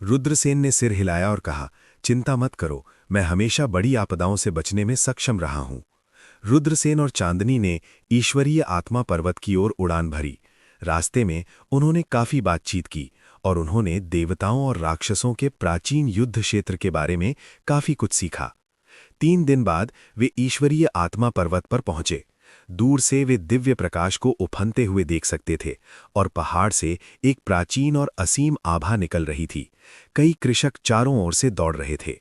रुद्रसेन ने सिर हिलाया और कहा, चिंता मत करो, मैं हमेशा बड़ी आपदाओं से बचने में सक्षम रहा हूं। रुद्रसेन और चांदनी ने ईश्वरीय आत्मा पर्वत की ओर उड़ान भरी। रास्ते में उन्होंने काफी बातचीत की और उन्होंने देवताओं और राक्षसों के प्राचीन युद्ध क्षेत्र के बारे में काफी कुछ सीखा। 3 दिन बाद वे ईश्वरीय आत्मा पर्वत पर पहुंचे। दूर से वे दिव्य प्रकाश को उफनते हुए देख सकते थे और पहाड़ से एक प्राचीन और असीम आभा निकल रही थी। कई कृषक चारों ओर से दौड़ रहे थे।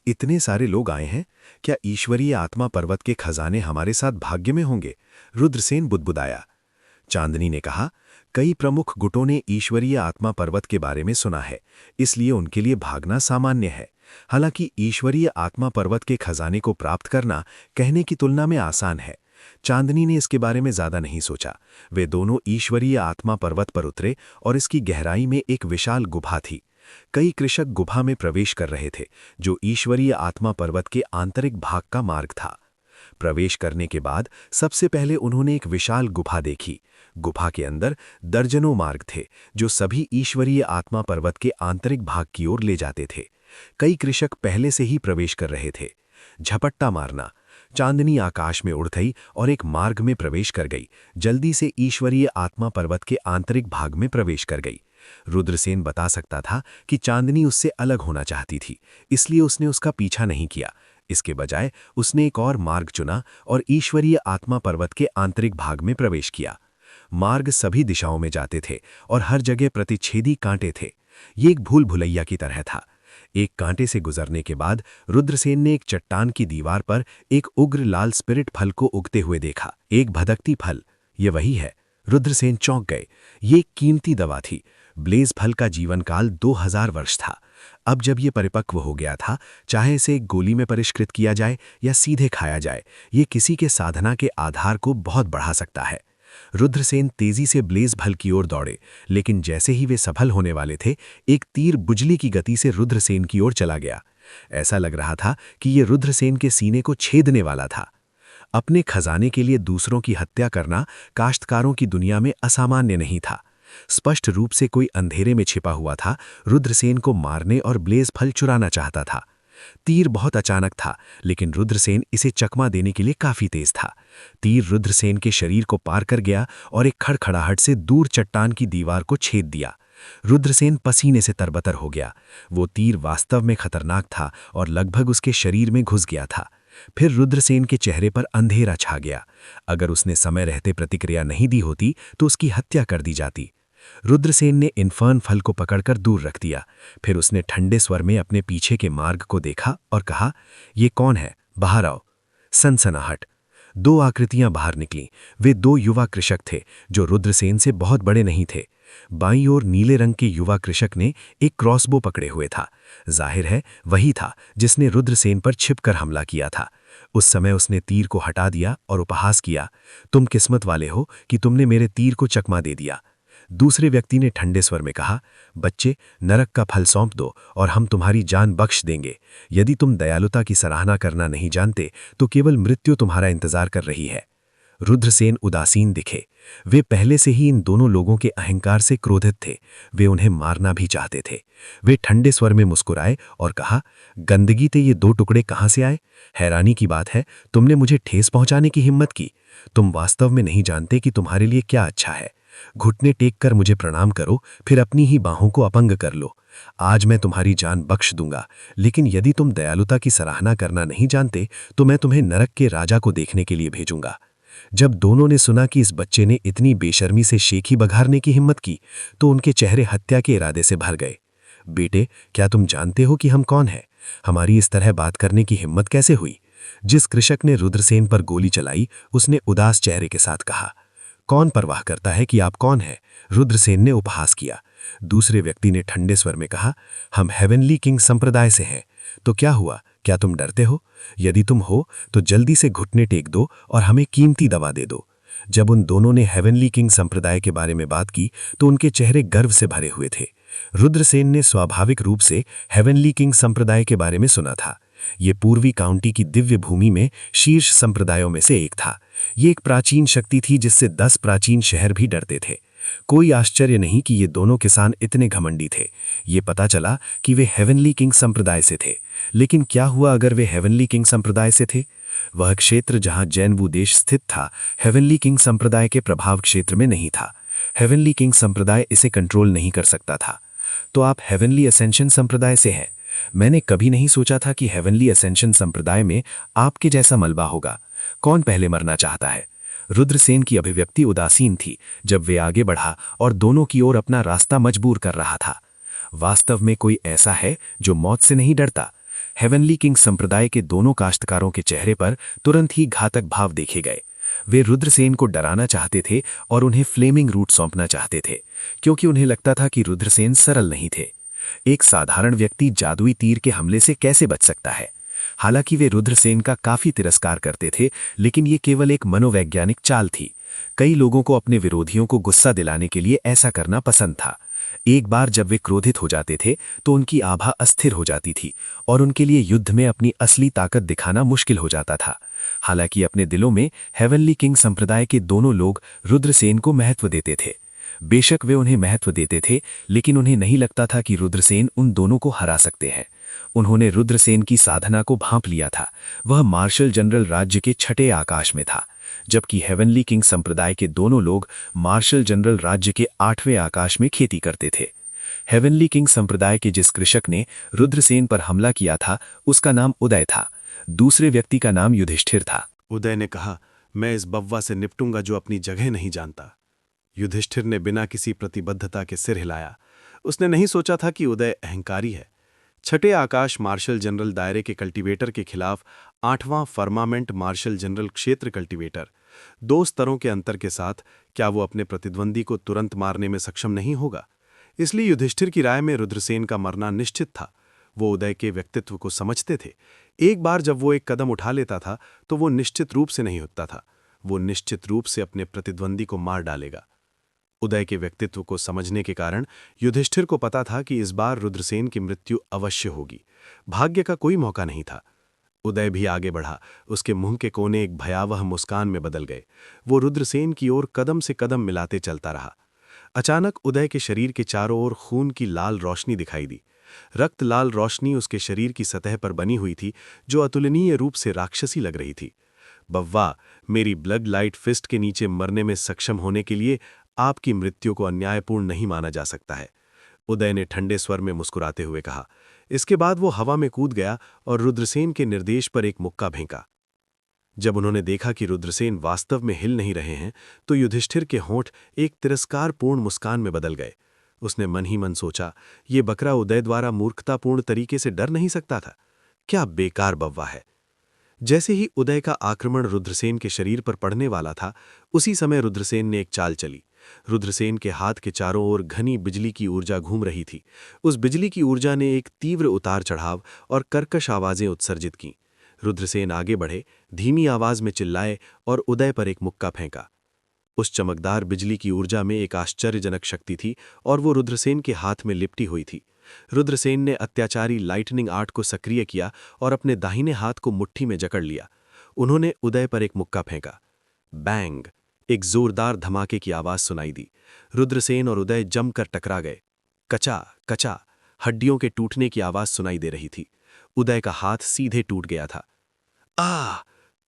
इतने सारे लोग आए हैं, क्या ईश्वरीय आत्मा पर्वत के खजाने हमारे साथ भाग्य में होंगे? रुद्रसेन बुदबुदाया। चांदनी ने कहा, कई प्रमुख गुटों ने ईश्वरीय आत्मा पर्वत के बारे में सुना है, इसलिए उनके लिए भागना सामान्य है। हालांकि ईश्वरीय आत्मा पर्वत के खजाने को प्राप्त करना कहने की तुलना में आसान है। चांदनी ने इसके बारे में ज्यादा नहीं सोचा। वे दोनों ईश्वरीय आत्मा पर्वत पर उतरे और इसकी गहराई में एक विशाल गुफा थी। कई कृषक गुफा में प्रवेश कर रहे थे, जो ईश्वरीय आत्मा पर्वत के आंतरिक भाग का मार्ग था। प्रवेश करने के बाद सबसे पहले उन्होंने एक विशाल गुफा देखी। गुफा के अंदर दर्जनों मार्ग थे, जो सभी ईश्वरीय आत्मा पर्वत के आंतरिक भाग की ओर ले जाते थे। कई कृषक पहले से ही प्रवेश कर रहे थे। झपट्टा मारना। चांदनी आकाश में उड़ गई और एक मार्ग में प्रवेश कर गई। जल्दी से ईश्वरीय आत्मा पर्वत के आंतरिक भाग में प्रवेश कर गई। रुद्रसेन बता सकता था कि चांदनी उससे अलग होना चाहती थी, इसलिए उसने उसका पीछा नहीं किया। इसके बजाय उसने एक और मार्ग चुना और ईश्वरीय आत्मा पर्वत के आंतरिक भाग में प्रवेश किया। मार्ग सभी दिशाओं में जाते थे और हर जगह प्रतिच्छेदी कांटे थे। ये एक भूल भुलैया की तरह था। एक कांटे से गुजरने के बाद रुद्रसेन ने एक चट्टान की दीवार पर एक उग्र लाल स्पिरिट फल को उगते हुए देखा। एक भदकती फल। ये वही है। रुद्रसेन चौंक गए। ये एक कीमती दवा थी। ब्लेज फल का जीवन काल 2000 वर्ष था। अब जब ये परिपक्व हो गया था, चाहे इसे एक गोली में परिष्कृत किया जाए या सीधे खाया जाए, ये किसी के साधना के आधार को बहुत बढ़ा सकता है। रुद्रसेन तेजी से ब्लेज फल की ओर दौड़े, लेकिन जैसे ही वे सफल होने वाले थे, एक तीर बुजली की गति से रुद्रसेन की ओर चला गया। ऐसा लग रहा था कि ये रुद्रसेन के सीने को छेदने वाला था। अपने खजाने के लिए दूसरों की हत्या करना काश्तकारों की दुनिया में असामान्य नहीं था। स्पष्ट रूप से कोई अंधेरे में छिपा हुआ था, रुद्रसेन को मारने और ब्लेज फल चुराना चाहता था। तीर बहुत अचानक था, लेकिन रुद्रसेन इसे चकमा देने के लिए काफी तेज था। तीर रुद्रसेन के शरीर को पार कर गया और एक खड़खड़ाहट से दूर चट्टान की दीवार को छेद दिया। रुद्रसेन पसीने से तरबतर हो गया। वो तीर वास्तव में खतरनाक था और लगभग उसके शरीर में घुस गया था। फिर रुद्रसेन के चेहरे पर अंधेरा छा गया। अगर उसने समय रहते प्रतिक्रिया नहीं दी होती तो उसकी हत्या कर दी जाती। रुद्रसेन ने इन्फर्न फल को पकड़कर दूर रख दिया। फिर उसने ठंडे स्वर में अपने पीछे के मार्ग को देखा और कहा, ये कौन है? बाहर आओ। सनसनाहट। 2 आकृतियां बाहर निकलीं। वे 2 युवा कृषक थे, जो रुद्रसेन से बहुत बड़े नहीं थे। बाईं ओर नीले रंग के युवा कृषक ने एक क्रॉसबो पकड़े हुए था। जाहिर है वही था जिसने रुद्रसेन पर छिपकर हमला किया था। उस समय उसने तीर को हटा दिया और उपहास किया, तुम किस्मत वाले हो कि तुमने मेरे तीर को चकमा दे दिया। दूसरे व्यक्ति ने ठंडे स्वर में कहा, बच्चे, नरक का फल सौंप दो और हम तुम्हारी जान बख्श देंगे। यदि तुम दयालुता की सराहना करना नहीं जानते तो केवल मृत्यु तुम्हारा इंतजार कर रही है। रुद्रसेन उदासीन दिखे। वे पहले से ही इन दोनों लोगों के अहंकार से क्रोधित थे। वे उन्हें मारना भी चाहते थे। वे ठंडे स्वर में मुस्कुराए और कहा, गंदगी ते ये 2 टुकड़े कहां से आए? हैरानी की बात है, तुमने मुझे ठेस पहुंचाने की हिम्मत की। तुम वास्तव में नहीं जानते कि तुम्हारे लिए क्या अच्छा है। घुटने टेक कर मुझे प्रणाम करो, फिर अपनी ही बाहों को अपंग कर लो। आज मैं तुम्हारी जान बख्श दूंगा, लेकिन यदि तुम दयालुता की सराहना करना नहीं जानते तो मैं तुम्हें नरक के राजा को देखने के लिए भेजूंगा। जब दोनों ने सुना कि इस बच्चे ने इतनी बेशर्मी से शेखी बघारने की हिम्मत की, तो उनके चेहरे हत्या के इरादे से भर गए। बेटे, क्या तुम जानते हो कि हम कौन हैं? हमारी इस तरह बात करने की हिम्मत कैसे हुई? जिस कृषक ने रुद्रसेन पर गोली चलाई, उसने उदास चेहरे के साथ कहा, कौन परवाह करता है कि आप कौन हैं? रुद्रसेन ने उपहास किया। दूसरे व्यक्ति ने ठंडे स्वर में कहा, हम हेवनली किंग संप्रदाय से हैं। तो क्या हुआ? क्या तुम डरते हो? यदि तुम हो तो जल्दी से घुटने टेक दो और हमें कीमती दवा दे दो। जब उन दोनों ने हेवनली किंग संप्रदाय के बारे में बात की तो उनके चेहरे गर्व से भरे हुए थे। रुद्रसेन ने स्वाभाविक रूप से हेवनली किंग संप्रदाय के बारे में सुना था। ये पूर्वी काउंटी की दिव्य भूमि में शीर्ष संप्रदायों में से एक था। ये एक प्राचीन शक्ति थी जिससे 10 प्राचीन शहर भी डरते थे। कोई आश्चर्य नहीं कि ये दोनों किसान इतने घमंडी थे। ये पता चला कि वे हेवनली किंग संप्रदाय से थे। लेकिन क्या हुआ अगर वे हेवनली किंग संप्रदाय से थे? वह क्षेत्र जहां जैनवू देश स्थित था, हेवनली किंग संप्रदाय के प्रभाव क्षेत्र में नहीं था। हेवनली किंग संप्रदाय इसे कंट्रोल नहीं कर सकता था। तो आप हेवनली असेंशन संप्रदाय से हैं। मैंने कभी नहीं सोचा था कि हेवनली असेंशन संप्रदाय में आपके जैसा मलबा होगा। कौन पहले मरना चाहता है? रुद्रसेन की अभिव्यक्ति उदासीन थी जब वे आगे बढ़ा और दोनों की ओर अपना रास्ता मजबूर कर रहा था। वास्तव में कोई ऐसा है जो मौत से नहीं डरता। हेवनली किंग संप्रदाय के दोनों काश्तकारों के चेहरे पर तुरंत ही घातक भाव देखे गए। वे रुद्रसेन को डराना चाहते थे और उन्हें फ्लेमिंग रूट सौंपना चाहते थे, क्योंकि उन्हें लगता था कि रुद्रसेन सरल नहीं थे। एक साधारण व्यक्ति जादुई तीर के हमले से कैसे बच सकता है? हालांकि वे रुद्रसेन का काफी तिरस्कार करते थे, लेकिन ये केवल एक मनोवैज्ञानिक चाल थी। कई लोगों को अपने विरोधियों को गुस्सा दिलाने के लिए ऐसा करना पसंद था। एक बार जब वे क्रोधित हो जाते थे तो उनकी आभा अस्थिर हो जाती थी और उनके लिए युद्ध में अपनी असली ताकत दिखाना मुश्किल हो जाता था। हालांकि अपने दिलों में हेवनली किंग संप्रदाय के दोनों लोग रुद्रसेन को महत्व देते थे। बेशक वे उन्हें महत्व देते थे, लेकिन उन्हें नहीं लगता था कि रुद्रसेन उन दोनों को हरा सकते हैं। उन्होंने रुद्रसेन की साधना को भांप लिया था। वह मार्शल जनरल राज्य के छठे आकाश में था, जबकि हेवनली किंग संप्रदाय के दोनों लोग मार्शल जनरल राज्य के 8वें आकाश में खेती करते थे। हेवनली किंग संप्रदाय के जिस कृषक ने रुद्रसेन पर हमला किया था, उसका नाम उदय था। दूसरे व्यक्ति का नाम युधिष्ठिर था। उदय ने कहा, मैं इस बव्वा से निपटूंगा जो अपनी जगह नहीं जानता। युधिष्ठिर ने बिना किसी प्रतिबद्धता के सिर हिलाया। उसने नहीं सोचा था कि उदय अहंकारी है। छठे आकाश मार्शल जनरल दायरे के कल्टीवेटर के खिलाफ 8वां फर्मामेंट मार्शल जनरल क्षेत्र कल्टीवेटर, 2 स्तरों के अंतर के साथ क्या वो अपने प्रतिद्वंदी को तुरंत मारने में सक्षम नहीं होगा? इसलिए युधिष्ठिर की राय में रुद्रसेन का मरना निश्चित था। वो उदय के व्यक्तित्व को समझते थे। एक बार जब वो एक कदम उठा लेता था तो वो निश्चित रूप से नहीं उठता था। वो निश्चित रूप से अपने प्रतिद्वंदी को मार डालेगा। उदय के व्यक्तित्व को समझने के कारण युधिष्ठिर को पता था कि इस बार रुद्रसेन की मृत्यु अवश्य होगी। भाग्य का कोई मौका नहीं था। उदय भी आगे बढ़ा। उसके मुंह के कोने एक भयावह मुस्कान में बदल गए। वो रुद्रसेन की ओर कदम से कदम मिलाते चलता रहा। अचानक उदय के शरीर के चारों ओर खून की लाल रोशनी दिखाई दी। रक्त लाल रोशनी उसके शरीर की सतह पर बनी हुई थी, जो अतुलनीय रूप से राक्षसी लग रही थी। बव्वा, मेरी ब्लड लाइट फिस्ट के नीचे मरने में सक्षम होने के लिए आपकी मृत्यु को अन्यायपूर्ण नहीं माना जा सकता है, उदय ने ठंडे स्वर में मुस्कुराते हुए कहा। इसके बाद वो हवा में कूद गया और रुद्रसेन के निर्देश पर एक मुक्का फेंका। जब उन्होंने देखा कि रुद्रसेन वास्तव में हिल नहीं रहे हैं, तो युधिष्ठिर के होंठ एक तिरस्कारपूर्ण मुस्कान में बदल गए। उसने मन ही मन सोचा, ये बकरा उदय द्वारा मूर्खतापूर्ण तरीके से डर नहीं सकता था। क्या बेकार बव्वा है। जैसे ही उदय का आक्रमण रुद्रसेन के शरीर पर पड़ने वाला था, उसी समय रुद्रसेन ने एक चाल चली। रुद्रसेन के हाथ के चारों ओर घनी बिजली की ऊर्जा घूम रही थी। उस बिजली की ऊर्जा ने एक तीव्र उतार चढ़ाव और कर्कश आवाजें उत्सर्जित की। रुद्रसेन आगे बढ़े, धीमी आवाज में चिल्लाए और उदय पर एक मुक्का फेंका। उस चमकदार बिजली की ऊर्जा में एक आश्चर्यजनक शक्ति थी और वो रुद्रसेन के हाथ में लिपटी हुई थी। रुद्रसेन ने अत्याचारी लाइटनिंग आर्ट को सक्रिय किया और अपने दाहिने हाथ को मुट्ठी में जकड़ लिया। उन्होंने उदय पर एक मुक्का फेंका। बैंग! एक जोरदार धमाके की आवाज सुनाई दी। रुद्रसेन और उदय जमकर टकरा गए। कचा कचा हड्डियों के टूटने की आवाज सुनाई दे रही थी। उदय का हाथ सीधे टूट गया था। आ!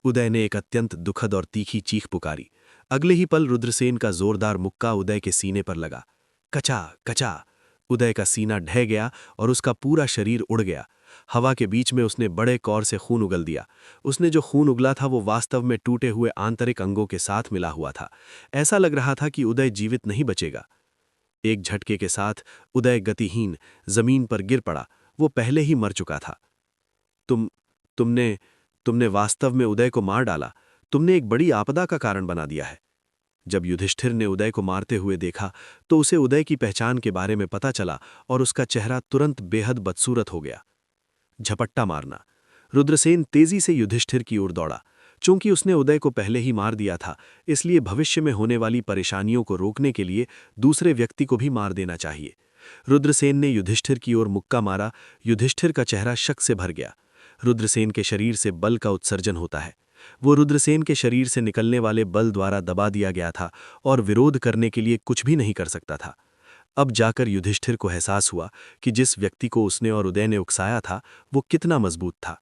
उदय ने एक अत्यंत दुखद और तीखी चीख पुकारी। अगले ही पल रुद्रसेन का जोरदार मुक्का उदय के सीने पर लगा। कचा कचा उदय का सीना ढह गया और उसका पूरा शरीर उड़ गया। हवा के बीच में उसने बड़े कौर से खून उगल दिया। उसने जो खून उगला था वो वास्तव में टूटे हुए आंतरिक अंगों के साथ मिला हुआ था। ऐसा लग रहा था कि उदय जीवित नहीं बचेगा। एक झटके के साथ उदय गतिहीन जमीन पर गिर पड़ा। वो पहले ही मर चुका था। तुमने वास्तव में उदय को मार डाला। तुमने एक बड़ी आपदा का कारण बना दिया है। जब युधिष्ठिर ने उदय को मारते हुए देखा तो उसे उदय की पहचान के बारे में पता चला और उसका चेहरा तुरंत बेहद बदसूरत हो गया। झपट्टा मारना। रुद्रसेन तेजी से युधिष्ठिर की ओर दौड़ा। चूंकि उसने उदय को पहले ही मार दिया था, इसलिए भविष्य में होने वाली परेशानियों को रोकने के लिए दूसरे व्यक्ति को भी मार देना चाहिए। रुद्रसेन ने युधिष्ठिर की ओर मुक्का मारा। युधिष्ठिर का चेहरा शक से भर गया। रुद्रसेन के शरीर से बल का उत्सर्जन होता है। वो रुद्रसेन के शरीर से निकलने वाले बल द्वारा दबा दिया गया था और विरोध करने के लिए कुछ भी नहीं कर सकता था। अब जाकर युधिष्ठिर को एहसास हुआ कि जिस व्यक्ति को उसने और उदय ने उकसाया था वो कितना मजबूत था।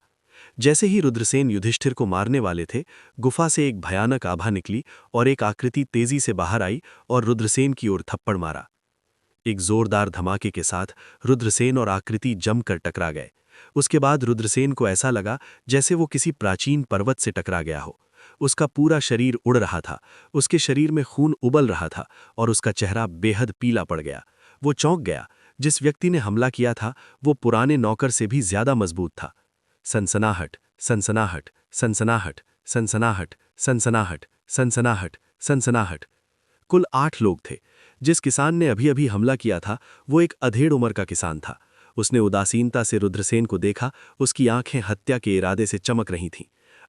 जैसे ही रुद्रसेन युधिष्ठिर को मारने वाले थे, गुफा से एक भयानक आभा निकली और एक आकृति तेजी से बाहर आई और रुद्रसेन की ओर थप्पड़ मारा। एक जोरदार धमाके के साथ रुद्रसेन और आकृति जमकर टकरा गए। उसके बाद रुद्रसेन को ऐसा लगा जैसे वो किसी प्राचीन पर्वत से टकरा गया हो। उसका पूरा शरीर उड़ रहा था, उसके शरीर में खून उबल रहा था और उसका चेहरा बेहद पीला पड़ गया। वो चौंक गया। जिस व्यक्ति ने हमला किया था वो पुराने नौकर से भी ज्यादा मजबूत था। सनसनाहट, सनसनाहट, सनसनाहट, सनसनाहट, सनसनाहट, सनसनाहट, सनसनाहट। कुल 8 लोग थे। जिस किसान ने अभी अभी हमला किया था वो एक अधेड़ उम्र का किसान था। उसने उदासीनता से रुद्रसेन को देखा। उसकी आंखें हत्या के इरादे से चमक रही थीं।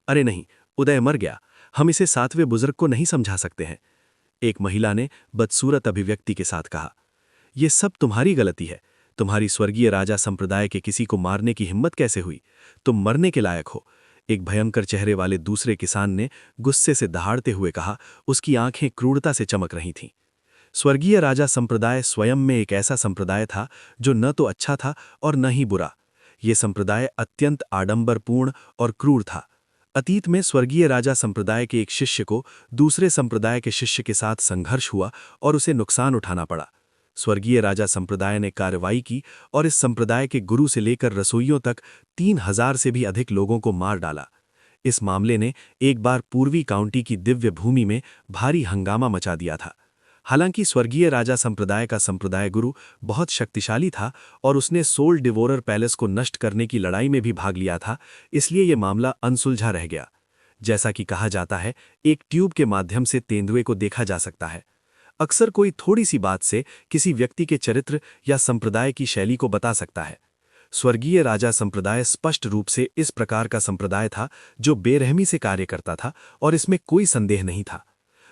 अरे नहीं, उदय मर गया, हम इसे 7वें बुजुर्ग को नहीं समझा सकते हैं, एक महिला ने बदसूरत अभिव्यक्ति के साथ कहा। यह सब तुम्हारी गलती है। तुम्हारी स्वर्गीय राजा संप्रदाय के किसी को मारने की हिम्मत कैसे हुई? तुम मरने के लायक हो, एक भयंकर चेहरे वाले दूसरे किसान ने गुस्से से दहाड़ते हुए कहा। उसकी आंखें क्रूरता से चमक रही थीं। स्वर्गीय राजा संप्रदाय स्वयं में एक ऐसा संप्रदाय था जो न तो अच्छा था और न ही बुरा। ये संप्रदाय अत्यंत आडंबरपूर्ण और क्रूर था। अतीत में स्वर्गीय राजा संप्रदाय के एक शिष्य को दूसरे संप्रदाय के शिष्य के साथ संघर्ष हुआ और उसे नुकसान उठाना पड़ा। स्वर्गीय राजा संप्रदाय ने कार्रवाई की और इस संप्रदाय के गुरु से लेकर रसोइयों तक 3000 से भी अधिक लोगों को मार डाला। इस मामले ने एक बार पूर्वी काउंटी की दिव्य भूमि में भारी हंगामा मचा दिया था। हालांकि स्वर्गीय राजा संप्रदाय का संप्रदाय गुरु बहुत शक्तिशाली था और उसने सोल डिवोरर पैलेस को नष्ट करने की लड़ाई में भी भाग लिया था, इसलिए यह मामला अनसुलझा रह गया। जैसा कि कहा जाता है, एक ट्यूब के माध्यम से तेंदुए को देखा जा सकता है। अक्सर कोई थोड़ी सी बात से किसी व्यक्ति के चरित्र या संप्रदाय की शैली को बता सकता है। स्वर्गीय राजा संप्रदाय स्पष्ट रूप से इस प्रकार का संप्रदाय था जो बेरहमी से कार्य करता था और इसमें कोई संदेह नहीं था।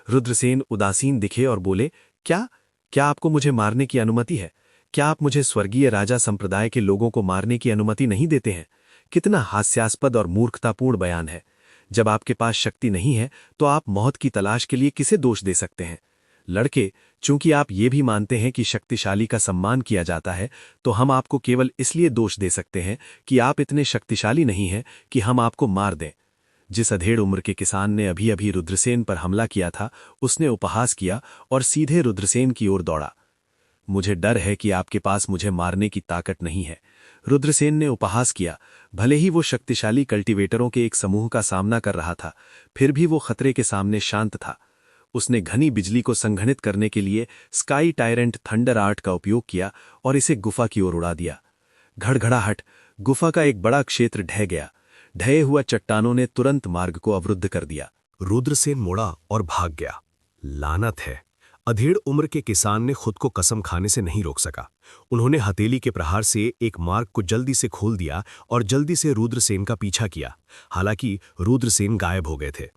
रुद्रसेन उदासीन दिखे और बोले, क्या आपको मुझे मारने की अनुमति है? क्या आप मुझे स्वर्गीय राजा संप्रदाय के लोगों को मारने की अनुमति नहीं देते हैं? कितना हास्यास्पद और मूर्खतापूर्ण बयान है। जब आपके पास शक्ति नहीं है तो आप मौत की तलाश के लिए किसे दोष दे सकते हैं? लड़के, चूंकि आप ये भी मानते हैं कि शक्तिशाली का सम्मान किया जाता है, तो हम आपको केवल इसलिए दोष दे सकते हैं कि आप इतने शक्तिशाली नहीं हैं कि हम आपको मार दें। जिस अधेड़ उम्र के किसान ने अभी अभी रुद्रसेन पर हमला किया था, उसने उपहास किया और सीधे रुद्रसेन की ओर दौड़ा। मुझे डर है कि आपके पास मुझे मारने की ताकत नहीं है, रुद्रसेन ने उपहास किया। भले ही वो शक्तिशाली कल्टीवेटरों के एक समूह का सामना कर रहा था, फिर भी वो खतरे के सामने शांत था। उसने घनी बिजली को संघनित करने के लिए स्काई टायरेंट थंडर आर्ट का उपयोग किया और इसे गुफा की ओर उड़ा दिया। घड़घड़ाहट, गुफा का एक बड़ा क्षेत्र ढह गया। ढहे हुआ चट्टानों ने तुरंत मार्ग को अवरुद्ध कर दिया। रुद्रसेन मुड़ा और भाग गया। लानत है, अधेड़ उम्र के किसान ने खुद को कसम खाने से नहीं रोक सका। उन्होंने हथेली के प्रहार से एक मार्ग को जल्दी से खोल दिया और जल्दी से रुद्रसेन का पीछा किया। हालांकि रुद्रसेन गायब हो गए थे।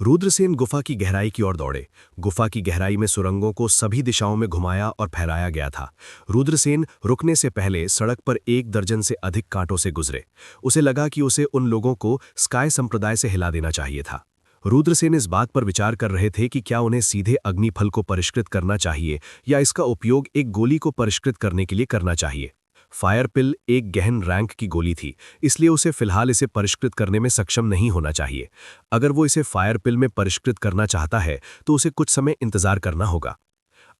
रुद्रसेन गुफा की गहराई की ओर दौड़े। गुफा की गहराई में सुरंगों को सभी दिशाओं में घुमाया और फहराया गया था। रुद्रसेन रुकने से पहले सड़क पर 1 दर्जन से अधिक कांटों से गुजरे। उसे लगा कि उसे उन लोगों को स्काई संप्रदाय से हिला देना चाहिए था। रुद्रसेन इस बात पर विचार कर रहे थे कि क्या उन्हें सीधे अग्निफल को परिष्कृत करना चाहिए या इसका उपयोग एक गोली को परिष्कृत करने के लिए करना चाहिए। फायर पिल एक गहन रैंक की गोली थी, इसलिए उसे फिलहाल इसे परिष्कृत करने में सक्षम नहीं होना चाहिए। अगर वो इसे फायर पिल में परिष्कृत करना चाहता है तो उसे कुछ समय इंतजार करना होगा।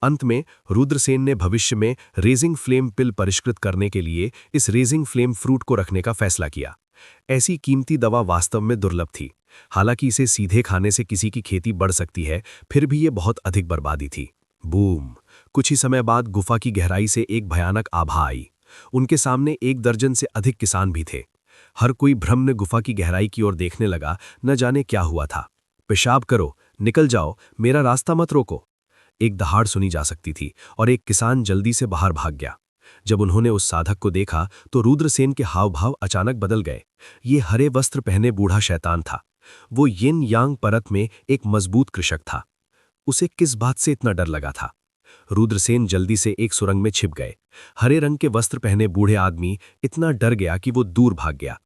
अंत में रुद्रसेन ने भविष्य में रेजिंग फ्लेम पिल परिष्कृत करने के लिए इस रेजिंग फ्लेम फ्रूट को रखने का फैसला किया। ऐसी कीमती दवा वास्तव में दुर्लभ थी। हालांकि इसे सीधे खाने से किसी की खेती बढ़ सकती है, फिर भी ये बहुत अधिक बर्बादी थी। बूम! कुछ ही समय बाद गुफा की गहराई से एक भयानक आभा आई। उनके सामने 1 दर्जन से अधिक किसान भी थे। हर कोई भ्रम में गुफा की गहराई की ओर देखने लगा, न जाने क्या हुआ था। पेशाब करो, निकल जाओ, मेरा रास्ता मत रोको। एक दहाड़ सुनी जा सकती थी और एक किसान जल्दी से बाहर भाग गया। जब उन्होंने उस साधक को देखा तो रुद्रसेन के हाव भाव अचानक बदल गए। ये हरे वस्त्र पहने बूढ़ा शैतान था। वो यिन यांग परत में एक मजबूत कृषक था। उसे किस बात से इतना डर लगा था? रुद्रसेन जल्दी से एक सुरंग में छिप गए। हरे रंग के वस्त्र पहने बूढ़े आदमी इतना डर गया कि वो दूर भाग गया।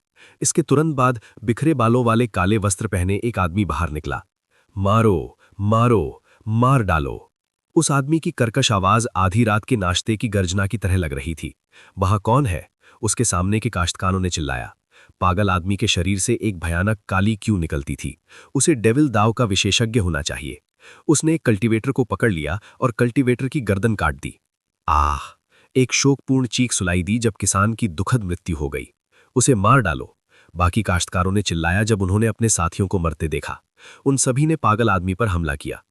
इसके तुरंत बाद बिखरे बालों वाले काले वस्त्र पहने एक आदमी बाहर निकला। मारो, मारो, मार डालो। उस आदमी की कर्कश आवाज आधी रात के नाश्ते की गर्जना की तरह लग रही थी। वहां कौन है? उसके सामने के काश्तकारों ने चिल्लाया। पागल आदमी के शरीर से एक भयानक काली क्यों निकलती थी। उसे डेविल दाव का विशेषज्ञ होना चाहिए। उसने एक कल्टीवेटर को पकड़ लिया और कल्टीवेटर की गर्दन काट दी। आह! एक शोकपूर्ण चीख सुनाई दी जब किसान की दुखद मृत्यु हो गई। उसे मार डालो, बाकी काश्तकारों ने चिल्लाया जब उन्होंने अपने साथियों को मरते देखा। उन सभी ने पागल आदमी पर हमला किया।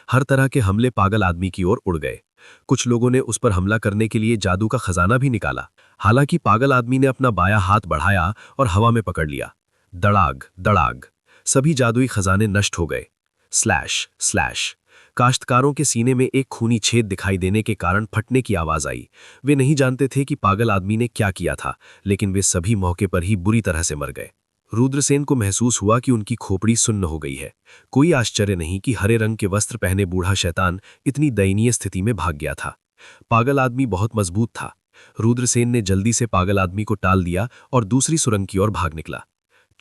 हर तरह के हमले पागल आदमी की ओर उड़ गए। कुछ लोगों ने उस पर हमला करने के लिए जादू का खजाना भी निकाला। हालांकि पागल आदमी ने अपना बायां हाथ बढ़ाया और हवा में पकड़ लिया। दड़ाग दड़ाग, सभी जादुई खजाने नष्ट हो गए। स्लैश स्लैश, काश्तकारों के सीने में एक खूनी छेद दिखाई देने के कारण फटने की आवाज आई। वे नहीं जानते थे कि पागल आदमी ने क्या किया था, लेकिन वे सभी मौके पर ही बुरी तरह से मर गए। रुद्रसेन को महसूस हुआ कि उनकी खोपड़ी सुन्न हो गई है। कोई आश्चर्य नहीं कि हरे रंग के वस्त्र पहने बूढ़ा शैतान इतनी दयनीय स्थिति में भाग गया था। पागल आदमी बहुत मजबूत था। रुद्रसेन ने जल्दी से पागल आदमी को टाल दिया और दूसरी सुरंग की ओर भाग निकला।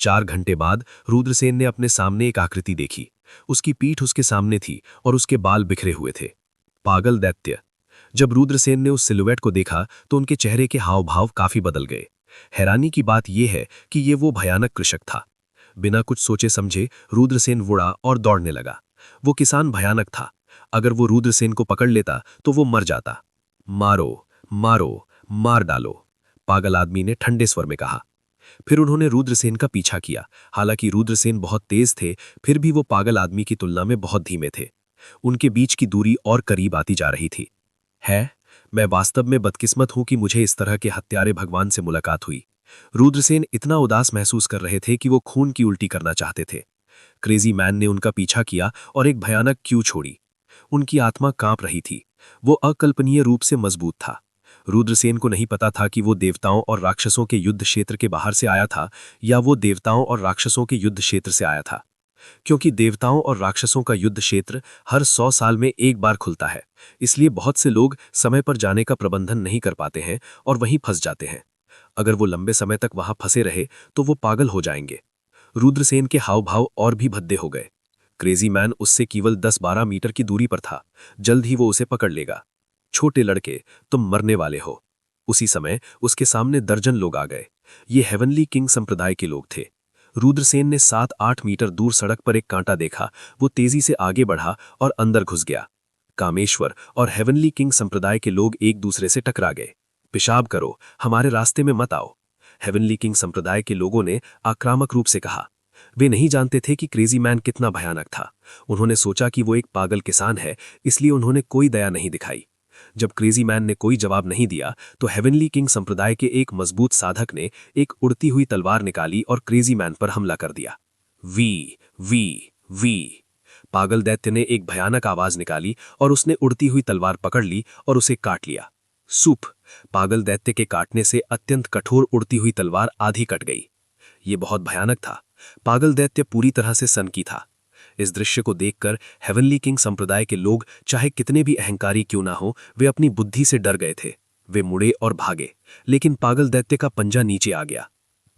4 घंटे बाद रुद्रसेन ने अपने सामने एक आकृति देखी। उसकी पीठ उसके सामने थी और उसके बाल बिखरे हुए थे। पागल दैत्य। जब रुद्रसेन ने उस सिलुएट को देखा तो उनके चेहरे के हाव भाव काफी बदल गए। हैरानी की बात यह है कि ये वो भयानक कृषक था। बिना कुछ सोचे समझे रुद्रसेन उड़ा और दौड़ने लगा। वो किसान भयानक था। अगर वो रुद्रसेन को पकड़ लेता तो वो मर जाता। मारो, मारो, मार डालो, पागल आदमी ने ठंडे स्वर में कहा। फिर उन्होंने रुद्रसेन का पीछा किया। हालांकि रुद्रसेन बहुत तेज थे, फिर भी वो पागल आदमी की तुलना में बहुत धीमे थे। उनके बीच की दूरी और करीब आती जा रही थी। मैं वास्तव में बदकिस्मत हूं कि मुझे इस तरह के हत्यारे भगवान से मुलाकात हुई। रुद्रसेन इतना उदास महसूस कर रहे थे कि वो खून की उल्टी करना चाहते थे। क्रेजी मैन ने उनका पीछा किया और एक भयानक क्यू छोड़ी। उनकी आत्मा कांप रही थी। वो अकल्पनीय रूप से मजबूत था। रुद्रसेन को नहीं पता था कि वो देवताओं और राक्षसों के युद्ध क्षेत्र के बाहर से आया था या वो देवताओं और राक्षसों के युद्ध क्षेत्र से आया था, क्योंकि देवताओं और राक्षसों का युद्ध क्षेत्र हर 100 साल में एक बार खुलता है। इसलिए बहुत से लोग समय पर जाने का प्रबंधन नहीं कर पाते हैं और वहीं फंस जाते हैं। अगर वो लंबे समय तक वहां फंसे रहे तो वो पागल हो जाएंगे। रुद्रसेन के हाव भाव और भी भद्दे हो गए। क्रेजी मैन उससे केवल 10-12 मीटर की दूरी पर था। जल्द ही वो उसे पकड़ लेगा। छोटे लड़के, तुम मरने वाले हो। उसी समय उसके सामने दर्जन लोग आ गए। ये हेवनली किंग संप्रदाय के लोग थे। रुद्रसेन ने 7-8 मीटर दूर सड़क पर एक कांटा देखा। वो तेजी से आगे बढ़ा और अंदर घुस गया। कामेश्वर और हेवनली किंग संप्रदाय के लोग एक दूसरे से टकरा गए। पेशाब करो, हमारे रास्ते में मत आओ, हेवनली किंग संप्रदाय के लोगों ने आक्रामक रूप से कहा। वे नहीं जानते थे कि क्रेजी मैन कितना भयानक था। उन्होंने सोचा कि वो एक पागल किसान है, इसलिए उन्होंने कोई दया नहीं दिखाई। जब क्रेजी मैन ने कोई जवाब नहीं दिया तो हेवनली किंग संप्रदाय के एक मजबूत साधक ने एक उड़ती हुई तलवार निकाली और क्रेजी मैन पर हमला कर दिया। वी वी वी, पागल दैत्य ने एक भयानक आवाज निकाली और उसने उड़ती हुई तलवार पकड़ ली और उसे काट लिया। सूप, पागल दैत्य के काटने से अत्यंत कठोर उड़ती हुई तलवार आधी कट गई। ये बहुत भयानक था। पागल दैत्य पूरी तरह से सनकी था। इस दृश्य को देखकर हेवनली किंग संप्रदाय के लोग चाहे कितने भी अहंकारी क्यों ना हो, वे अपनी बुद्धि से डर गए थे। वे मुड़े और भागे, लेकिन पागल दैत्य का पंजा नीचे आ गया।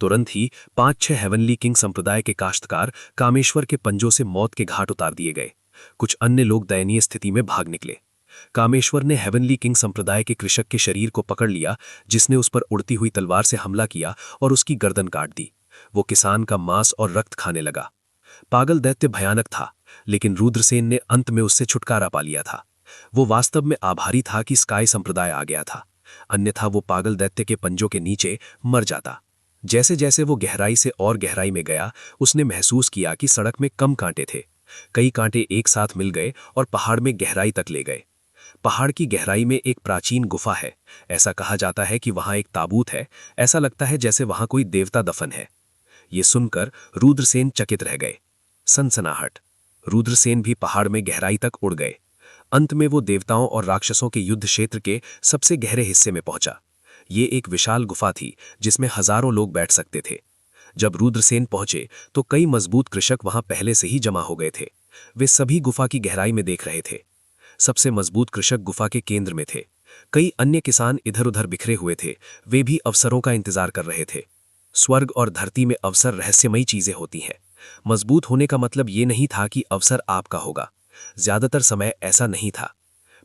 तुरंत ही 5-6 हेवनली किंग संप्रदाय के काश्तकार कामेश्वर के पंजों से मौत के घाट उतार दिए गए। कुछ अन्य लोग दयनीय स्थिति में भाग निकले। कामेश्वर ने हेवनली किंग संप्रदाय के कृषक के शरीर को पकड़ लिया, जिसने उस पर उड़ती हुई तलवार से हमला किया और उसकी गर्दन काट दी। वो किसान का मांस और रक्त खाने लगा। पागल दैत्य भयानक था, लेकिन रुद्रसेन ने अंत में उससे छुटकारा पा लिया था। वो वास्तव में आभारी था कि स्काई संप्रदाय आ गया था, अन्यथा वो पागल दैत्य के पंजों के नीचे मर जाता। जैसे जैसे वो गहराई से और गहराई में गया, उसने महसूस किया कि सड़क में कम कांटे थे। कई कांटे एक साथ मिल गए और पहाड़ में गहराई तक ले गए। पहाड़ की गहराई में एक प्राचीन गुफा है। ऐसा कहा जाता है कि वहां एक ताबूत है। ऐसा लगता है जैसे वहां कोई देवता दफन है। ये सुनकर रुद्रसेन चकित रह गए। सनसनाहट। रुद्रसेन भी पहाड़ में गहराई तक उड़ गए। अंत में वो देवताओं और राक्षसों के युद्ध क्षेत्र के सबसे गहरे हिस्से में पहुंचा। ये एक विशाल गुफा थी जिसमें हजारों लोग बैठ सकते थे। जब रुद्रसेन पहुंचे तो कई मजबूत कृषक वहां पहले से ही जमा हो गए थे। वे सभी गुफा की गहराई में देख रहे थे। सबसे मजबूत कृषक गुफा के केंद्र में थे। कई अन्य किसान इधर उधर बिखरे हुए थे। वे भी अवसरों का इंतजार कर रहे थे। स्वर्ग और धरती में अवसर रहस्यमयी चीजें होती हैं। मजबूत होने का मतलब ये नहीं था कि अवसर आपका होगा। ज्यादातर समय ऐसा नहीं था।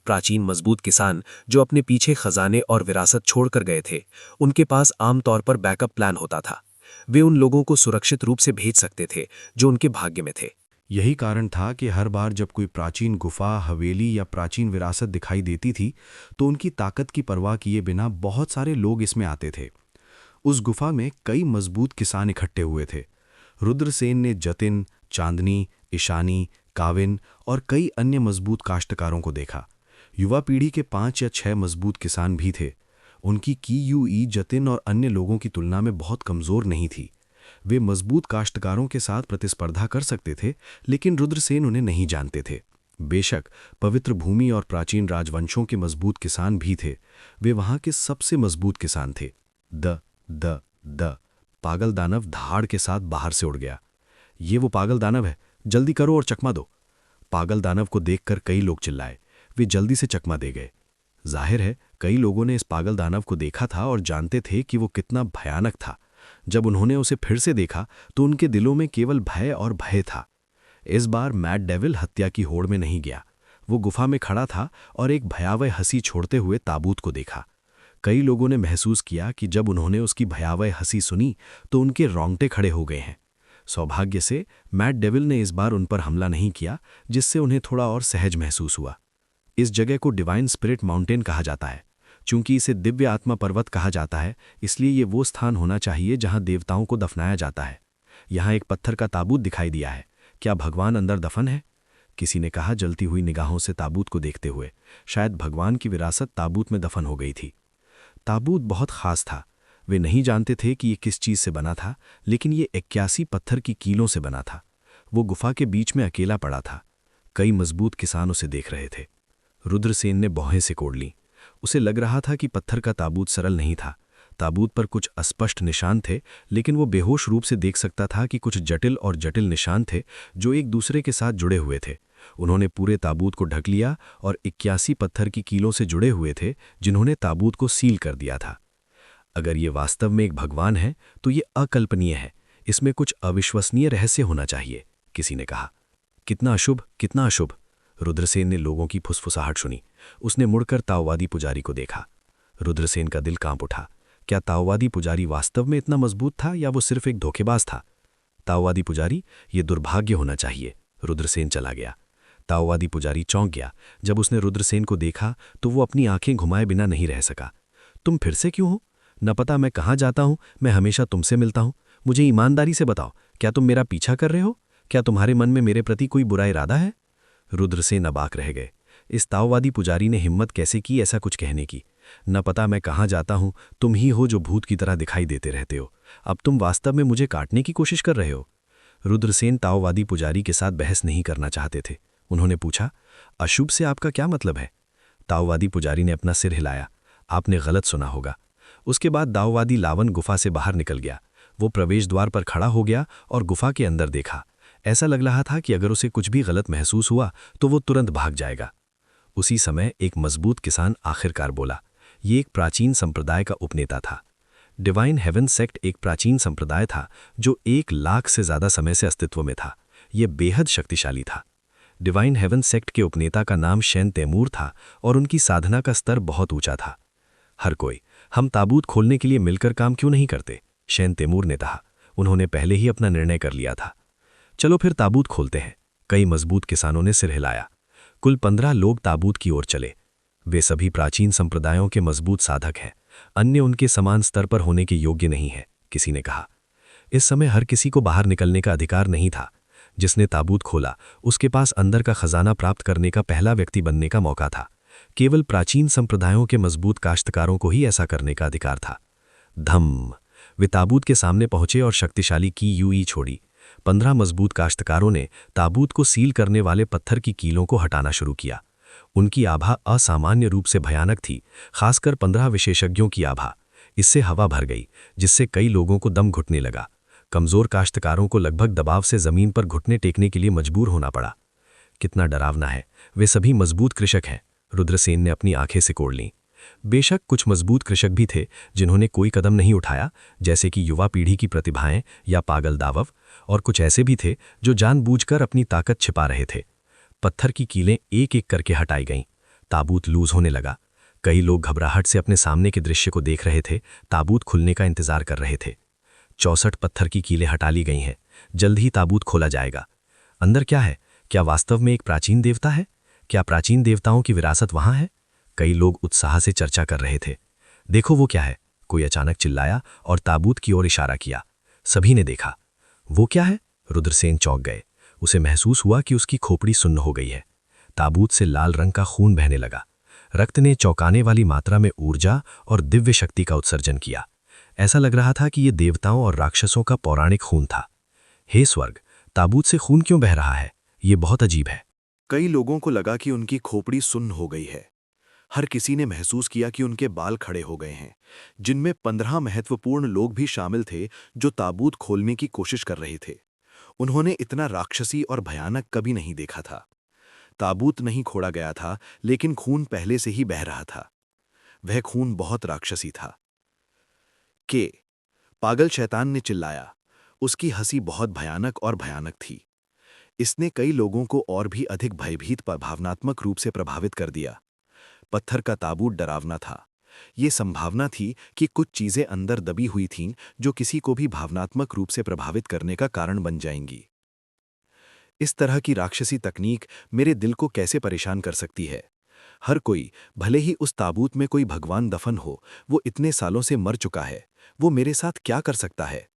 प्राचीन मजबूत किसान जो अपने पीछे खजाने और विरासत छोड़कर गए थे, उनके पास आमतौर पर बैकअप प्लान होता था। वे उन लोगों को सुरक्षित रूप से भेज सकते थे जो उनके भाग्य में थे। यही कारण था कि हर बार जब कोई प्राचीन गुफा, हवेली या प्राचीन विरासत दिखाई देती थी तो उनकी ताकत की परवाह किए बिना बहुत सारे लोग इसमें आते थे। उस गुफा में कई मजबूत किसान इकट्ठे हुए थे। रुद्रसेन ने जतिन, चांदनी, ईशानी, काविन और कई अन्य मजबूत काश्तकारों को देखा। युवा पीढ़ी के 5 या 6 मजबूत किसान भी थे। उनकी कीयूई जतिन और अन्य लोगों की तुलना में बहुत कमजोर नहीं थी। वे मजबूत काश्तकारों के साथ प्रतिस्पर्धा कर सकते थे, लेकिन रुद्रसेन उन्हें नहीं जानते थे। बेशक पवित्र भूमि और प्राचीन राजवंशों के मजबूत किसान भी थे। वे वहां के सबसे मजबूत किसान थे। द पागल दानव धाड़ के साथ बाहर से उड़ गया। ये वो पागल दानव है, जल्दी करो और चकमा दो। पागल दानव को देखकर कई लोग चिल्लाए। वे जल्दी से चकमा दे गए। जाहिर है कई लोगों ने इस पागल दानव को देखा था और जानते थे कि वो कितना भयानक था। जब उन्होंने उसे फिर से देखा तो उनके दिलों में केवल भय और भय था। इस बार मैड डेविल हत्या की होड़ में नहीं गया। वो गुफा में खड़ा था और एक भयावह हंसी छोड़ते हुए ताबूत को देखा। कई लोगों ने महसूस किया कि जब उन्होंने उसकी भयावह हंसी सुनी तो उनके रोंगटे खड़े हो गए हैं। सौभाग्य से मैड डेविल ने इस बार उन पर हमला नहीं किया, जिससे उन्हें थोड़ा और सहज महसूस हुआ। इस जगह को डिवाइन स्पिरिट माउंटेन कहा जाता है। चूंकि इसे दिव्य आत्मा पर्वत कहा जाता है, इसलिए ये वो स्थान होना चाहिए जहां देवताओं को दफनाया जाता है। यहाँ एक पत्थर का ताबूत दिखाई दिया है। क्या भगवान अंदर दफन है? किसी ने कहा जलती हुई निगाहों से ताबूत को देखते हुए। शायद भगवान की विरासत ताबूत में दफन हो गई थी। ताबूत बहुत खास था। वे नहीं जानते थे कि ये किस चीज से बना था, लेकिन ये 81 पत्थर की कीलों से बना था। वो गुफा के बीच में अकेला पड़ा था। कई मजबूत किसान उसे देख रहे थे। रुद्रसेन ने भौहें सिकोड़ लीं। उसे लग रहा था कि पत्थर का ताबूत सरल नहीं था। ताबूत पर कुछ अस्पष्ट निशान थे, लेकिन वो बेहोश रूप से देख सकता था कि कुछ जटिल और जटिल निशान थे जो एक दूसरे के साथ जुड़े हुए थे। उन्होंने पूरे ताबूत को ढक लिया और 81 पत्थर की कीलों से जुड़े हुए थे, जिन्होंने ताबूत को सील कर दिया था। अगर ये वास्तव में एक भगवान है तो ये अकल्पनीय है। इसमें कुछ अविश्वसनीय रहस्य होना चाहिए, किसी ने कहा। कितना अशुभ, कितना अशुभ। रुद्रसेन ने लोगों की फुसफुसाहट सुनी। उसने मुड़कर ताओवादी पुजारी को देखा। रुद्रसेन का दिल कांप उठा। क्या ताओवादी पुजारी वास्तव में इतना मजबूत था या वो सिर्फ एक धोखेबाज था? ताओवादी पुजारी, ये दुर्भाग्य होना चाहिए। रुद्रसेन चला गया। ताओवादी पुजारी चौंक गया। जब उसने रुद्रसेन को देखा तो वो अपनी आंखें घुमाए बिना नहीं रह सका। तुम फिर से क्यों हो? न पता मैं कहाँ जाता हूँ, मैं हमेशा तुमसे मिलता हूँ। मुझे ईमानदारी से बताओ, क्या तुम मेरा पीछा कर रहे हो? क्या तुम्हारे मन में मेरे प्रति कोई बुरा इरादा है? रुद्रसेन अबाक रह गए। इस ताओवादी पुजारी ने हिम्मत कैसे की ऐसा कुछ कहने की? न पता मैं कहाँ जाता हूँ, तुम ही हो जो भूत की तरह दिखाई देते रहते हो। अब तुम वास्तव में मुझे काटने की कोशिश कर रहे हो। रुद्रसेन ताओवादी पुजारी के साथ बहस नहीं करना चाहते थे। उन्होंने पूछा, अशुभ से आपका क्या मतलब है? ताओवादी पुजारी ने अपना सिर हिलाया। आपने गलत सुना होगा। उसके बाद दाओवादी लावन गुफा से बाहर निकल गया। वो प्रवेश द्वार पर खड़ा हो गया और गुफा के अंदर देखा। ऐसा लग रहा था कि अगर उसे कुछ भी गलत महसूस हुआ तो वो तुरंत भाग जाएगा। उसी समय एक मजबूत किसान आखिरकार बोला। ये एक प्राचीन संप्रदाय का उपनेता था। डिवाइन हेवन सेक्ट एक प्राचीन संप्रदाय था जो 1 लाख से ज्यादा समय से अस्तित्व में था। यह बेहद शक्तिशाली था। डिवाइन हेवन सेक्ट के उपनेता का नाम शैन तैमूर था और उनकी साधना का स्तर बहुत ऊंचा था। हर कोई, हम ताबूत खोलने के लिए मिलकर काम क्यों नहीं करते? शैन तैमूर ने कहा। उन्होंने पहले ही अपना निर्णय कर लिया था। चलो फिर ताबूत खोलते हैं। कई मजबूत किसानों ने सिर हिलाया। कुल 15 लोग ताबूत की ओर चले। वे सभी प्राचीन संप्रदायों के मजबूत साधक हैं। अन्य उनके समान स्तर पर होने के योग्य नहीं है, किसी ने कहा। इस समय हर किसी को बाहर निकलने का अधिकार नहीं था। जिसने ताबूत खोला उसके पास अंदर का खजाना प्राप्त करने का पहला व्यक्ति बनने का मौका था। केवल प्राचीन संप्रदायों के मजबूत काश्तकारों को ही ऐसा करने का अधिकार था। धम! वे ताबूत के सामने पहुंचे और शक्तिशाली की यूई छोड़ी। 15 मजबूत काश्तकारों ने ताबूत को सील करने वाले पत्थर की कीलों को हटाना शुरू किया। उनकी आभा असामान्य रूप से भयानक थी, खासकर 15 विशेषज्ञों की आभा। इससे हवा भर गई, जिससे कई लोगों को दम घुटने लगा। कमजोर काश्तकारों को लगभग दबाव से जमीन पर घुटने टेकने के लिए मजबूर होना पड़ा। कितना डरावना है! वे सभी मजबूत कृषक हैं। रुद्रसेन ने अपनी आंखें सिकोड़ लीं। बेशक कुछ मजबूत कृषक भी थे जिन्होंने कोई कदम नहीं उठाया, जैसे कि युवा पीढ़ी की प्रतिभाएं या पागल दावव, और कुछ ऐसे भी थे जो जानबूझकर अपनी ताकत छिपा रहे थे। पत्थर की कीलें एक एक करके हटाई गईं। ताबूत लूज होने लगा। कई लोग घबराहट से अपने सामने के दृश्य को देख रहे थे, ताबूत खुलने का इंतजार कर रहे थे। 64 पत्थर की कीलें हटा ली गई हैं। जल्द ही ताबूत खोला जाएगा। अंदर क्या है? क्या वास्तव में एक प्राचीन देवता है? क्या प्राचीन देवताओं की विरासत वहां है? कई लोग उत्साह से चर्चा कर रहे थे। देखो वो क्या है? कोई अचानक चिल्लाया और ताबूत की ओर इशारा किया। सभी ने देखा। वो क्या है? रुद्रसेन चौंक गए। उसे महसूस हुआ कि उसकी खोपड़ी सुन्न हो गई है। ताबूत से लाल रंग का खून बहने लगा। रक्त ने चौंकाने वाली मात्रा में ऊर्जा और दिव्य शक्ति का उत्सर्जन किया। ऐसा लग रहा था कि ये देवताओं और राक्षसों का पौराणिक खून था। हे स्वर्ग, ताबूत से खून क्यों बह रहा है? ये बहुत अजीब है। कई लोगों को लगा कि उनकी खोपड़ी सुन्न हो गई है। हर किसी ने महसूस किया कि उनके बाल खड़े हो गए हैं। जिनमें 15 महत्वपूर्ण लोग भी शामिल थे जो ताबूत खोलने की कोशिश कर रहे थे। उन्होंने इतना राक्षसी और भयानक कभी नहीं देखा था। ताबूत नहीं खोड़ा गया था, लेकिन खून पहले से ही बह रहा था। वह खून बहुत राक्षसी था। के पागल शैतान ने चिल्लाया। उसकी हंसी बहुत भयानक और भयानक थी। इसने कई लोगों को और भी अधिक भयभीत पर भावनात्मक रूप से प्रभावित कर दिया। पत्थर का ताबूत डरावना था। ये संभावना थी कि कुछ चीजें अंदर दबी हुई थीं जो किसी को भी भावनात्मक रूप से प्रभावित करने का कारण बन जाएंगी। इस तरह की राक्षसी तकनीक मेरे दिल को कैसे परेशान कर सकती है। हर कोई, भले ही उस ताबूत में कोई भगवान दफन हो, वो इतने सालों से मर चुका है, वो मेरे साथ क्या कर सकता है?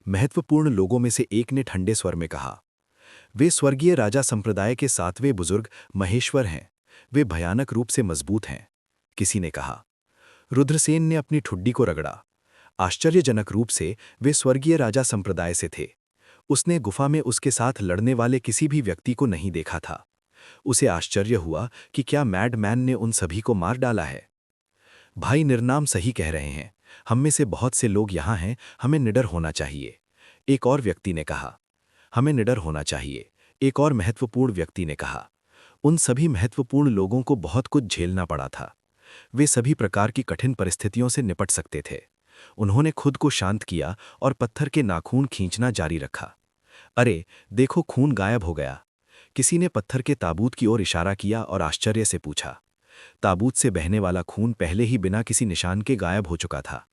महत्वपूर्ण लोगों में से एक ने ठंडे स्वर में कहा। वे स्वर्गीय राजा संप्रदाय के 7वें बुजुर्ग महेश्वर हैं। वे भयानक रूप से मजबूत हैं, किसी ने कहा। रुद्रसेन ने अपनी ठुड्डी को रगड़ा। आश्चर्यजनक रूप से वे स्वर्गीय राजा संप्रदाय से थे। उसने गुफा में उसके साथ लड़ने वाले किसी भी व्यक्ति को नहीं देखा था। उसे आश्चर्य हुआ कि क्या मैडमैन ने उन सभी को मार डाला है। भाई निर्नाम सही कह रहे हैं। हम में से बहुत से लोग यहाँ हैं, हमें निडर होना चाहिए, एक और व्यक्ति ने कहा। हमें निडर होना चाहिए, एक और महत्वपूर्ण व्यक्ति ने कहा। उन सभी महत्वपूर्ण लोगों को बहुत कुछ झेलना पड़ा था। वे सभी प्रकार की कठिन परिस्थितियों से निपट सकते थे। उन्होंने खुद को शांत किया और पत्थर के नाखून खींचना जारी रखा। अरे देखो, खून गायब हो गया। किसी ने पत्थर के ताबूत की ओर इशारा किया और आश्चर्य से पूछा। ताबूत से बहने वाला खून पहले ही बिना किसी निशान के गायब हो चुका था।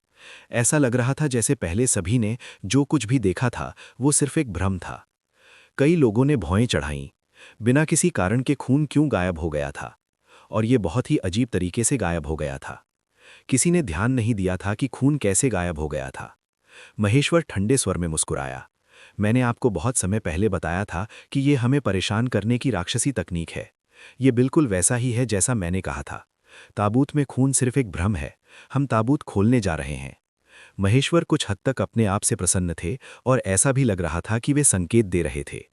ऐसा लग रहा था जैसे पहले सभी ने जो कुछ भी देखा था वो सिर्फ एक भ्रम था। कई लोगों ने भौएं चढ़ाईं। बिना किसी कारण के खून क्यों गायब हो गया था? और ये बहुत ही अजीब तरीके से गायब हो गया था। किसी ने ध्यान नहीं दिया था कि खून कैसे गायब हो गया था। महेश्वर ठंडे स्वर में मुस्कुराया। मैंने आपको बहुत समय पहले बताया था कि ये हमें परेशान करने की राक्षसी तकनीक है। ये बिल्कुल वैसा ही है जैसा मैंने कहा था। ताबूत में खून सिर्फ एक भ्रम है। हम ताबूत खोलने जा रहे हैं। महेश्वर कुछ हद तक अपने आप से प्रसन्न थे और ऐसा भी लग रहा था कि वे संकेत दे रहे थे।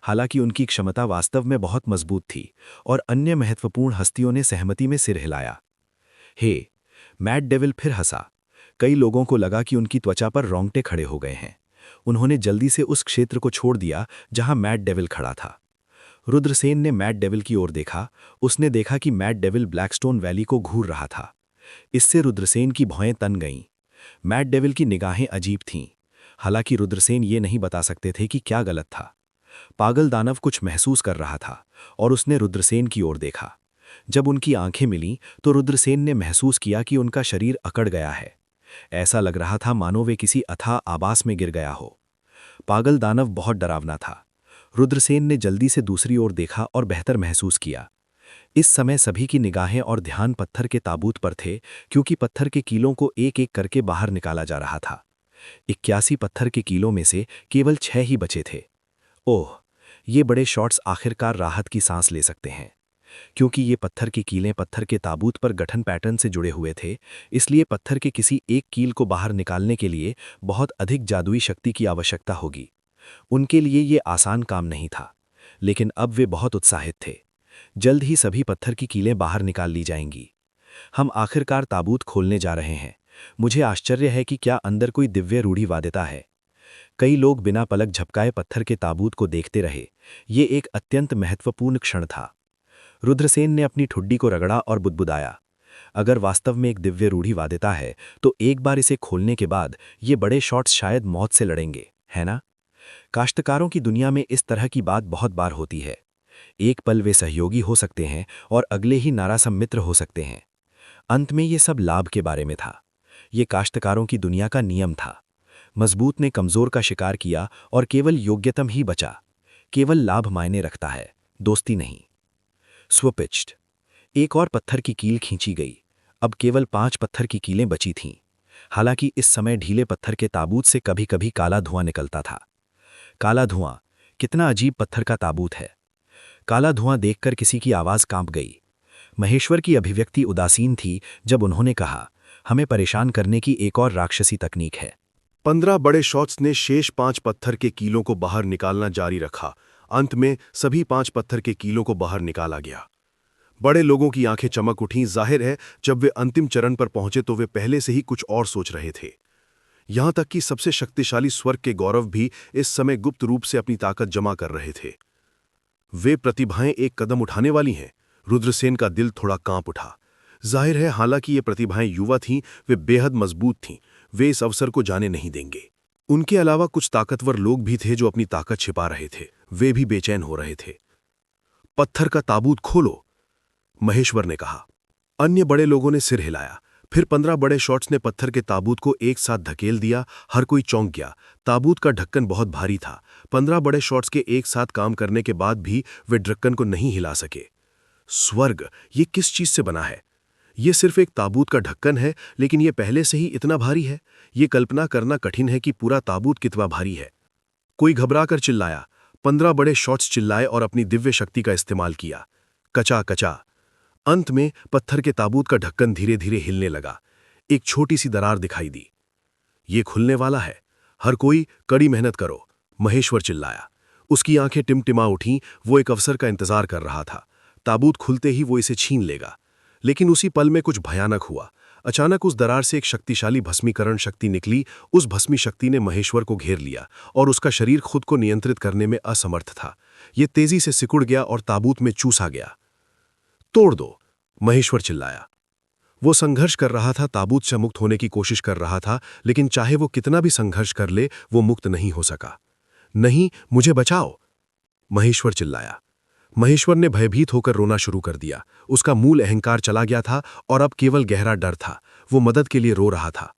हालांकि उनकी क्षमता वास्तव में बहुत मजबूत थी और अन्य महत्वपूर्ण हस्तियों ने सहमति में सिर हिलाया। हे, मैट डेविल फिर हंसा। कई लोगों को लगा कि उनकी त्वचा पर रोंगटे खड़े हो गए हैं। उन्होंने जल्दी से उस क्षेत्र को छोड़ दिया जहां मैट डेविल खड़ा था। रुद्रसेन ने मैट डेविल की ओर देखा। उसने देखा कि मैट डेविल ब्लैकस्टोन वैली को घूर रहा था। इससे रुद्रसेन की भौएं तन गईं। मैट डेविल की निगाहें अजीब थीं। हालांकि रुद्रसेन ये नहीं बता सकते थे कि क्या गलत था। पागल दानव कुछ महसूस कर रहा था और उसने रुद्रसेन की ओर देखा। जब उनकी आंखें मिलीं तो रुद्रसेन ने महसूस किया कि उनका शरीर अकड़ गया है। ऐसा लग रहा था मानो वे किसी अथाह आबास में गिर गया हो। पागल दानव बहुत डरावना था। रुद्रसेन ने जल्दी से दूसरी ओर देखा और बेहतर महसूस किया। इस समय सभी की निगाहें और ध्यान पत्थर के ताबूत पर थे, क्योंकि पत्थर के कीलों को एक एक करके बाहर निकाला जा रहा था। 81 पत्थर के कीलों में से केवल 6 ही बचे थे। ओह, ये बड़े शॉट्स आखिरकार राहत की सांस ले सकते हैं। क्योंकि ये पत्थर की कीलें पत्थर के ताबूत पर गठन पैटर्न से जुड़े हुए थे, इसलिए पत्थर के किसी एक कील को बाहर निकालने के लिए बहुत अधिक जादुई शक्ति की आवश्यकता होगी। उनके लिए ये आसान काम नहीं था, लेकिन अब वे बहुत उत्साहित थे। जल्द ही सभी पत्थर की कीलें बाहर निकाल ली जाएंगी। हम आखिरकार ताबूत खोलने जा रहे हैं। मुझे आश्चर्य है कि क्या अंदर कोई दिव्य रूढ़िवादिता है। कई लोग बिना पलक झपकाए पत्थर के ताबूत को देखते रहे। ये एक अत्यंत महत्वपूर्ण क्षण था। रुद्रसेन ने अपनी ठुड्डी को रगड़ा और बुदबुदाया। अगर वास्तव में एक दिव्य रूढ़िवादिता है तो एक बार इसे खोलने के बाद ये बड़े शॉट्स शायद मौत से लड़ेंगे, है ना? काश्तकारों की दुनिया में इस तरह की बात बहुत बार होती है। एक पल वे सहयोगी हो सकते हैं और अगले ही नारासम मित्र हो सकते हैं। अंत में ये सब लाभ के बारे में था। ये काश्तकारों की दुनिया का नियम था। मजबूत ने कमजोर का शिकार किया और केवल योग्यतम ही बचा। केवल लाभ मायने रखता है, दोस्ती नहीं। स्वपिच्ड। एक और पत्थर की कील खींची गई। अब केवल 5 पत्थर की कीलें बची थीं। हालांकि इस समय ढीले पत्थर के ताबूत से कभी कभी काला धुआं निकलता था। काला धुआं, कितना अजीब पत्थर का ताबूत है। काला धुआं देखकर किसी की आवाज कांप गई। महेश्वर की अभिव्यक्ति उदासीन थी जब उन्होंने कहा, हमें परेशान करने की एक और राक्षसी तकनीक है। 15 बड़े शॉट्स ने शेष 5 पत्थर के कीलों को बाहर निकालना जारी रखा। अंत में सभी 5 पत्थर के कीलों को बाहर निकाला गया। बड़े लोगों की आंखें चमक उठीं। जाहिर है जब वे अंतिम चरण पर पहुंचे तो वे पहले से ही कुछ और सोच रहे थे। यहां तक कि सबसे शक्तिशाली स्वर्ग के गौरव भी इस समय गुप्त रूप से अपनी ताकत जमा कर रहे थे। वे प्रतिभाएं एक कदम उठाने वाली हैं। रुद्रसेन का दिल थोड़ा कांप उठा। जाहिर है हालांकि ये प्रतिभाएं युवा थीं, वे बेहद मजबूत थीं। वे इस अवसर को जाने नहीं देंगे। उनके अलावा कुछ ताकतवर लोग भी थे जो अपनी ताकत छिपा रहे थे। वे भी बेचैन हो रहे थे। पत्थर का ताबूत खोलो, महेश्वर ने कहा। अन्य बड़े लोगों ने सिर हिलाया। फिर 15 बड़े शॉट्स ने पत्थर के ताबूत को एक साथ धकेल दिया। हर कोई चौंक गया। ताबूत का ढक्कन बहुत भारी था। 15 बड़े शॉट्स के एक साथ काम करने के बाद भी वे ढक्कन को नहीं हिला सके। स्वर्ग, ये किस चीज से बना है? ये सिर्फ एक ताबूत का ढक्कन है, लेकिन ये पहले से ही इतना भारी है। ये कल्पना करना कठिन है कि पूरा ताबूत कितना भारी है। कोई घबराकर चिल्लाया। 15 बड़े शॉट्स चिल्लाए और अपनी दिव्य शक्ति का इस्तेमाल किया। कचा कचा। अंत में पत्थर के ताबूत का ढक्कन धीरे धीरे हिलने लगा। एक छोटी सी दरार दिखाई दी। ये खुलने वाला है। हर कोई कड़ी मेहनत करो, महेश्वर चिल्लाया। उसकी आंखें टिमटिमा उठीं। वो एक अवसर का इंतजार कर रहा था। ताबूत खुलते ही वो इसे छीन लेगा। लेकिन उसी पल में कुछ भयानक हुआ। अचानक उस दरार से एक शक्तिशाली भस्मीकरण शक्ति निकली। उस भस्मी शक्ति ने महेश्वर को घेर लिया और उसका शरीर खुद को नियंत्रित करने में असमर्थ था। ये तेजी से सिकुड़ गया और ताबूत में चूसा गया। तोड़ दो, महेश्वर चिल्लाया। वो संघर्ष कर रहा था, ताबूत से मुक्त होने की कोशिश कर रहा था, लेकिन चाहे वो कितना भी संघर्ष कर ले, वो मुक्त नहीं हो सका। नहीं, मुझे बचाओ, महेश्वर चिल्लाया। महेश्वर ने भयभीत होकर रोना शुरू कर दिया। उसका मूल अहंकार चला गया था और अब केवल गहरा डर था। वो मदद के लिए रो रहा था,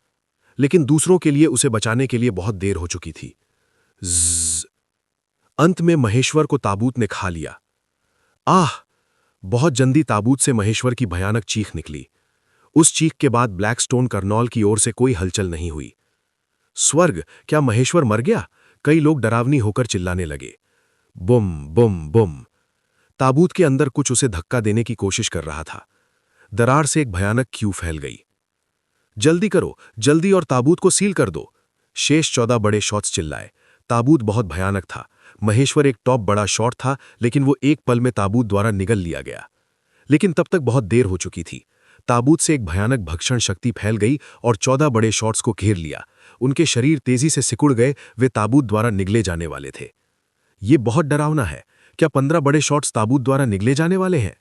लेकिन दूसरों के लिए उसे बचाने के लिए बहुत देर हो चुकी थी। ज़्ज़। अंत में महेश्वर को ताबूत ने खा लिया। आह! बहुत जल्दी ताबूत से महेश्वर की भयानक चीख निकली। उस चीख के बाद ब्लैकस्टोन कर्नौल की ओर से कोई हलचल नहीं हुई। स्वर्ग, क्या महेश्वर मर गया? कई लोग डरावनी होकर चिल्लाने लगे। बुम बुम बुम। ताबूत के अंदर कुछ उसे धक्का देने की कोशिश कर रहा था। दरार से एक भयानक क्यू फैल गई। जल्दी करो, जल्दी, और ताबूत को सील कर दो, शेष 14 बड़े शॉट्स चिल्लाए। ताबूत बहुत भयानक था। महेश्वर एक टॉप बड़ा शॉट था, लेकिन वो एक पल में ताबूत द्वारा निगल लिया गया। लेकिन तब तक बहुत देर हो चुकी थी। ताबूत से एक भयानक भक्षण शक्ति फैल गई और 14 बड़े शॉट्स को घेर लिया। उनके शरीर तेजी से सिकुड़ गए। वे ताबूत द्वारा निगले जाने वाले थे। ये बहुत डरावना है। क्या 15 बड़े शॉट्स ताबूत द्वारा निगले जाने वाले हैं?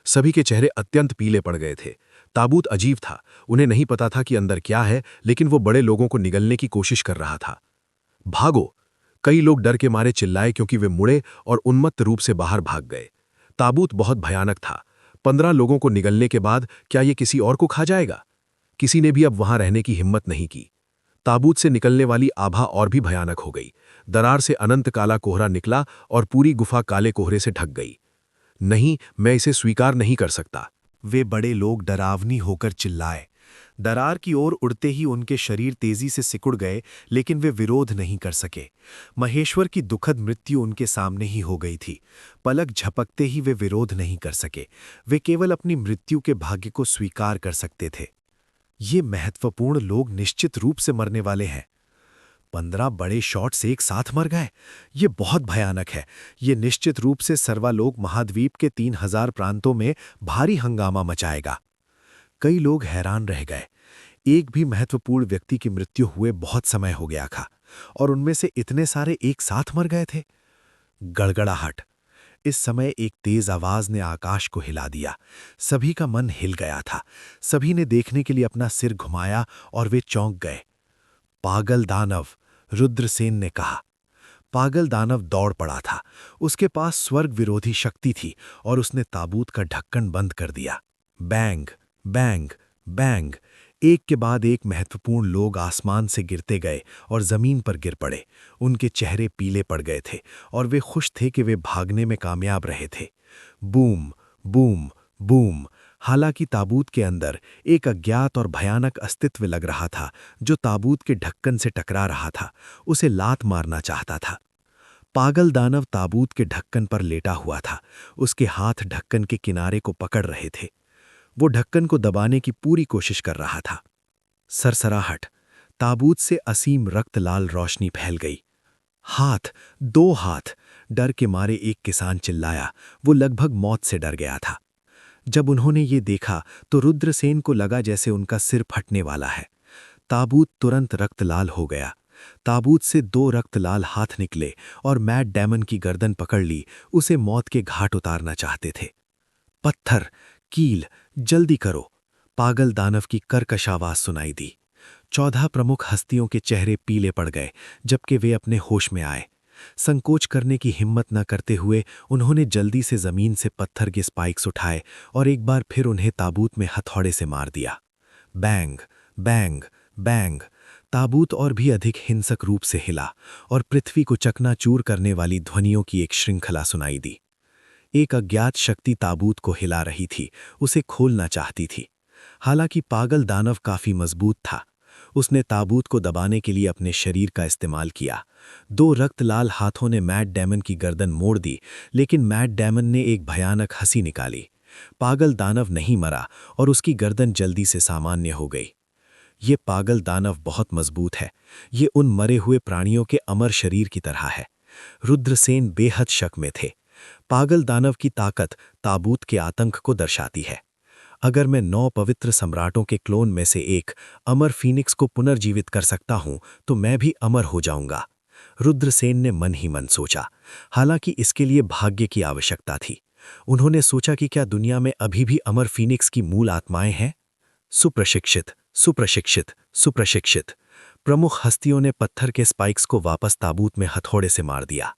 सभी के चेहरे अत्यंत पीले पड़ गए थे। ताबूत अजीब था। उन्हें नहीं पता था कि अंदर क्या है, लेकिन वो बड़े लोगों को निगलने की कोशिश कर रहा था। भागो! कई लोग डर के मारे चिल्लाए क्योंकि वे मुड़े और उन्मत्त रूप से बाहर भाग गए। ताबूत बहुत भयानक था। 15 लोगों को निगलने के बाद क्या ये किसी और को खा जाएगा? किसी ने भी अब वहां रहने की हिम्मत नहीं की। ताबूत से निकलने वाली आभा और भी भयानक हो गई। दरार से अनंत काला कोहरा निकला और पूरी गुफा काले कोहरे से ढक गई। नहीं, मैं इसे स्वीकार नहीं कर सकता, वे बड़े लोग डरावनी होकर चिल्लाए। दरार की ओर उड़ते ही उनके शरीर तेजी से सिकुड़ गए, लेकिन वे विरोध नहीं कर सके। महेश्वर की दुखद मृत्यु उनके सामने ही हो गई थी। पलक झपकते ही वे विरोध नहीं कर सके। वे केवल अपनी मृत्यु के भाग्य को स्वीकार कर सकते थे। ये महत्वपूर्ण लोग निश्चित रूप से मरने वाले हैं। 15 बड़े शॉट्स एक साथ मर गए। ये बहुत भयानक है। ये निश्चित रूप से सर्वालोक महाद्वीप के 3000 प्रांतों में भारी हंगामा मचाएगा। कई लोग हैरान रह गए। एक भी महत्वपूर्ण व्यक्ति की मृत्यु हुए बहुत समय हो गया था, और उनमें से इतने सारे एक साथ मर गए थे। गड़गड़ाहट। इस समय एक तेज आवाज ने आकाश को हिला दिया। सभी का मन हिल गया था। सभी ने देखने के लिए अपना सिर घुमाया और वे चौंक गए। पागल दानव, रुद्रसेन ने कहा। पागल दानव दौड़ पड़ा था। उसके पास स्वर्ग विरोधी शक्ति थी और उसने ताबूत का ढक्कन बंद कर दिया। बैंग, बैंग, बैंग, एक के बाद एक महत्वपूर्ण लोग आसमान से गिरते गए और जमीन पर गिर पड़े। उनके चेहरे पीले पड़ गए थे और वे खुश थे कि वे भागने में कामयाब रहे थे। Boom, boom, boom. हालांकि ताबूत के अंदर एक अज्ञात और भयानक अस्तित्व लग रहा था जो ताबूत के ढक्कन से टकरा रहा था, उसे लात मारना चाहता था। पागल दानव ताबूत के ढक्कन पर लेटा हुआ था। उसके हाथ ढक्कन के किनारे को पकड़ रहे थे। वो ढक्कन को दबाने की पूरी कोशिश कर रहा था। सरसराहट, ताबूत से असीम रक्त लाल रोशनी फैल गई। हाथ, 2 हाथ। डर के मारे एक किसान चिल्लाया। वो लगभग मौत से डर गया था। जब उन्होंने ये देखा तो रुद्रसेन को लगा जैसे उनका सिर फटने वाला है। ताबूत तुरंत रक्तलाल हो गया। ताबूत से 2 रक्तलाल हाथ निकले और मैट डैमन की गर्दन पकड़ ली। उसे मौत के घाट उतारना चाहते थे। पत्थर, कील, जल्दी करो। पागल दानव की कर्कश आवाज सुनाई दी। 14 प्रमुख हस्तियों के चेहरे पीले पड़ गए जबकि वे अपने होश में आए। संकोच करने की हिम्मत न करते हुए उन्होंने जल्दी से जमीन से पत्थर के स्पाइक्स उठाए और एक बार फिर उन्हें ताबूत में हथौड़े से मार दिया। Bang, bang, bang. ताबूत और भी अधिक हिंसक रूप से हिला और पृथ्वी को चकनाचूर करने वाली ध्वनियों की एक श्रृंखला सुनाई दी। एक अज्ञात शक्ति ताबूत को हिला रही थी, उसे खोलना चाहती थी। हालांकि पागल दानव काफी मजबूत था। उसने ताबूत को दबाने के लिए अपने शरीर का इस्तेमाल किया। 2 रक्तलाल हाथों ने मैट डैमन की गर्दन मोड़ दी, लेकिन मैट डैमन ने एक भयानक हंसी निकाली। पागल दानव नहीं मरा और उसकी गर्दन जल्दी से सामान्य हो गई। ये पागल दानव बहुत मजबूत है। ये उन मरे हुए प्राणियों के अमर शरीर की तरह है। रुद्रसेन बेहद शक में थे। पागल दानव की ताकत ताबूत के आतंक को दर्शाती है। अगर मैं 9 पवित्र सम्राटों के क्लोन में से एक अमर फीनिक्स को पुनर्जीवित कर सकता हूं तो मैं भी अमर हो जाऊंगा, रुद्रसेन ने मन ही मन सोचा। हालांकि इसके लिए भाग्य की आवश्यकता थी। उन्होंने सोचा कि क्या दुनिया में अभी भी अमर फीनिक्स की मूल आत्माएं हैं? सुप्रशिक्षित, सुप्रशिक्षित, सुप्रशिक्षित। प्रमुख हस्तियों ने पत्थर के स्पाइक्स को वापस ताबूत में हथौड़े से मार दिया।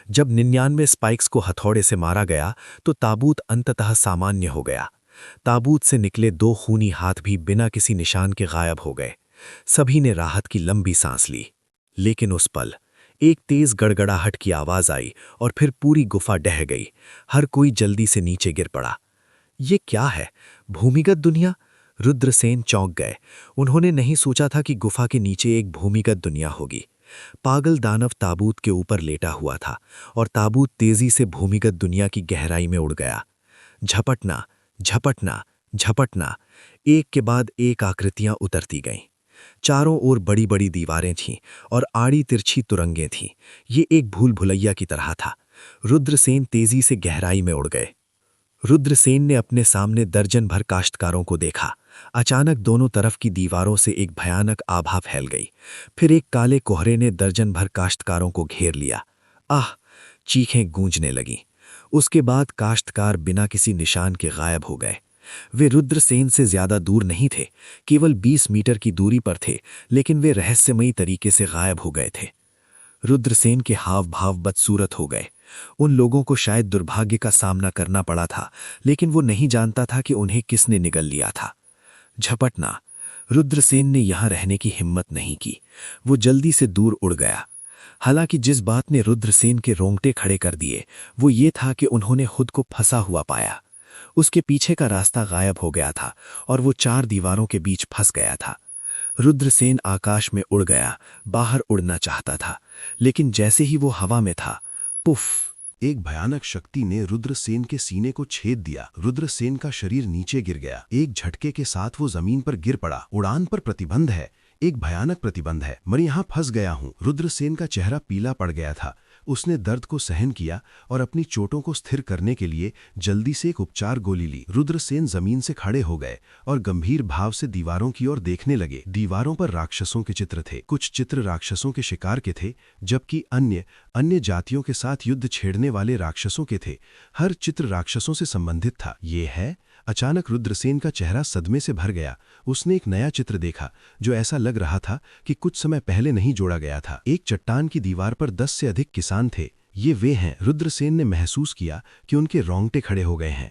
जब 99 स्पाइक्स को हथौड़े से मारा गया तो ताबूत अंततः सामान्य हो गया। ताबूत से निकले 2 खूनी हाथ भी बिना किसी निशान के गायब हो गए। सभी ने राहत की लंबी सांस ली। लेकिन उस पल एक तेज गड़गड़ाहट की आवाज आई और फिर पूरी गुफा ढह गई। हर कोई जल्दी से नीचे गिर पड़ा। ये क्या है? भूमिगत दुनिया? रुद्रसेन चौंक गए। उन्होंने नहीं सोचा था कि गुफा के नीचे एक भूमिगत दुनिया होगी। पागल दानव ताबूत के ऊपर लेटा हुआ था और ताबूत तेजी से भूमिगत दुनिया की गहराई में उड़ गया। झपटना, झपटना, झपटना। एक के बाद एक आकृतियां उतरती गईं। चारों ओर बड़ी बड़ी दीवारें थीं और आड़ी तिरछी तुरंगें थीं। ये एक भूल भुलैया की तरह था। रुद्रसेन तेजी से गहराई में उड़ गए। रुद्रसेन ने अपने सामने दर्जन भर काश्तकारों को देखा। अचानक दोनों तरफ की दीवारों से एक भयानक आभा फैल गई। फिर एक काले कोहरे ने दर्जन भर काश्तकारों को घेर लिया। आह! चीखें गूंजने लगीं। उसके बाद काश्तकार बिना किसी निशान के गायब हो गए। वे रुद्रसेन से ज्यादा दूर नहीं थे, केवल 20 मीटर की दूरी पर थे, लेकिन वे रहस्यमयी तरीके से गायब हो गए थे। रुद्रसेन के हाव भाव बदसूरत हो गए। उन लोगों को शायद दुर्भाग्य का सामना करना पड़ा था, लेकिन वो नहीं जानता था कि उन्हें किसने निगल लिया था। झपटना। रुद्रसेन ने यहां रहने की हिम्मत नहीं की। वो जल्दी से दूर उड़ गया। हालांकि जिस बात ने रुद्रसेन के रोंगटे खड़े कर दिए वो ये था कि उन्होंने खुद को फंसा हुआ पाया। उसके पीछे का रास्ता गायब हो गया था और वो 4 दीवारों के बीच फंस गया था। रुद्रसेन आकाश में उड़ गया, बाहर उड़ना चाहता था, लेकिन जैसे ही वो हवा में था, पुफ! एक भयानक शक्ति ने रुद्रसेन के सीने को छेद दिया। रुद्रसेन का शरीर नीचे गिर गया। एक झटके के साथ वो जमीन पर गिर पड़ा। उड़ान पर प्रतिबंध है, एक भयानक प्रतिबंध है। मैं यहाँ फंस गया हूँ। रुद्रसेन का चेहरा पीला पड़ गया था। उसने दर्द को सहन किया और अपनी चोटों को स्थिर करने के लिए जल्दी से एक उपचार गोली ली। रुद्रसेन जमीन से खड़े हो गए और गंभीर भाव से दीवारों की ओर देखने लगे। दीवारों पर राक्षसों के चित्र थे। कुछ चित्र राक्षसों के शिकार के थे, जबकि अन्य जातियों के साथ युद्ध छेड़ने वाले राक्षसों के थे। हर चित्र राक्षसों से संबंधित था। ये है। अचानक रुद्रसेन का चेहरा सदमे से भर गया। उसने एक नया चित्र देखा जो ऐसा लग रहा था कि कुछ समय पहले नहीं जोड़ा गया था। एक चट्टान की दीवार पर 10 से अधिक किसान थे। ये वे हैं। रुद्रसेन ने महसूस किया कि उनके रोंगटे खड़े हो गए हैं।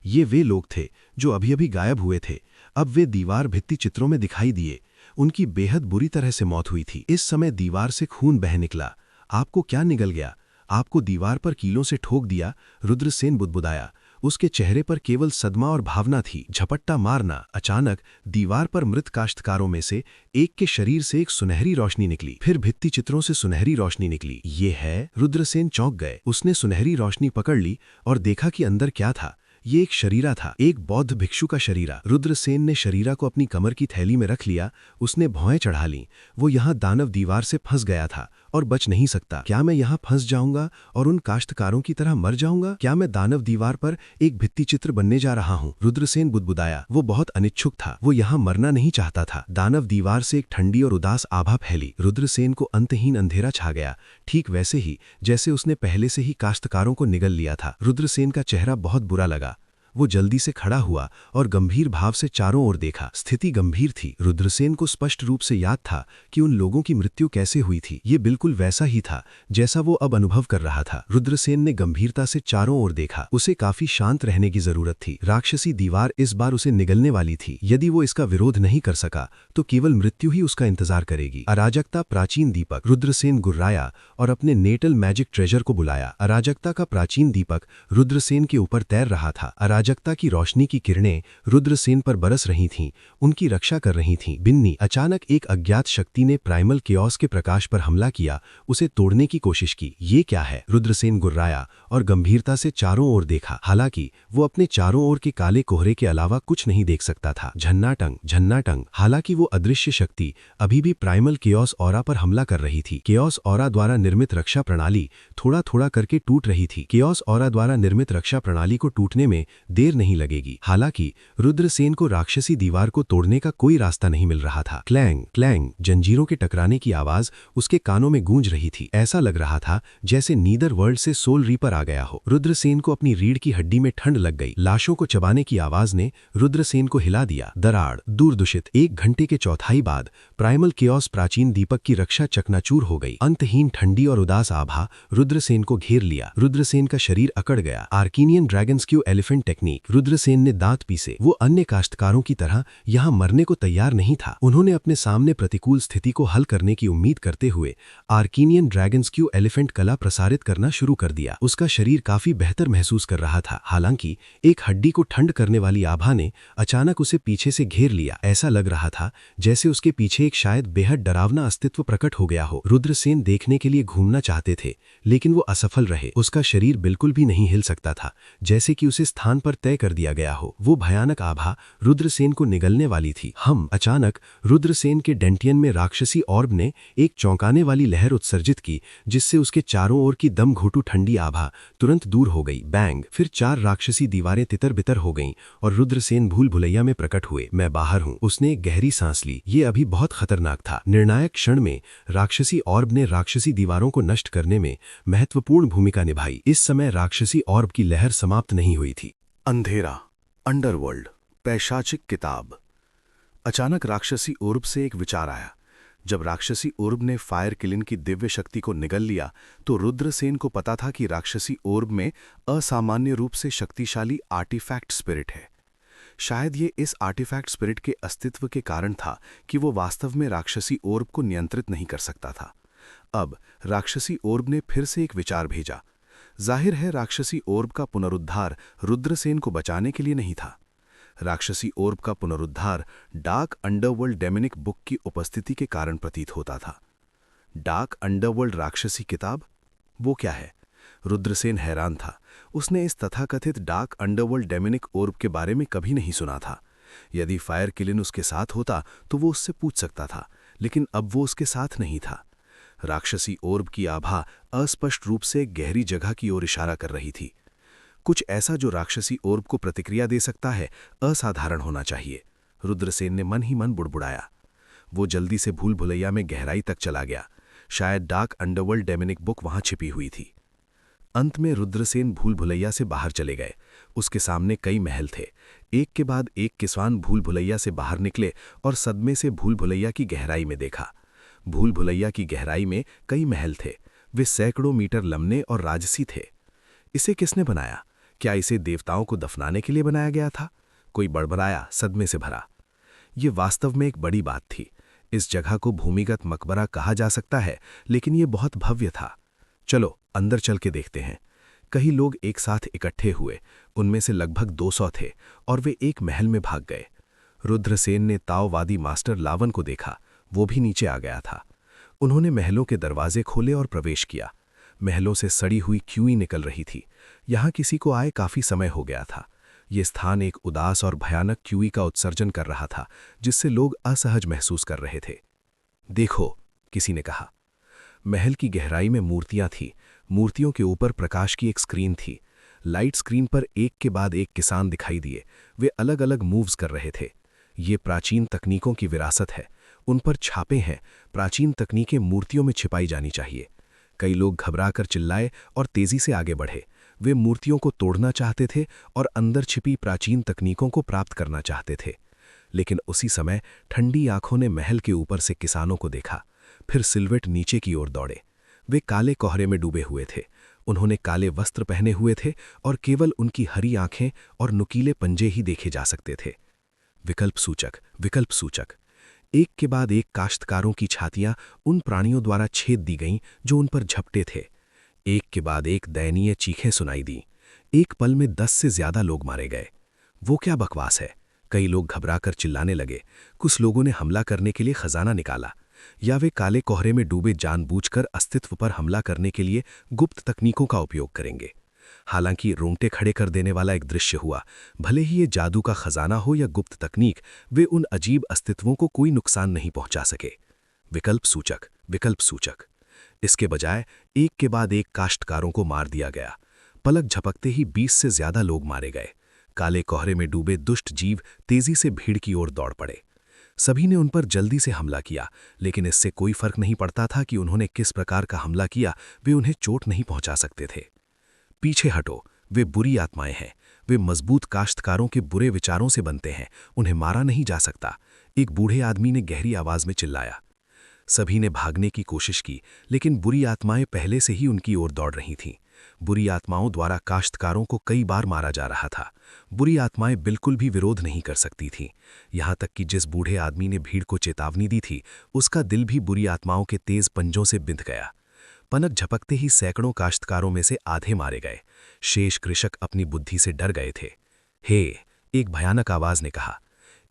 ये वे लोग थे जो अभी अभी गायब हुए थे। अब वे दीवार भित्ति चित्रों में दिखाई दिए। उनकी बेहद बुरी तरह से मौत हुई थी। इस समय दीवार से खून बह निकला। आपको क्या निगल गया? आपको दीवार पर कीलों से ठोक दिया? रुद्रसेन बुदबुदाया। उसके चेहरे पर केवल सदमा और भावना थी। झपट्टा मारना। अचानक दीवार पर मृत काश्तकारों में से एक के शरीर से एक सुनहरी रोशनी निकली। फिर भित्ति चित्रों से सुनहरी रोशनी निकली। ये है। रुद्रसेन चौंक गए। उसने सुनहरी रोशनी पकड़ ली और देखा कि अंदर क्या था। ये एक शरीरा था, एक बौद्ध भिक्षु का शरीरा। रुद्रसेन ने शरीरा को अपनी कमर की थैली में रख लिया। उसने भौहें चढ़ा लीं। वो यहाँ दानव दीवार से फंस गया था और बच नहीं सकता। क्या मैं यहाँ फंस जाऊंगा और उन काश्तकारों की तरह मर जाऊंगा? क्या मैं दानव दीवार पर एक भित्ति चित्र बनने जा रहा हूँ? रुद्रसेन बुदबुदाया। वो बहुत अनिच्छुक था। वो यहाँ मरना नहीं चाहता था। दानव दीवार से एक ठंडी और उदास आभा फैली। रुद्रसेन को अंतहीन अंधेरा छा गया, ठीक वैसे ही जैसे उसने पहले से ही काश्तकारों को निगल लिया था। रुद्रसेन का चेहरा बहुत बुरा लगा। वो जल्दी से खड़ा हुआ और गंभीर भाव से चारों ओर देखा। स्थिति गंभीर थी। रुद्रसेन को स्पष्ट रूप से याद था कि उन लोगों की मृत्यु कैसे हुई थी। ये बिल्कुल वैसा ही था जैसा वो अब अनुभव कर रहा था। रुद्रसेन ने गंभीरता से चारों ओर देखा। उसे काफी शांत रहने की जरूरत थी। राक्षसी दीवार इस बार उसे निगलने वाली थी। यदि वो इसका विरोध नहीं कर सका तो केवल मृत्यु ही उसका इंतजार करेगी। अराजकता प्राचीन दीपक। रुद्रसेन गुर्राया और अपने नेटल मैजिक ट्रेजर को बुलाया। अराजकता का प्राचीन दीपक रुद्रसेन के ऊपर तैर रहा था। अराजकता की रोशनी की किरणें रुद्रसेन पर बरस रही थीं, उनकी रक्षा कर रही थीं। बिन्नी। अचानक एक अज्ञात शक्ति ने प्राइमल केओस के प्रकाश पर हमला किया, उसे तोड़ने की कोशिश की। ये क्या है? रुद्रसेन गुर्राया और गंभीरता से चारों ओर देखा। हालांकि वो अपने चारों ओर के काले कोहरे के अलावा कुछ नहीं देख सकता था। झन्नाटंग, झन्नाटंग। हालांकि वो अदृश्य शक्ति अभी भी प्राइमल केओस ऑरा पर हमला कर रही थी। केओस ऑरा द्वारा निर्मित रक्षा प्रणाली थोड़ा थोड़ा करके टूट रही थी। केओस ऑरा द्वारा निर्मित रक्षा प्रणाली को टूटने में देर नहीं लगेगी। हालांकि रुद्रसेन को राक्षसी दीवार को तोड़ने का कोई रास्ता नहीं मिल रहा था। Clang clang. जंजीरों के टकराने की आवाज उसके कानों में गूंज रही थी। ऐसा लग रहा था जैसे नीदर वर्ल्ड से सोल रीपर आ गया हो। रुद्रसेन को अपनी रीढ़ की हड्डी में ठंड लग गई। लाशों को चबाने की आवाज ने रुद्रसेन को हिला दिया। दराड़। दूरदूषित। 1 घंटे के चौथाई बाद प्राइमल केओस प्राचीन दीपक की रक्षा चकनाचूर हो गई। अंतहीन ठंडी और उदास आभा रुद्रसेन को घेर लिया। रुद्रसेन का शरीर अकड़ गया। आर्कीनियन ड्रैगन्स्क्यू एलिफेंट टेक्निक। रुद्रसेन ने दांत पीसे। वो अन्य काश्तकारों की तरह यहां मरने को तैयार नहीं था। उन्होंने अपने सामने प्रतिकूल स्थिति को हल करने की उम्मीद करते हुए आर्कीनियन ड्रैगन्स्क्यू एलिफेंट कला प्रसारित करना शुरू कर दिया। उसका शरीर काफी बेहतर महसूस कर रहा था। हालांकि एक हड्डी को ठंड करने वाली आभा ने अचानक उसे पीछे से घेर लिया। ऐसा लग रहा था जैसे उसके पीछे एक शायद बेहद डरावना अस्तित्व प्रकट हो गया हो। रुद्रसेन देखने के लिए घूमना चाहते थे, लेकिन वो असफल रहे। उसका शरीर बिल्कुल भी नहीं हिल सकता था, जैसे कि उसे स्थान पर तय कर दिया गया हो। वो भयानक आभा रुद्रसेन को निगलने वाली थी। अचानक रुद्रसेन के डेंटियन में राक्षसी ऑर्ब ने एक चौंकाने वाली लहर उत्सर्जित की, जिससे उसके चारों ओर की दम घोटू ठंडी आभा तुरंत दूर हो गई। बैंग। फिर 4 राक्षसी दीवारें तितर बितर हो गईं और रुद्रसेन भूल भुलैया में प्रकट हुए। मैं बाहर हूं। उसने एक गहरी सांस ली। ये अभी बहुत खतरनाक था। निर्णायक क्षण में राक्षसी ऑर्ब ने राक्षसी दीवारों को नष्ट करने में महत्वपूर्ण भूमिका निभाई। इस समय राक्षसी ऑर्ब की लहर समाप्त नहीं हुई थी। अंधेरा, अंडरवर्ल्ड, पैशाचिक किताब। अचानक राक्षसी ओर्ब से एक विचार आया। जब राक्षसी ओर्ब ने फायर किलिन की दिव्य शक्ति को निगल लिया तो रुद्रसेन को पता था कि राक्षसी ओर्ब में असामान्य रूप से शक्तिशाली आर्टिफैक्ट स्पिरिट है। शायद ये इस आर्टिफैक्ट स्पिरिट के अस्तित्व के कारण था कि वो वास्तव में राक्षसी ओर्ब को नियंत्रित नहीं कर सकता था। अब राक्षसी ओर्ब ने फिर से एक विचार भेजा। जाहिर है राक्षसी ओर्ब का पुनरुद्धार रुद्रसेन को बचाने के लिए नहीं था। राक्षसी ओर्ब का पुनरुद्धार डार्क अंडरवर्ल्ड डेमोनिक बुक की उपस्थिति के कारण प्रतीत होता था। डार्क अंडरवर्ल्ड राक्षसी किताब? वो क्या है? रुद्रसेन हैरान था। उसने इस तथाकथित डार्क अंडरवर्ल्ड डेमोनिक ओर्ब के बारे में कभी नहीं सुना था। यदि फायर किलिन उसके साथ होता तो वो उससे पूछ सकता था, लेकिन अब वो उसके साथ नहीं था। राक्षसी ओर्ब की आभा अस्पष्ट रूप से गहरी जगह की ओर इशारा कर रही थी। कुछ ऐसा जो राक्षसी ओर्ब को प्रतिक्रिया दे सकता है, असाधारण होना चाहिए। रुद्रसेन ने मन ही मन बुड़बुड़ाया। वो जल्दी से भूल भुलैया में गहराई तक चला गया। शायद डार्क अंडरवर्ल्ड डेमनिक बुक वहां छिपी हुई थी। अंत में रुद्रसेन भूल भुलैया से बाहर चले गए। उसके सामने कई महल थे। एक के बाद एक किसान भूल भुलैया से बाहर निकले और सदमे से भूल भुलैया की गहराई में देखा। भूल भुलैया की गहराई में कई महल थे। वे सैकड़ों मीटर लंबे और राजसी थे। इसे किसने बनाया? क्या इसे देवताओं को दफनाने के लिए बनाया गया था? कोई बड़बड़ाया, सदमे से भरा। ये वास्तव में एक बड़ी बात थी। इस जगह को भूमिगत मकबरा कहा जा सकता है, लेकिन ये बहुत भव्य था। चलो अंदर चल के देखते हैं। कई लोग एक साथ इकट्ठे हुए। उनमें से लगभग 200 थे और वे एक महल में भाग गए। रुद्रसेन ने ताओवादी मास्टर लावन को देखा। वो भी नीचे आ गया था। उन्होंने महलों के दरवाजे खोले और प्रवेश किया। महलों से सड़ी हुई क्यूई निकल रही थी। यहाँ किसी को आए काफी समय हो गया था। ये स्थान एक उदास और भयानक क्यूई का उत्सर्जन कर रहा था, जिससे लोग असहज महसूस कर रहे थे। देखो, किसी ने कहा। महल की गहराई में मूर्तियां थीं। मूर्तियों के ऊपर प्रकाश की एक स्क्रीन थी। लाइट स्क्रीन पर एक के बाद एक किसान दिखाई दिए। वे अलग अलग मूव्स कर रहे थे। ये प्राचीन तकनीकों की विरासत है। उन पर छापे हैं। प्राचीन तकनीकें मूर्तियों में छिपाई जानी चाहिए। कई लोग घबराकर चिल्लाए और तेजी से आगे बढ़े। वे मूर्तियों को तोड़ना चाहते थे और अंदर छिपी प्राचीन तकनीकों को प्राप्त करना चाहते थे। लेकिन उसी समय ठंडी आंखों ने महल के ऊपर से किसानों को देखा। फिर सिलवेट नीचे की ओर दौड़े। वे काले कोहरे में डूबे हुए थे। उन्होंने काले वस्त्र पहने हुए थे और केवल उनकी हरी आंखें और नुकीले पंजे ही देखे जा सकते थे। विकल्प सूचक, विकल्प सूचक। एक के बाद एक काश्तकारों की छातियां उन प्राणियों द्वारा छेद दी गईं जो उन पर झपटे थे। एक के बाद एक दयनीय चीखें सुनाई दी। एक पल में 10 से ज्यादा लोग मारे गए। वो क्या बकवास है? कई लोग घबराकर चिल्लाने लगे। कुछ लोगों ने हमला करने के लिए खजाना निकाला, या वे काले कोहरे में डूबे जानबूझकर अस्तित्व पर हमला करने के लिए गुप्त तकनीकों का उपयोग करेंगे। हालांकि रोंगटे खड़े कर देने वाला एक दृश्य हुआ। भले ही ये जादू का खजाना हो या गुप्त तकनीक, वे उन अजीब अस्तित्वों को कोई नुकसान नहीं पहुंचा सके। विकल्प सूचक, विकल्प सूचक। इसके बजाय एक के बाद एक काश्तकारों को मार दिया गया। पलक झपकते ही 20 से ज्यादा लोग मारे गए। काले कोहरे में डूबे दुष्ट जीव तेजी से भीड़ की ओर दौड़ पड़े। सभी ने उन पर जल्दी से हमला किया, लेकिन इससे कोई फर्क नहीं पड़ता था कि उन्होंने किस प्रकार का हमला किया। वे उन्हें चोट नहीं पहुंचा सकते थे। पीछे हटो, वे बुरी आत्माएं हैं। वे मजबूत काश्तकारों के बुरे विचारों से बनते हैं। उन्हें मारा नहीं जा सकता। एक बूढ़े आदमी ने गहरी आवाज में चिल्लाया। सभी ने भागने की कोशिश की, लेकिन बुरी आत्माएं पहले से ही उनकी ओर दौड़ रही थीं। बुरी आत्माओं द्वारा काश्तकारों को कई बार मारा जा रहा था। बुरी आत्माएं बिल्कुल भी विरोध नहीं कर सकती थीं। यहां तक कि जिस बूढ़े आदमी ने भीड़ को चेतावनी दी थी, उसका दिल भी बुरी आत्माओं के तेज पंजों से बिंध गया। पनक झपकते ही सैकड़ों काश्तकारों में से आधे मारे गए। शेष कृषक अपनी बुद्धि से डर गए थे। हे, एक भयानक आवाज ने कहा।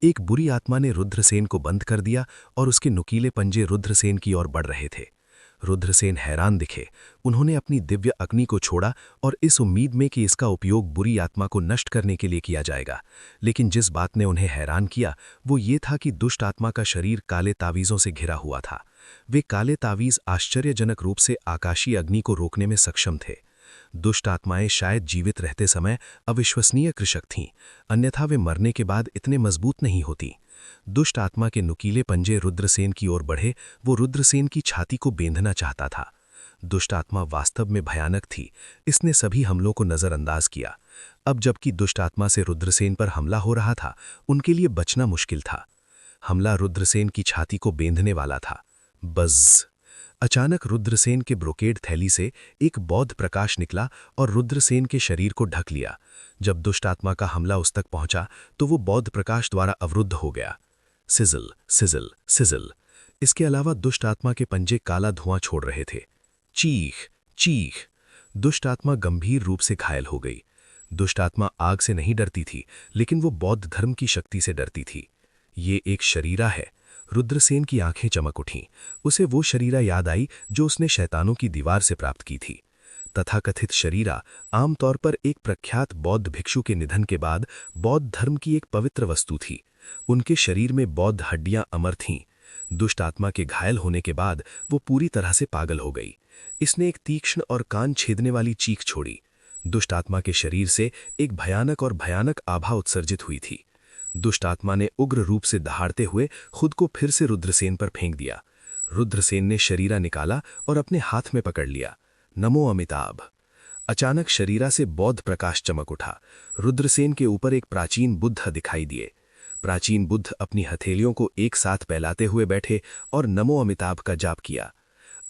एक बुरी आत्मा ने रुद्रसेन को बंद कर दिया और उसके नुकीले पंजे रुद्रसेन की ओर बढ़ रहे थे। रुद्रसेन हैरान दिखे। उन्होंने अपनी दिव्य अग्नि को छोड़ा और इस उम्मीद में कि इसका उपयोग बुरी आत्मा को नष्ट करने के लिए किया जाएगा। लेकिन जिस बात ने उन्हें हैरान किया वो ये था कि दुष्ट आत्मा का शरीर काले तावीज़ों से घिरा हुआ था। वे काले तावीज़ आश्चर्यजनक रूप से आकाशीय अग्नि को रोकने में सक्षम थे। दुष्ट आत्माएं शायद जीवित रहते समय अविश्वसनीय कृषक थीं, अन्यथा वे मरने के बाद इतने मजबूत नहीं होती। दुष्ट आत्मा के नुकीले पंजे रुद्रसेन की ओर बढ़े। वो रुद्रसेन की छाती को बेंधना चाहता था। दुष्ट आत्मा वास्तव में भयानक थी। इसने सभी हमलों को नजरअंदाज किया। अब जबकि दुष्ट आत्मा से रुद्रसेन पर हमला हो रहा था, उनके लिए बचना मुश्किल था। हमला रुद्रसेन की छाती को बेंधने वाला था। बज़! अचानक रुद्रसेन के ब्रोकेड थैली से एक बौद्ध प्रकाश निकला और रुद्रसेन के शरीर को ढक लिया। जब दुष्ट आत्मा का हमला उस तक पहुंचा तो वो बौद्ध प्रकाश द्वारा अवरुद्ध हो गया। Sizzle, sizzle, sizzle. इसके अलावा दुष्ट आत्मा के पंजे काला धुआं छोड़ रहे थे। चीख, चीख। दुष्ट आत्मा गंभीर रूप से घायल हो गई। दुष्ट आत्मा आग से नहीं डरती थी, लेकिन वो बौद्ध धर्म की शक्ति से डरती थी। ये एक शरीरा है। रुद्रसेन की आंखें चमक उठीं। उसे वो शरीरा याद आई जो उसने शैतानों की दीवार से प्राप्त की थी। तथाकथित शरीरा आमतौर पर एक प्रख्यात बौद्ध भिक्षु के निधन के बाद बौद्ध धर्म की एक पवित्र वस्तु थी। उनके शरीर में बौद्ध हड्डियां अमर थीं। दुष्ट आत्मा के घायल होने के बाद वो पूरी तरह से पागल हो गई। इसने एक तीक्ष्ण और कान छेदने वाली चीख छोड़ी। दुष्ट आत्मा के शरीर से एक भयानक आभा उत्सर्जित हुई थी। दुष्ट आत्मा ने उग्र रूप से दहाड़ते हुए खुद को फिर से रुद्रसेन पर फेंक दिया। रुद्रसेन ने शरीरा निकाला और अपने हाथ में पकड़ लिया। नमो अमिताभ। अचानक शरीरा से बौद्ध प्रकाश चमक उठा। रुद्रसेन के ऊपर एक प्राचीन बुद्ध दिखाई दिए। प्राचीन बुद्ध अपनी हथेलियों को एक साथ फैलाते हुए बैठे और नमो अमिताभ का जाप किया।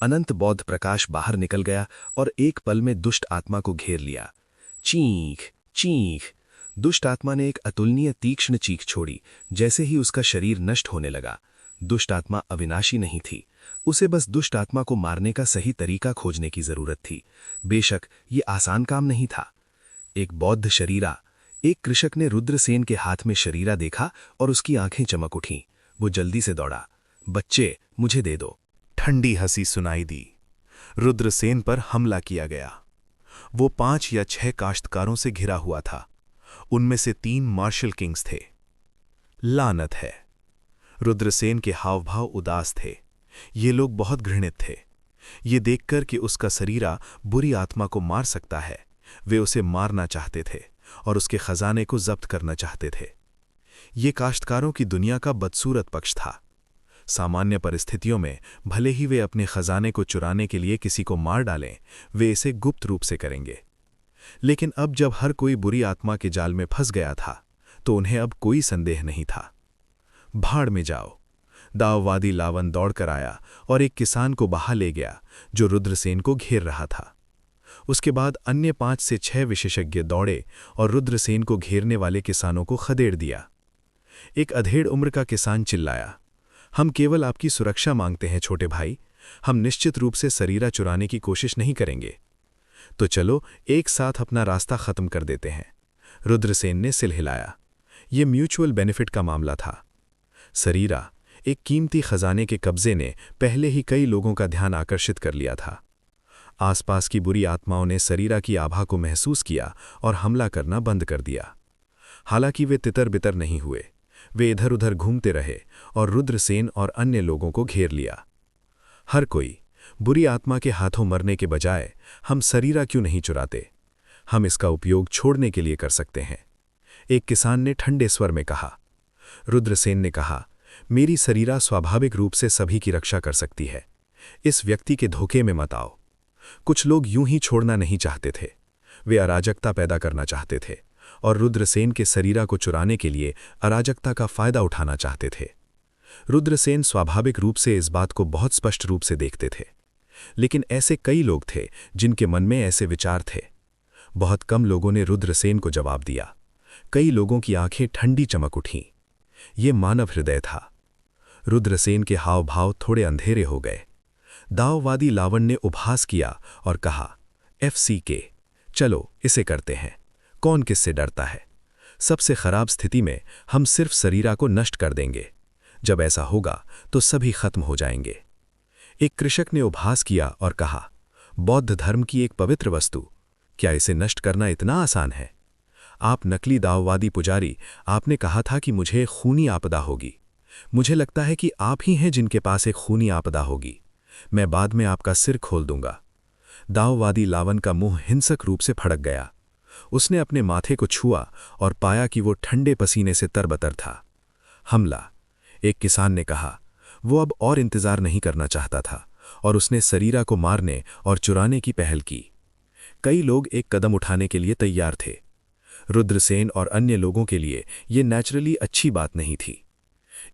अनंत बौद्ध प्रकाश बाहर निकल गया और एक पल में दुष्ट आत्मा को घेर लिया। चीख चीख। दुष्ट आत्मा ने एक अतुलनीय तीक्ष्ण चीख छोड़ी। जैसे ही उसका शरीर नष्ट होने लगा। दुष्ट आत्मा अविनाशी नहीं थी। उसे बस दुष्ट आत्मा को मारने का सही तरीका खोजने की जरूरत थी। बेशक ये आसान काम नहीं था। एक बौद्ध शरीरा। एक कृषक ने रुद्रसेन के हाथ में शरीरा देखा और उसकी आंखें चमक उठीं। वो जल्दी से दौड़ा। बच्चे, मुझे दे दो। ठंडी हंसी सुनाई दी। रुद्रसेन पर हमला किया गया। वो 5 या 6 काश्तकारों से घिरा हुआ था। उनमें से 3 मार्शल किंग्स थे। लानत है। रुद्रसेन के हावभाव उदास थे। ये लोग बहुत घृणित थे। ये देखकर कि उसका शरीरा बुरी आत्मा को मार सकता है, वे उसे मारना चाहते थे और उसके खजाने को जब्त करना चाहते थे। ये काश्तकारों की दुनिया का बदसूरत पक्ष था। सामान्य परिस्थितियों में भले ही वे अपने खजाने को चुराने के लिए किसी को मार डालें, वे इसे गुप्त रूप से करेंगे। लेकिन अब जब हर कोई बुरी आत्मा के जाल में फंस गया था, तो उन्हें अब कोई संदेह नहीं था। भाड़ में जाओ। दाववादी लावन दौड़कर आया और एक किसान को बहा ले गया जो रुद्रसेन को घेर रहा था। उसके बाद अन्य 5 से 6 विशेषज्ञ दौड़े और रुद्रसेन को घेरने वाले किसानों को खदेड़ दिया। एक अधेड़ उम्र का किसान चिल्लाया, हम केवल आपकी सुरक्षा मांगते हैं छोटे भाई, हम निश्चित रूप से शरीरा चुराने की कोशिश नहीं करेंगे। तो चलो एक साथ अपना रास्ता खत्म कर देते हैं। रुद्रसेन ने सिर हिलाया। यह म्यूचुअल बेनिफिट का मामला था। शरीरा, एक कीमती खजाने के कब्जे ने पहले ही कई लोगों का ध्यान आकर्षित कर लिया था। आसपास की बुरी आत्माओं ने शरीरा की आभा को महसूस किया और हमला करना बंद कर दिया। हालांकि वे तितर बितर नहीं हुए। वे इधर उधर घूमते रहे और रुद्रसेन और अन्य लोगों को घेर लिया। हर कोई, बुरी आत्मा के हाथों मरने के बजाय हम शरीरा क्यों नहीं चुराते? हम इसका उपयोग छोड़ने के लिए कर सकते हैं, एक किसान ने ठंडे स्वर में कहा। रुद्रसेन ने कहा, मेरी शरीरा स्वाभाविक रूप से सभी की रक्षा कर सकती है। इस व्यक्ति के धोखे में मत आओ। कुछ लोग यूं ही छोड़ना नहीं चाहते थे। वे अराजकता पैदा करना चाहते थे और रुद्रसेन के शरीरा को चुराने के लिए अराजकता का फायदा उठाना चाहते थे। रुद्रसेन स्वाभाविक रूप से इस बात को बहुत स्पष्ट रूप से देखते थे। लेकिन ऐसे कई लोग थे जिनके मन में ऐसे विचार थे। बहुत कम लोगों ने रुद्रसेन को जवाब दिया। कई लोगों की आंखें ठंडी चमक उठीं। ये मानव हृदय था। रुद्रसेन के हाव भाव थोड़े अंधेरे हो गए। दाववादी लावण ने उपहास किया और कहा, FCK, चलो इसे करते हैं। कौन किससे डरता है? सबसे खराब स्थिति में हम सिर्फ शरीरा को नष्ट कर देंगे। जब ऐसा होगा तो सभी खत्म हो जाएंगे। एक कृषक ने उपहास किया और कहा, बौद्ध धर्म की एक पवित्र वस्तु, क्या इसे नष्ट करना इतना आसान है? आप नकली दाववादी पुजारी, आपने कहा था कि मुझे खूनी आपदा होगी। मुझे लगता है कि आप ही हैं जिनके पास एक खूनी आपदा होगी। मैं बाद में आपका सिर खोल दूंगा। दाववादी लावन का मुंह हिंसक रूप से फड़क गया। उसने अपने माथे को छुआ और पाया कि वो ठंडे पसीने से तरबतर था। हमला, एक किसान ने कहा। वो अब और इंतजार नहीं करना चाहता था और उसने शरीरा को मारने और चुराने की पहल की। कई लोग एक कदम उठाने के लिए तैयार थे। रुद्रसेन और अन्य लोगों के लिए ये नेचुरली अच्छी बात नहीं थी।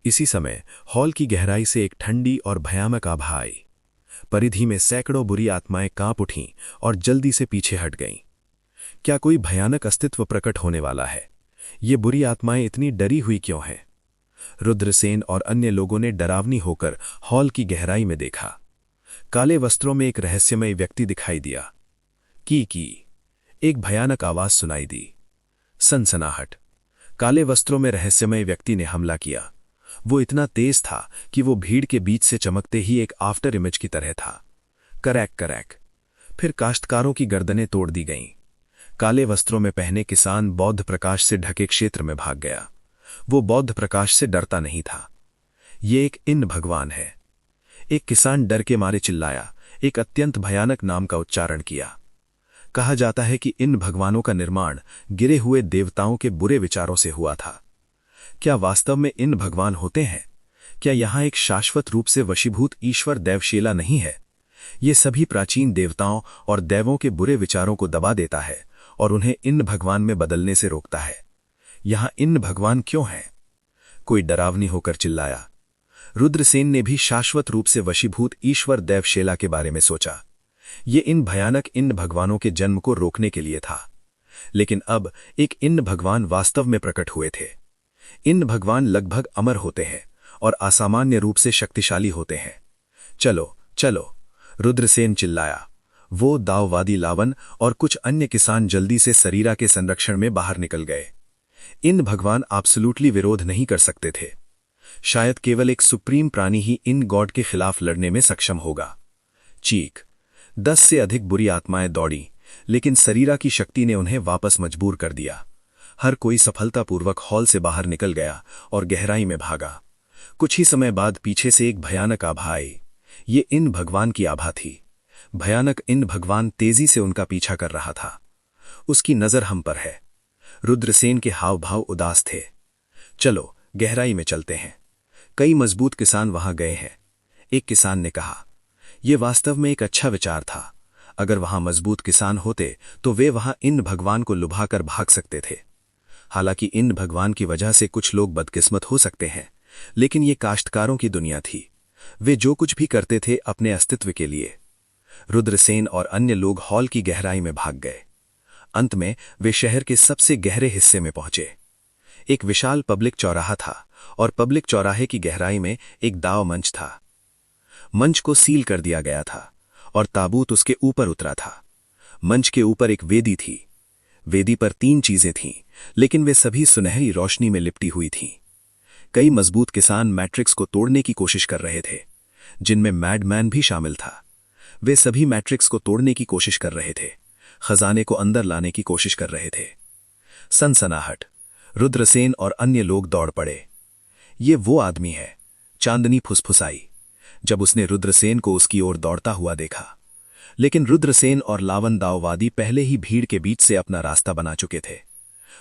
इसी समय हॉल की गहराई से एक ठंडी और भयानक आभा आई। परिधि में सैकड़ों बुरी आत्माएं कांप उठीं और जल्दी से पीछे हट गईं। क्या कोई भयानक अस्तित्व प्रकट होने वाला है? ये बुरी आत्माएं इतनी डरी हुई क्यों हैं? रुद्रसेन और अन्य लोगों ने डरावनी होकर हॉल की गहराई में देखा। काले वस्त्रों में एक रहस्यमय व्यक्ति दिखाई दिया। की एक भयानक आवाज सुनाई दी। सनसनाहट। काले वस्त्रों में रहस्यमय व्यक्ति ने हमला किया। वो इतना तेज था कि वो भीड़ के बीच से चमकते ही एक आफ्टर इमेज की तरह था। करैक करैक। फिर काश्तकारों की गर्दनें तोड़ दी गईं। काले वस्त्रों में पहने किसान बौद्ध प्रकाश से ढके क्षेत्र में भाग गया। वो बौद्ध प्रकाश से डरता नहीं था। ये एक इन भगवान है। एक किसान डर के मारे चिल्लाया, एक अत्यंत भयानक नाम का उच्चारण किया। कहा जाता है कि इन भगवानों का निर्माण गिरे हुए देवताओं के बुरे विचारों से हुआ था। क्या वास्तव में इन भगवान होते हैं? क्या यहां एक शाश्वत रूप से वशीभूत ईश्वर दैवशेला नहीं है? ये सभी प्राचीन देवताओं और दैवों के बुरे विचारों को दबा देता है और उन्हें इन भगवान में बदलने से रोकता है। यहां इन भगवान क्यों हैं? कोई डरावनी होकर चिल्लाया। रुद्रसेन ने भी शाश्वत रूप से वशीभूत ईश्वर दैवशेला के बारे में सोचा। ये इन भयानक इन भगवानों के जन्म को रोकने के लिए था। लेकिन अब एक इन भगवान वास्तव में प्रकट हुए थे। इन भगवान लगभग अमर होते हैं और असामान्य रूप से शक्तिशाली होते हैं। चलो चलो, रुद्रसेन चिल्लाया। वो दाववादी लावन और कुछ अन्य किसान जल्दी से सरीरा के संरक्षण में बाहर निकल गए। इन भगवान एब्सोल्युटली विरोध नहीं कर सकते थे। शायद केवल एक सुप्रीम प्राणी ही इन गॉड के खिलाफ लड़ने में सक्षम होगा। चीख। 10 से अधिक बुरी आत्माएं दौड़ी, लेकिन सरीरा की शक्ति ने उन्हें वापस मजबूर कर दिया। हर कोई सफलतापूर्वक हॉल से बाहर निकल गया और गहराई में भागा। कुछ ही समय बाद पीछे से एक भयानक आभा आई। ये इन भगवान की आभा थी। भयानक इन भगवान तेजी से उनका पीछा कर रहा था। उसकी नजर हम पर है। रुद्रसेन के हाव भाव उदास थे। चलो गहराई में चलते हैं। कई मजबूत किसान वहां गए हैं। एक किसान ने कहा, यह वास्तव में एक अच्छा विचार था। अगर वहां मजबूत किसान होते तो वे वहां इन भगवान को लुभाकर भाग सकते थे। हालांकि इन भगवान की वजह से कुछ लोग बदकिस्मत हो सकते हैं, लेकिन ये काश्तकारों की दुनिया थी। वे जो कुछ भी करते थे अपने अस्तित्व के लिए। रुद्रसेन और अन्य लोग हॉल की गहराई में भाग गए। अंत में वे शहर के सबसे गहरे हिस्से में पहुंचे। एक विशाल पब्लिक चौराहा था और पब्लिक चौराहे की गहराई में एक दाव मंच था। मंच को सील कर दिया गया था और ताबूत उसके ऊपर उतरा था। मंच के ऊपर एक वेदी थी। वेदी पर 3 चीजें थीं, लेकिन वे सभी सुनहरी रोशनी में लिपटी हुई थीं। कई मजबूत किसान मैट्रिक्स को तोड़ने की कोशिश कर रहे थे, जिनमें मैडमैन भी शामिल था। वे सभी मैट्रिक्स को तोड़ने की कोशिश कर रहे थे, खजाने को अंदर लाने की कोशिश कर रहे थे। सनसनाहट। रुद्रसेन और अन्य लोग दौड़ पड़े। ये वो आदमी है, चांदनी फुसफुसाई, जब उसने रुद्रसेन को उसकी ओर दौड़ता हुआ देखा। लेकिन रुद्रसेन और लावन दाववादी पहले ही भीड़ के बीच से अपना रास्ता बना चुके थे।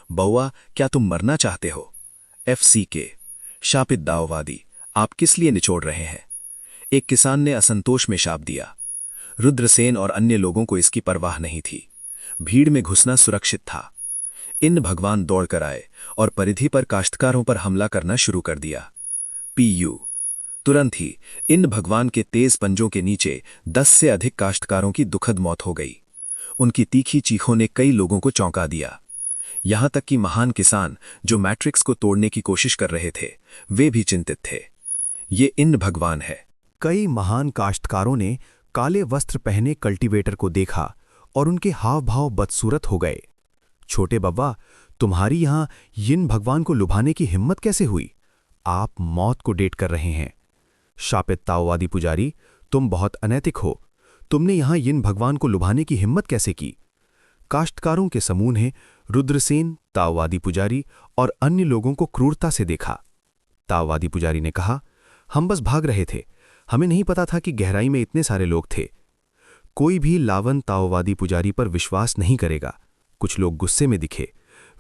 बउआ, क्या तुम मरना चाहते हो? FCK, शापित दाववादी, आप किस लिए निचोड़ रहे हैं? एक किसान ने असंतोष में शाप दिया। रुद्रसेन और अन्य लोगों को इसकी परवाह नहीं थी। भीड़ में घुसना सुरक्षित था। इन भगवान दौड़कर आए और परिधि पर काश्तकारों पर हमला करना शुरू कर दिया। PU। तुरंत ही इन भगवान के तेज पंजों के नीचे 10 से अधिक काश्तकारों की दुखद मौत हो गई। उनकी तीखी चीखों ने कई लोगों को चौंका दिया। यहां तक कि महान किसान जो मैट्रिक्स को तोड़ने की कोशिश कर रहे थे, वे भी चिंतित थे। ये इन भगवान है। कई महान काश्तकारों ने काले वस्त्र पहने कल्टीवेटर को देखा और उनके हाव भाव बदसूरत हो गए। छोटे बब्बा, तुम्हारी यहां यिन भगवान को लुभाने की हिम्मत कैसे हुई? आप मौत को डेट कर रहे हैं। शापित ताओवादी पुजारी, तुम बहुत अनैतिक हो। तुमने यहां यिन भगवान को लुभाने की हिम्मत कैसे की? काश्तकारों के समूह ने रुद्रसेन, ताओवादी पुजारी और अन्य लोगों को क्रूरता से देखा। ताओवादी पुजारी ने कहा, हम बस भाग रहे थे, हमें नहीं पता था कि गहराई में इतने सारे लोग थे। कोई भी लावन ताओवादी पुजारी पर विश्वास नहीं करेगा। कुछ लोग गुस्से में दिखे।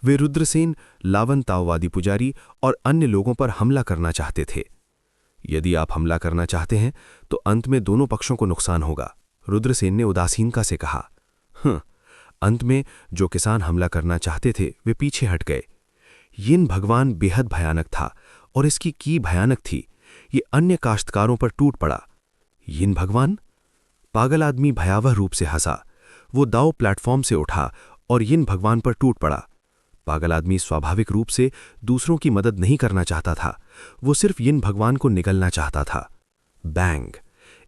वे रुद्रसेन, लावन ताओवादी पुजारी और अन्य लोगों पर हमला करना चाहते थे। यदि आप हमला करना चाहते हैं तो अंत में दोनों पक्षों को नुकसान होगा, रुद्रसेन ने उदासीनता से कहा। अंत में जो किसान हमला करना चाहते थे वे पीछे हट गए। यिन भगवान बेहद भयानक था और इसकी की भयानक थी, ये अन्य काश्तकारों पर टूट पड़ा। यिन भगवान? पागल आदमी भयावह रूप से हंसा। वो दाव प्लेटफॉर्म से उठा और यिन भगवान पर टूट पड़ा। पागल आदमी स्वाभाविक रूप से दूसरों की मदद नहीं करना चाहता था, वो सिर्फ यिन भगवान को निगलना चाहता था। बैंग!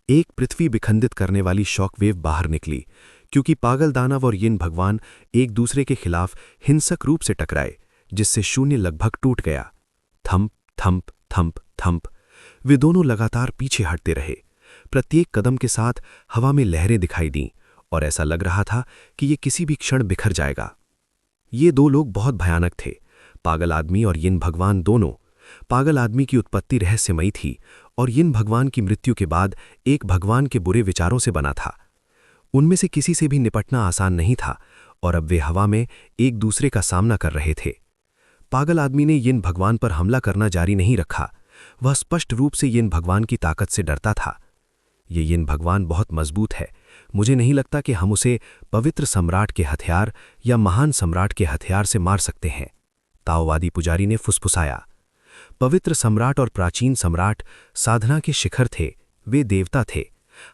एक पृथ्वी विखंडित करने वाली शॉकवेव बाहर निकली, क्योंकि पागल दानव और यिन भगवान एक दूसरे के खिलाफ हिंसक रूप से टकराए, जिससे शून्य लगभग टूट गया। Thump thump thump thump. वे दोनों लगातार पीछे हटते रहे। प्रत्येक कदम के साथ हवा में लहरें दिखाई दीं और ऐसा लग रहा था कि ये किसी भी क्षण बिखर जाएगा। ये 2 लोग बहुत भयानक थे, पागल आदमी और यिन भगवान दोनों। पागल आदमी की उत्पत्ति रहस्यमयी थी और यिन भगवान की मृत्यु के बाद एक भगवान के बुरे विचारों से बना था। उनमें से किसी से भी निपटना आसान नहीं था और अब वे हवा में एक दूसरे का सामना कर रहे थे। पागल आदमी ने यिन भगवान पर हमला करना जारी नहीं रखा। वह स्पष्ट रूप से यिन भगवान की ताकत से डरता था। ये यिन भगवान बहुत मजबूत है। मुझे नहीं लगता कि हम उसे पवित्र सम्राट के हथियार या महान सम्राट के हथियार से मार सकते हैं, ताओवादी पुजारी ने फुसफुसाया। पवित्र सम्राट और प्राचीन सम्राट साधना के शिखर थे, वे देवता थे।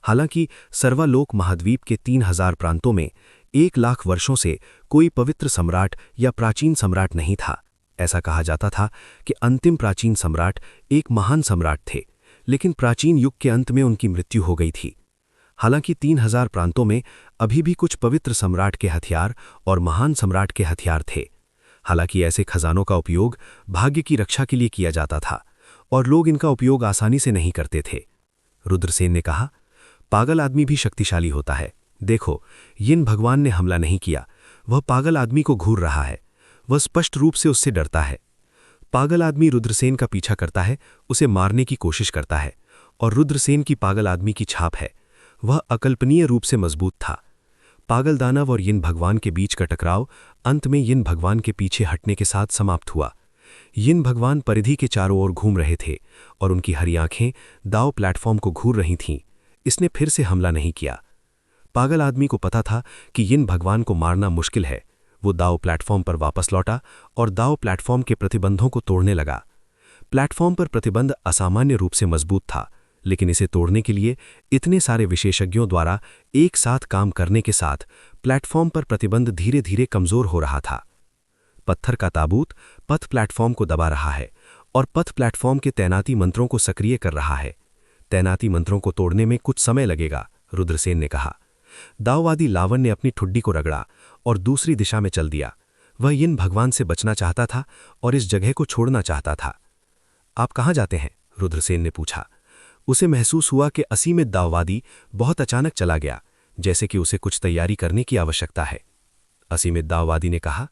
हालांकि सर्वलोक महाद्वीप के 3000 प्रांतों में 1 लाख वर्षों से कोई पवित्र सम्राट या प्राचीन सम्राट नहीं था। ऐसा कहा जाता था कि अंतिम प्राचीन सम्राट एक महान सम्राट थे, लेकिन प्राचीन युग के अंत में उनकी मृत्यु हो गई थी। हालांकि 3000 प्रांतों में अभी भी कुछ पवित्र सम्राट के हथियार और महान सम्राट के हथियार थे। हालांकि ऐसे खजानों का उपयोग भाग्य की रक्षा के लिए किया जाता था और लोग इनका उपयोग आसानी से नहीं करते थे। रुद्रसेन ने कहा, पागल आदमी भी शक्तिशाली होता है। देखो, यिन भगवान ने हमला नहीं किया, वह पागल आदमी को घूर रहा है। वह स्पष्ट रूप से उससे डरता है। पागल आदमी रुद्रसेन का पीछा करता है, उसे मारने की कोशिश करता है, और रुद्रसेन की पागल आदमी की छाप है। वह अकल्पनीय रूप से मजबूत था। पागल दानव और यिन भगवान के बीच का टकराव अंत में यिन भगवान के पीछे हटने के साथ समाप्त हुआ। यिन भगवान परिधि के चारों ओर घूम रहे थे और उनकी हरी आंखें दाव प्लेटफॉर्म को घूर रही थीं। इसने फिर से हमला नहीं किया। पागल आदमी को पता था कि यिन भगवान को मारना मुश्किल है। वो दाव प्लेटफॉर्म पर वापस लौटा और दाव प्लेटफॉर्म के प्रतिबंधों को तोड़ने लगा। प्लेटफॉर्म पर प्रतिबंध असामान्य रूप से मजबूत था, लेकिन इसे तोड़ने के लिए इतने सारे विशेषज्ञों द्वारा एक साथ काम करने के साथ प्लेटफॉर्म पर प्रतिबंध धीरे धीरे कमजोर हो रहा था। पत्थर का ताबूत पथ प्लेटफॉर्म को दबा रहा है और पथ प्लेटफॉर्म के तैनाती मंत्रों को सक्रिय कर रहा है। तैनाती मंत्रों को तोड़ने में कुछ समय लगेगा, रुद्रसेन ने कहा। दाववादी लावन ने अपनी ठुड्डी को रगड़ा और दूसरी दिशा में चल दिया। वह यिन भगवान से बचना चाहता था और इस जगह को छोड़ना चाहता था। आप कहाँ जाते हैं? रुद्रसेन ने पूछा। उसे महसूस हुआ कि असीमित दाववादी बहुत अचानक चला गया, जैसे कि उसे कुछ तैयारी करने की आवश्यकता है। असीमित दाववादी ने कहा,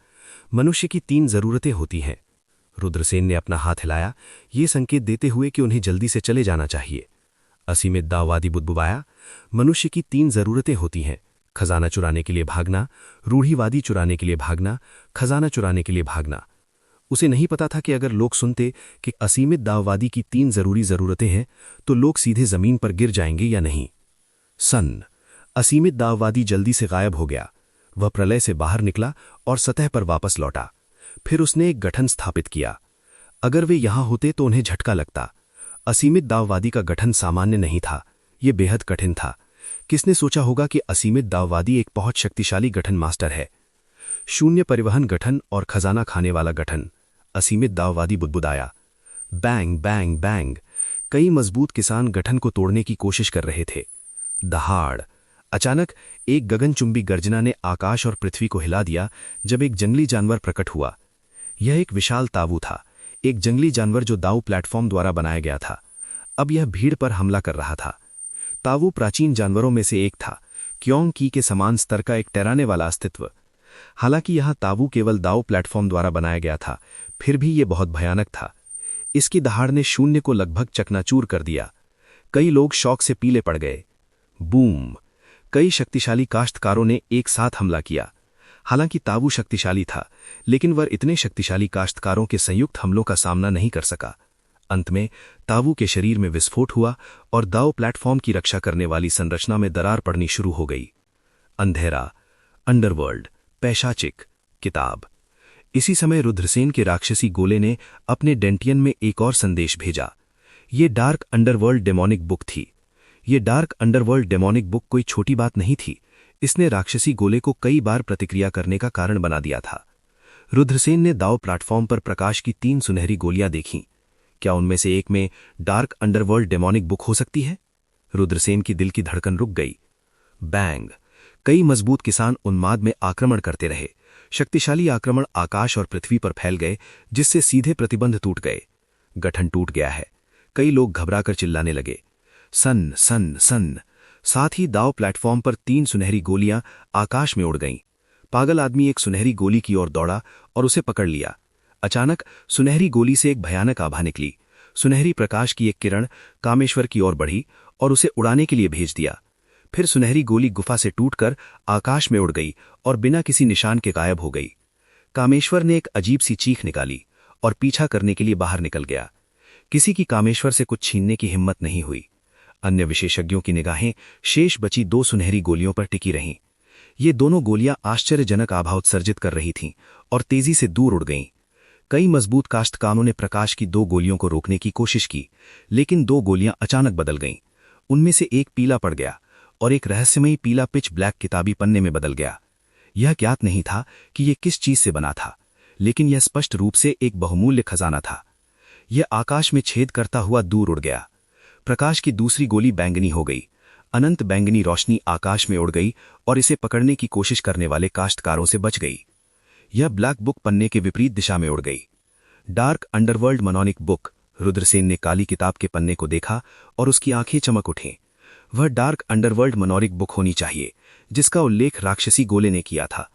मनुष्य की 3 जरूरतें होती हैं। रुद्रसेन ने अपना हाथ हिलाया, ये संकेत देते हुए कि उन्हें जल्दी से चले जाना चाहिए। असीमित दाववादी बुदबुदाया, मनुष्य की 3 जरूरतें होती हैं: खजाना चुराने के लिए भागना, रूढ़िवादी चुराने के लिए भागना, खजाना चुराने के लिए भागना। उसे नहीं पता था कि अगर लोग सुनते कि असीमित दाववादी की 3 जरूरी जरूरतें हैं तो लोग सीधे जमीन पर गिर जाएंगे या नहीं। असीमित दाववादी जल्दी से गायब हो गया। वह प्रलय से बाहर निकला और सतह पर वापस लौटा। फिर उसने एक गठन स्थापित किया। अगर वे यहां होते तो उन्हें झटका लगता। असीमित दाववादी का गठन सामान्य नहीं था, यह बेहद कठिन था। किसने सोचा होगा कि असीमित दाववादी एक बहुत शक्तिशाली गठन मास्टर है। शून्य परिवहन गठन और खजाना खाने वाला गठन, असीमित दाववादी बुदबुदाया। Bang bang bang. कई मजबूत किसान गठन को तोड़ने की कोशिश कर रहे थे। दहाड़। अचानक एक गगनचुंबी गर्जना ने आकाश और पृथ्वी को हिला दिया जब एक जंगली जानवर प्रकट हुआ। यह एक विशाल ताबू था, एक जंगली जानवर जो दाऊ प्लेटफॉर्म द्वारा बनाया गया था। अब यह भीड़ पर हमला कर रहा था। तावू प्राचीन जानवरों में से एक था, क्योंग की के समान स्तर का एक टहराने वाला अस्तित्व। हालांकि यह तावू केवल दाऊ प्लेटफॉर्म द्वारा बनाया गया था, फिर भी यह बहुत भयानक था। इसकी दहाड़ ने शून्य को लगभग चकनाचूर कर दिया। कई लोग शौक से पीले पड़ गए। बूम। कई शक्तिशाली काश्तकारों ने एक साथ हमला किया। हालांकि तावू शक्तिशाली था, लेकिन वह इतने शक्तिशाली काश्तकारों के संयुक्त हमलों का सामना नहीं कर सका। अंत में तावू के शरीर में विस्फोट हुआ और दाऊ प्लेटफॉर्म की रक्षा करने वाली संरचना में दरार पड़नी शुरू हो गई। अंधेरा, अंडरवर्ल्ड, पैशाचिक, किताब। इसी समय रुद्रसेन के राक्षसी गोले ने अपने डेंटियन में एक और संदेश भेजा। ये डार्क अंडरवर्ल्ड डेमोनिक बुक थी। ये डार्क अंडरवर्ल्ड डेमोनिक बुक कोई छोटी बात नहीं थी। इसने राक्षसी गोले को कई बार प्रतिक्रिया करने का कारण बना दिया था। रुद्रसेन ने दाव प्लेटफॉर्म पर प्रकाश की 3 सुनहरी गोलियां देखीं। क्या उनमें से एक में डार्क अंडरवर्ल्ड डेमोनिक बुक हो सकती है? रुद्रसेन की दिल की धड़कन रुक गई। बैंग। कई मजबूत किसान उन्माद में आक्रमण करते रहे। शक्तिशाली आक्रमण आकाश और पृथ्वी पर फैल गए, जिससे सीधे प्रतिबंध टूट गए। गठन टूट गया है। कई लोग घबराकर चिल्लाने लगे। सन सन सन। साथ ही दाव प्लेटफॉर्म पर 3 सुनहरी गोलियां आकाश में उड़ गईं। पागल आदमी एक सुनहरी गोली की ओर दौड़ा और उसे पकड़ लिया। अचानक सुनहरी गोली से एक भयानक आभा निकली। सुनहरी प्रकाश की एक किरण कामेश्वर की ओर बढ़ी और उसे उड़ाने के लिए भेज दिया। फिर सुनहरी गोली गुफा से टूटकर आकाश में उड़ गई और बिना किसी निशान के गायब हो गई। कामेश्वर ने एक अजीब सी चीख निकाली और पीछा करने के लिए बाहर निकल गया। किसी की कामेश्वर से कुछ छीनने की हिम्मत नहीं हुई। अन्य विशेषज्ञों की निगाहें शेष बची 2 सुनहरी गोलियों पर टिकी रहीं। ये दोनों गोलियां आश्चर्यजनक आभा उत्सर्जित कर रही थीं और तेजी से दूर उड़ गईं। कई मजबूत काश्तकारों ने प्रकाश की 2 गोलियों को रोकने की कोशिश की, लेकिन 2 गोलियां अचानक बदल गईं। उनमें से एक पीला पड़ गया और एक रहस्यमयी पीला पिच ब्लैक किताबी पन्ने में बदल गया। यह ज्ञात नहीं था कि यह किस चीज से बना था, लेकिन यह स्पष्ट रूप से एक बहुमूल्य खजाना था। यह आकाश में छेद करता हुआ दूर उड़ गया। प्रकाश की दूसरी गोली बैंगनी हो गई। अनंत बैंगनी रोशनी आकाश में उड़ गई और इसे पकड़ने की कोशिश करने वाले काश्तकारों से बच गई। यह ब्लैक बुक पन्ने के विपरीत दिशा में उड़ गई। Dark underworld mnemonic book. Rudrasen ने काली किताब के पन्ने को देखा और उसकी आंखें चमक उठीं। वह डार्क अंडरवर्ल्ड मनोनिक बुक होनी चाहिए जिसका उल्लेख राक्षसी गोले ने किया था।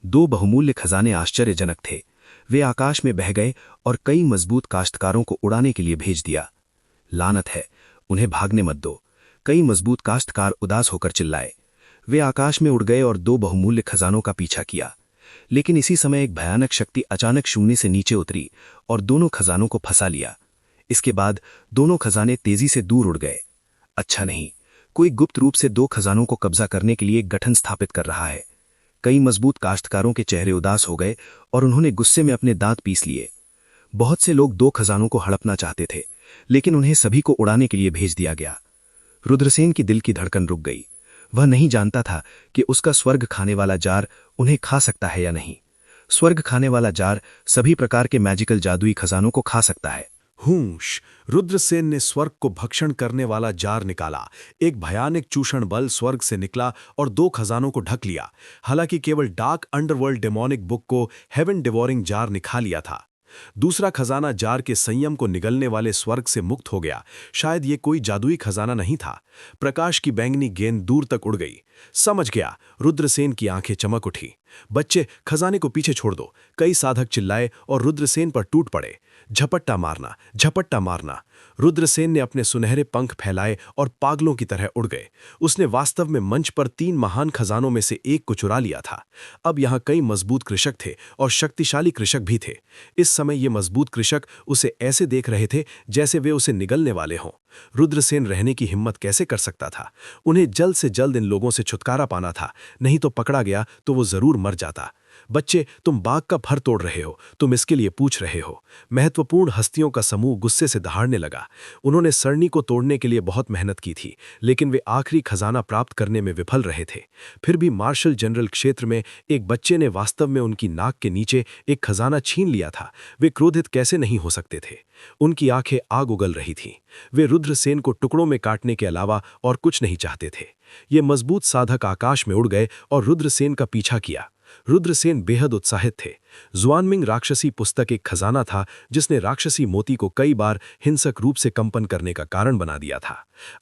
2 बहुमूल्य खजाने आश्चर्यजनक थे। वे आकाश में बह गए और कई मजबूत काश्तकारों को उड़ाने के लिए भेज दिया। लानत है, उन्हें भागने मत दो। कई मजबूत काश्तकार उदास होकर चिल्लाए। वे आकाश में उड़ गए और 2 बहुमूल्य खजानों का पीछा किया, लेकिन इसी समय एक भयानक शक्ति अचानक शून्य से नीचे उतरी और दोनों खजानों को फंसा लिया। इसके बाद दोनों खजाने तेजी से दूर उड़ गए। अच्छा नहीं, कोई गुप्त रूप से 2 खजानों को कब्जा करने के लिए एक गठन स्थापित कर रहा है। कई मजबूत काश्तकारों के चेहरे उदास हो गए और उन्होंने गुस्से में अपने दांत पीस लिए। बहुत से लोग 2 खजानों को हड़पना चाहते थे, लेकिन उन्हें सभी को उड़ाने के लिए भेज दिया गया। रुद्रसेन की दिल की धड़कन रुक गई। वह नहीं जानता था कि उसका स्वर्ग खाने वाला जार उन्हें खा सकता है या नहीं। स्वर्ग खाने वाला जार सभी प्रकार के मैजिकल जादुई खजानों को खा सकता है। हूंश! रुद्रसेन ने स्वर्ग को भक्षण करने वाला जार निकाला। एक भयानक चूषण बल स्वर्ग से निकला और 2 खजानों को ढक लिया। हालांकि केवल डार्क अंडरवर्ल्ड डेमोनिक बुक को हेवन डिवोरिंग जार ने खा लिया था। दूसरा खजाना जार के संयम को निगलने वाले स्वर्ग से मुक्त हो गया। शायद ये कोई जादुई खजाना नहीं था। प्रकाश की बैंगनी गेंद दूर तक उड़ गई। समझ गया। रुद्रसेन की आंखें चमक उठी। बच्चे, खजाने को पीछे छोड़ दो। कई साधक चिल्लाए और रुद्रसेन पर टूट पड़े। झपट्टा मारना, झपट्टा मारना। रुद्रसेन ने अपने सुनहरे पंख फैलाए और पागलों की तरह उड़ गए। उसने वास्तव में मंच पर 3 महान खजानों में से एक को चुरा लिया था। अब यहाँ कई मजबूत कृषक थे और शक्तिशाली कृषक भी थे। इस समय ये मजबूत कृषक उसे ऐसे देख रहे थे जैसे वे उसे निगलने वाले हों। रुद्रसेन रहने की हिम्मत कैसे कर सकता था? उन्हें जल्द से जल्द इन लोगों से छुटकारा पाना था, नहीं तो पकड़ा गया तो वो जरूर मर जाता। बच्चे, तुम बाग का फर तोड़ रहे हो, तुम इसके लिए पूछ रहे हो। महत्वपूर्ण हस्तियों का समूह गुस्से से दहाड़ने लगा। उन्होंने सरनी को तोड़ने के लिए बहुत मेहनत की थी, लेकिन वे आखिरी खजाना प्राप्त करने में विफल रहे थे। फिर भी मार्शल जनरल क्षेत्र में एक बच्चे ने वास्तव में उनकी नाक के नीचे एक खजाना छीन लिया था। वे क्रोधित कैसे नहीं हो सकते थे? उनकी आंखें आग उगल रही थीं। वे रुद्रसेन को टुकड़ों में काटने के अलावा और कुछ नहीं चाहते थे। ये मजबूत साधक आकाश में उड़ गए और रुद्रसेन का पीछा किया। रुद्रसेन बेहद उत्साहित थे। ज़ुआनमिंग राक्षसी पुस्तक एक खजाना था जिसने राक्षसी मोती को कई बार हिंसक रूप से कंपन करने का कारण बना दिया था।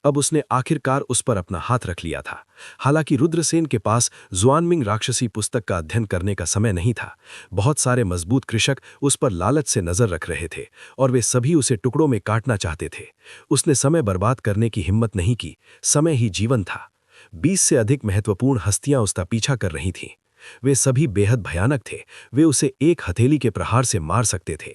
अब उसने आखिरकार उस पर अपना हाथ रख लिया था। हालांकि रुद्रसेन के पास ज़ुआनमिंग राक्षसी पुस्तक का अध्ययन करने का समय नहीं था। बहुत सारे मजबूत कृषक उस पर लालच से नजर रख रहे थे और वे सभी उसे टुकड़ों में काटना चाहते थे। उसने समय बर्बाद करने की हिम्मत नहीं की। समय ही जीवन था। 20 से अधिक महत्वपूर्ण हस्तियां उसका पीछा कर रही थीं। वे सभी बेहद भयानक थे। वे उसे एक हथेली के प्रहार से मार सकते थे।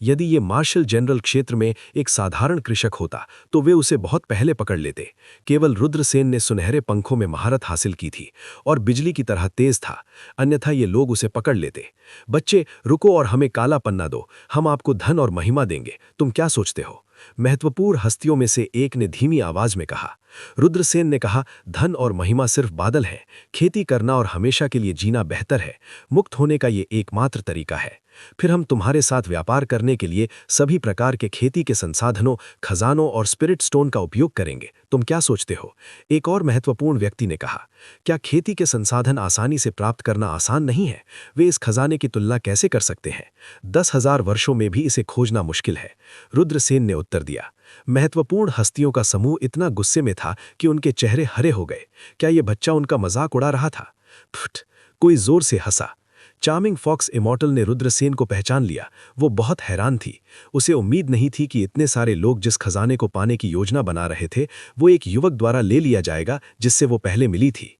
यदि ये मार्शल जनरल क्षेत्र में एक साधारण कृषक होता तो वे उसे बहुत पहले पकड़ लेते। केवल रुद्रसेन ने सुनहरे पंखों में महारत हासिल की थी और बिजली की तरह तेज था, अन्यथा ये लोग उसे पकड़ लेते। बच्चे, रुको और हमें काला पन्ना दो। हम आपको धन और महिमा देंगे। तुम क्या सोचते हो? महत्वपूर्ण हस्तियों में से एक ने धीमी आवाज में कहा। रुद्रसेन ने कहा, धन और महिमा सिर्फ बादल है। खेती करना और हमेशा के लिए जीना बेहतर है। मुक्त होने का ये एकमात्र तरीका है। फिर हम तुम्हारे साथ व्यापार करने के लिए सभी प्रकार के खेती के संसाधनों, खजानों और स्पिरिट स्टोन का उपयोग करेंगे। तुम क्या सोचते हो? एक और महत्वपूर्ण व्यक्ति ने कहा, क्या खेती के संसाधन आसानी से प्राप्त करना आसान नहीं है? वे इस खजाने की तुलना कैसे कर सकते हैं? 10,000 वर्षों में भी इसे खोजना मुश्किल है। रुद्रसेन ने उत्तर दिया। महत्वपूर्ण हस्तियों का समूह इतना गुस्से में था कि उनके चेहरे हरे हो गए। क्या यह बच्चा उनका मजाक उड़ा रहा था? फुट! कोई जोर से हंसा। चार्मिंग फॉक्स इमॉर्टल ने रुद्रसेन को पहचान लिया। वो बहुत हैरान थी। उसे उम्मीद नहीं थी कि इतने सारे लोग जिस खजाने को पाने की योजना बना रहे थे वो एक युवक द्वारा ले लिया जाएगा जिससे वो पहले मिली थी।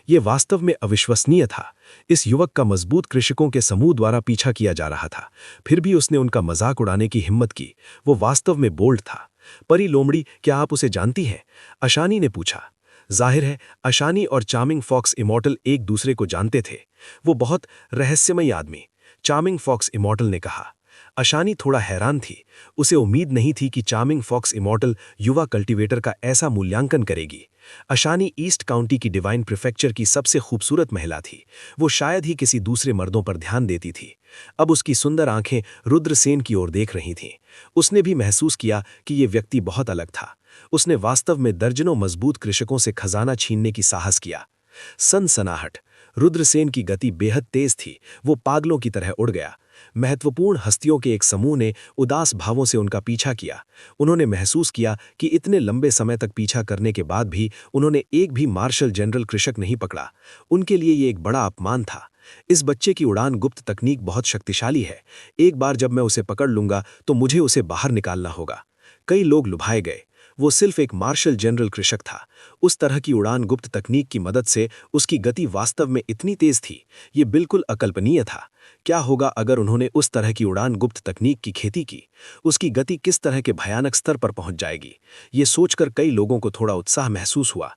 ये वास्तव में अविश्वसनीय था। इस युवक का मजबूत कृषकों के समूह द्वारा पीछा किया जा रहा था, फिर भी उसने उनका मजाक उड़ाने की हिम्मत की। वो वास्तव में बोल्ड था। परी लोमड़ी, क्या आप उसे जानती हैं? अशानी ने पूछा। जाहिर है अशानी और चार्मिंग फॉक्स इमॉर्टल एक दूसरे को जानते थे। वो बहुत रहस्यमयी आदमी, चार्मिंग फॉक्स इमॉर्टल ने कहा। अशानी थोड़ा हैरान थी। उसे उम्मीद नहीं थी कि चार्मिंग फॉक्स इमॉर्टल युवा कल्टीवेटर का ऐसा मूल्यांकन करेगी। अशानी ईस्ट काउंटी की डिवाइन प्रीफेक्चर की सबसे खूबसूरत महिला थी। वो शायद ही किसी दूसरे मर्दों पर ध्यान देती थी। अब उसकी सुंदर आंखें रुद्रसेन की ओर देख रही थीं। उसने भी महसूस किया कि ये व्यक्ति बहुत अलग था। उसने वास्तव में दर्जनों मजबूत कृषकों से खजाना छीनने की साहस किया। सनसनाहट। रुद्रसेन की गति बेहद तेज थी। वो पागलों की तरह उड़ गया। महत्वपूर्ण हस्तियों के एक समूह ने उदास भावों से उनका पीछा किया। उन्होंने महसूस किया कि इतने लंबे समय तक पीछा करने के बाद भी उन्होंने एक भी मार्शल जनरल कृषक नहीं पकड़ा। उनके लिए ये एक बड़ा अपमान था। इस बच्चे की उड़ान गुप्त तकनीक बहुत शक्तिशाली है। एक बार जब मैं उसे पकड़ लूंगा तो मुझे उसे बाहर निकालना होगा। कई लोग लुभाए गए। वो सिर्फ एक मार्शल जनरल कृषक था। उस तरह की उड़ान गुप्त तकनीक की मदद से उसकी गति वास्तव में इतनी तेज थी, ये बिल्कुल अकल्पनीय था। क्या होगा अगर उन्होंने उस तरह की उड़ान गुप्त तकनीक की खेती की? उसकी गति किस तरह के भयानक स्तर पर पहुंच जाएगी? ये सोचकर कई लोगों को थोड़ा उत्साह महसूस हुआ।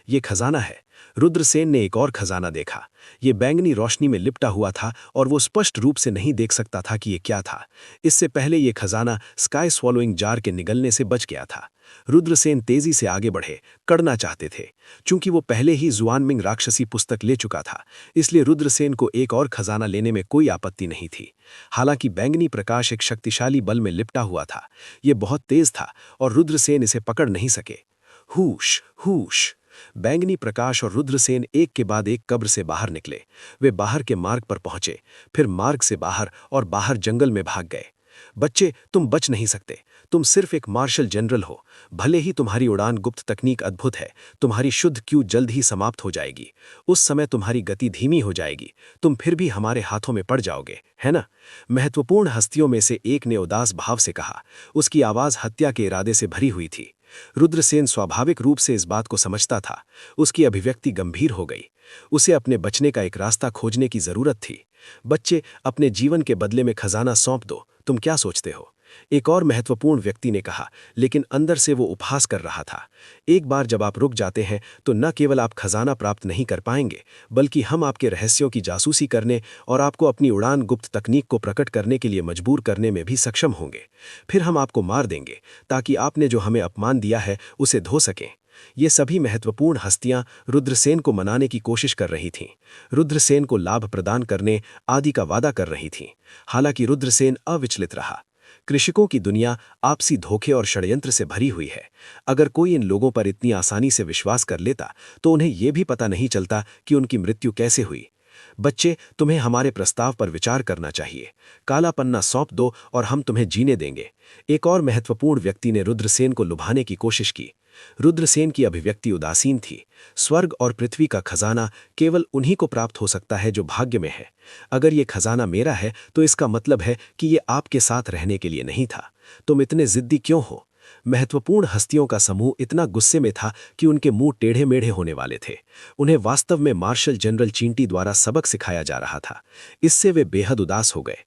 ये खजाना है। रुद्रसेन ने एक और खजाना देखा। ये बैंगनी रोशनी में लिपटा हुआ था और वो स्पष्ट रूप से नहीं देख सकता था कि ये क्या था। इससे पहले ये खजाना स्काई स्वॉलोइंग जार के निगलने से बच गया था। रुद्रसेन तेजी से आगे बढ़े, करना चाहते थे। चूंकि वो पहले ही जुआनमिंग राक्षसी पुस्तक ले चुका था, इसलिए रुद्रसेन को एक और खजाना लेने में कोई आपत्ति नहीं थी। हालांकि बैंगनी प्रकाश एक शक्तिशाली बल में लिपटा हुआ था। ये बहुत तेज था और रुद्रसेन इसे पकड़ नहीं सके। हूश हूश। बैंगनी प्रकाश और रुद्रसेन एक के बाद एक कब्र से बाहर निकले। वे बाहर के मार्ग पर पहुंचे, फिर मार्ग से बाहर और बाहर जंगल में भाग गए। बच्चे, तुम बच नहीं सकते। तुम सिर्फ एक मार्शल जनरल हो। भले ही तुम्हारी उड़ान गुप्त तकनीक अद्भुत है, तुम्हारी शुद्ध क्यू जल्द ही समाप्त हो जाएगी। उस समय तुम्हारी गति धीमी हो जाएगी। तुम फिर भी हमारे हाथों में पड़ जाओगे, है ना? महत्वपूर्ण हस्तियों में से एक ने उदास भाव से कहा। उसकी आवाज हत्या के इरादे से भरी हुई थी। रुद्रसेन स्वाभाविक रूप से इस बात को समझता था। उसकी अभिव्यक्ति गंभीर हो गई। उसे अपने बचने का एक रास्ता खोजने की जरूरत थी। बच्चे, अपने जीवन के बदले में खजाना सौंप दो। तुम क्या सोचते हो? एक और महत्वपूर्ण व्यक्ति ने कहा, लेकिन अंदर से वो उपहास कर रहा था। एक बार जब आप रुक जाते हैं तो न केवल आप खजाना प्राप्त नहीं कर पाएंगे, बल्कि हम आपके रहस्यों की जासूसी करने और आपको अपनी उड़ान गुप्त तकनीक को प्रकट करने के लिए मजबूर करने में भी सक्षम होंगे। फिर हम आपको मार देंगे ताकि आपने जो हमें अपमान दिया है उसे धो सकें। ये सभी महत्वपूर्ण हस्तियां रुद्रसेन को मनाने की कोशिश कर रही थीं। रुद्रसेन को लाभ प्रदान करने आदि का वादा कर रही थीं। हालांकि रुद्रसेन अविचलित रहा। कृषकों की दुनिया आपसी धोखे और षड्यंत्र से भरी हुई है। अगर कोई इन लोगों पर इतनी आसानी से विश्वास कर लेता तो उन्हें यह भी पता नहीं चलता कि उनकी मृत्यु कैसे हुई। बच्चे, तुम्हें हमारे प्रस्ताव पर विचार करना चाहिए। काला पन्ना सौंप दो और हम तुम्हें जीने देंगे। एक और महत्वपूर्ण व्यक्ति ने रुद्रसेन को लुभाने की कोशिश की। रुद्रसेन की अभिव्यक्ति उदासीन थी। स्वर्ग और पृथ्वी का खजाना केवल उन्हीं को प्राप्त हो सकता है जो भाग्य में है। अगर ये खजाना मेरा है तो इसका मतलब है कि ये आपके साथ रहने के लिए नहीं था। तुम इतने जिद्दी क्यों हो? महत्वपूर्ण हस्तियों का समूह इतना गुस्से में था कि उनके मुंह टेढ़े मेढ़े होने वाले थे। उन्हें वास्तव में मार्शल जनरल चींटी द्वारा सबक सिखाया जा रहा था। इससे वे बेहद उदास हो गए।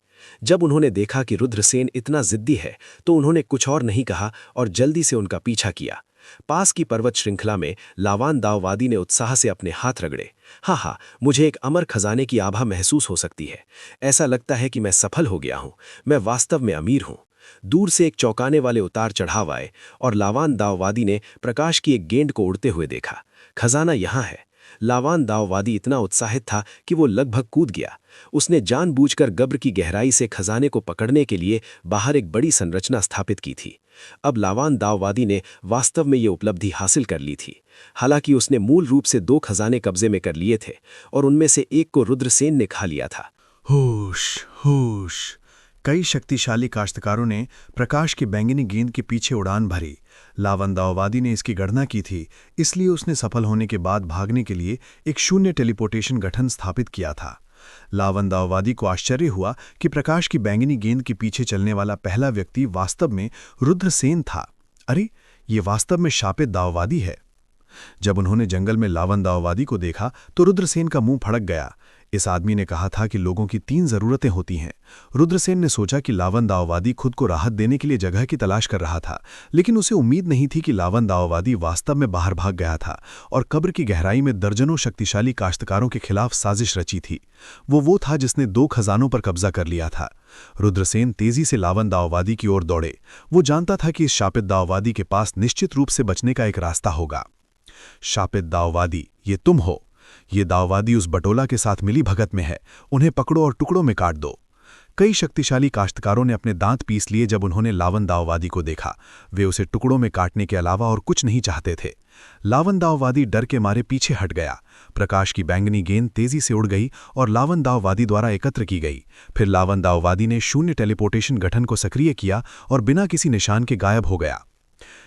जब उन्होंने देखा कि रुद्रसेन इतना जिद्दी है तो उन्होंने कुछ और नहीं कहा और जल्दी से उनका पीछा किया। पास की पर्वत श्रृंखला में लावान दाववादी ने उत्साह से अपने हाथ रगड़े। हाँ, मुझे एक अमर खजाने की आभा महसूस हो सकती है। ऐसा लगता है कि मैं सफल हो गया हूँ। मैं वास्तव में अमीर हूँ। दूर से एक चौंकाने वाले उतार चढ़ाव आए और लावान दाववादी ने प्रकाश की एक गेंद को उड़ते हुए देखा। खजाना यहाँ है। लावान दाववादी इतना उत्साहित था कि वो लगभग कूद गया। उसने जानबूझकर गब्र की गहराई से खजाने को पकड़ने के लिए बाहर एक बड़ी संरचना स्थापित की थी। अब लावान दाववादी ने वास्तव में ये उपलब्धि हासिल कर ली थी। हालांकि उसने मूल रूप से 2 खजाने कब्जे में कर लिए थे और उनमें से एक को रुद्रसेन ने खा लिया था। होश होश। कई शक्तिशाली काश्तकारों ने प्रकाश की बैंगनी गेंद के पीछे उड़ान भरी। लावान दाववादी ने इसकी गणना की थी, इसलिए उसने सफल होने के बाद भागने के लिए एक शून्य टेलीपोर्टेशन गठन स्थापित किया था। लावन दाववादी को आश्चर्य हुआ कि प्रकाश की बैंगनी गेंद के पीछे चलने वाला पहला व्यक्ति वास्तव में रुद्रसेन था। अरे, ये वास्तव में शापित दाववादी है। जब उन्होंने जंगल में लावन दाववादी को देखा तो रुद्रसेन का मुंह फड़क गया। इस आदमी ने कहा था कि लोगों की 3 जरूरतें होती हैं। रुद्रसेन ने सोचा कि लावन दाववादी खुद को राहत देने के लिए जगह की तलाश कर रहा था, लेकिन उसे उम्मीद नहीं थी कि लावन दाववादी वास्तव में बाहर भाग गया था और कब्र की गहराई में दर्जनों शक्तिशाली काश्तकारों के खिलाफ साजिश रची थी। वो था जिसने 2 खजानों पर कब्जा कर लिया था। रुद्रसेन तेजी से लावन दाववादी की ओर दौड़े। वो जानता था कि इस शापित दाववादी के पास निश्चित रूप से बचने का एक रास्ता होगा। शापित दाववादी, ये तुम हो। ये दाववादी उस बटोला के साथ मिली भगत में है। उन्हें पकड़ो और टुकड़ों में काट दो। कई शक्तिशाली काश्तकारों ने अपने दांत पीस लिए जब उन्होंने लावन दाववादी को देखा। वे उसे टुकड़ों में काटने के अलावा और कुछ नहीं चाहते थे। लावन दाववादी डर के मारे पीछे हट गया। प्रकाश की बैंगनी गेंद तेजी से उड़ गई और लावन दाववादी द्वारा एकत्र की गई। फिर लावन दाववादी ने शून्य टेलीपोर्टेशन गठन को सक्रिय किया और बिना किसी निशान के गायब हो गया।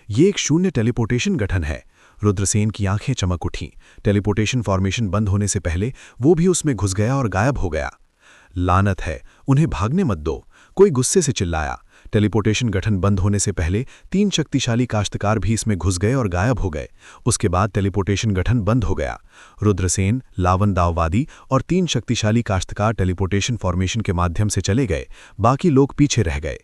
ये एक शून्य टेलीपोर्टेशन गठन है। रुद्रसेन की आंखें चमक उठीं। टेलीपोर्टेशन फॉर्मेशन बंद होने से पहले वो भी उसमें घुस गया और गायब हो गया। लानत है, उन्हें भागने मत दो, कोई गुस्से से चिल्लाया। टेलीपोर्टेशन गठन बंद होने से पहले 3 शक्तिशाली काश्तकार भी इसमें घुस गए और गायब हो गए। उसके बाद टेलीपोर्टेशन गठन बंद हो गया। रुद्रसेन, लावन दाववादी और 3 शक्तिशाली काश्तकार टेलीपोर्टेशन फॉर्मेशन के माध्यम से चले गए। बाकी लोग पीछे रह गए।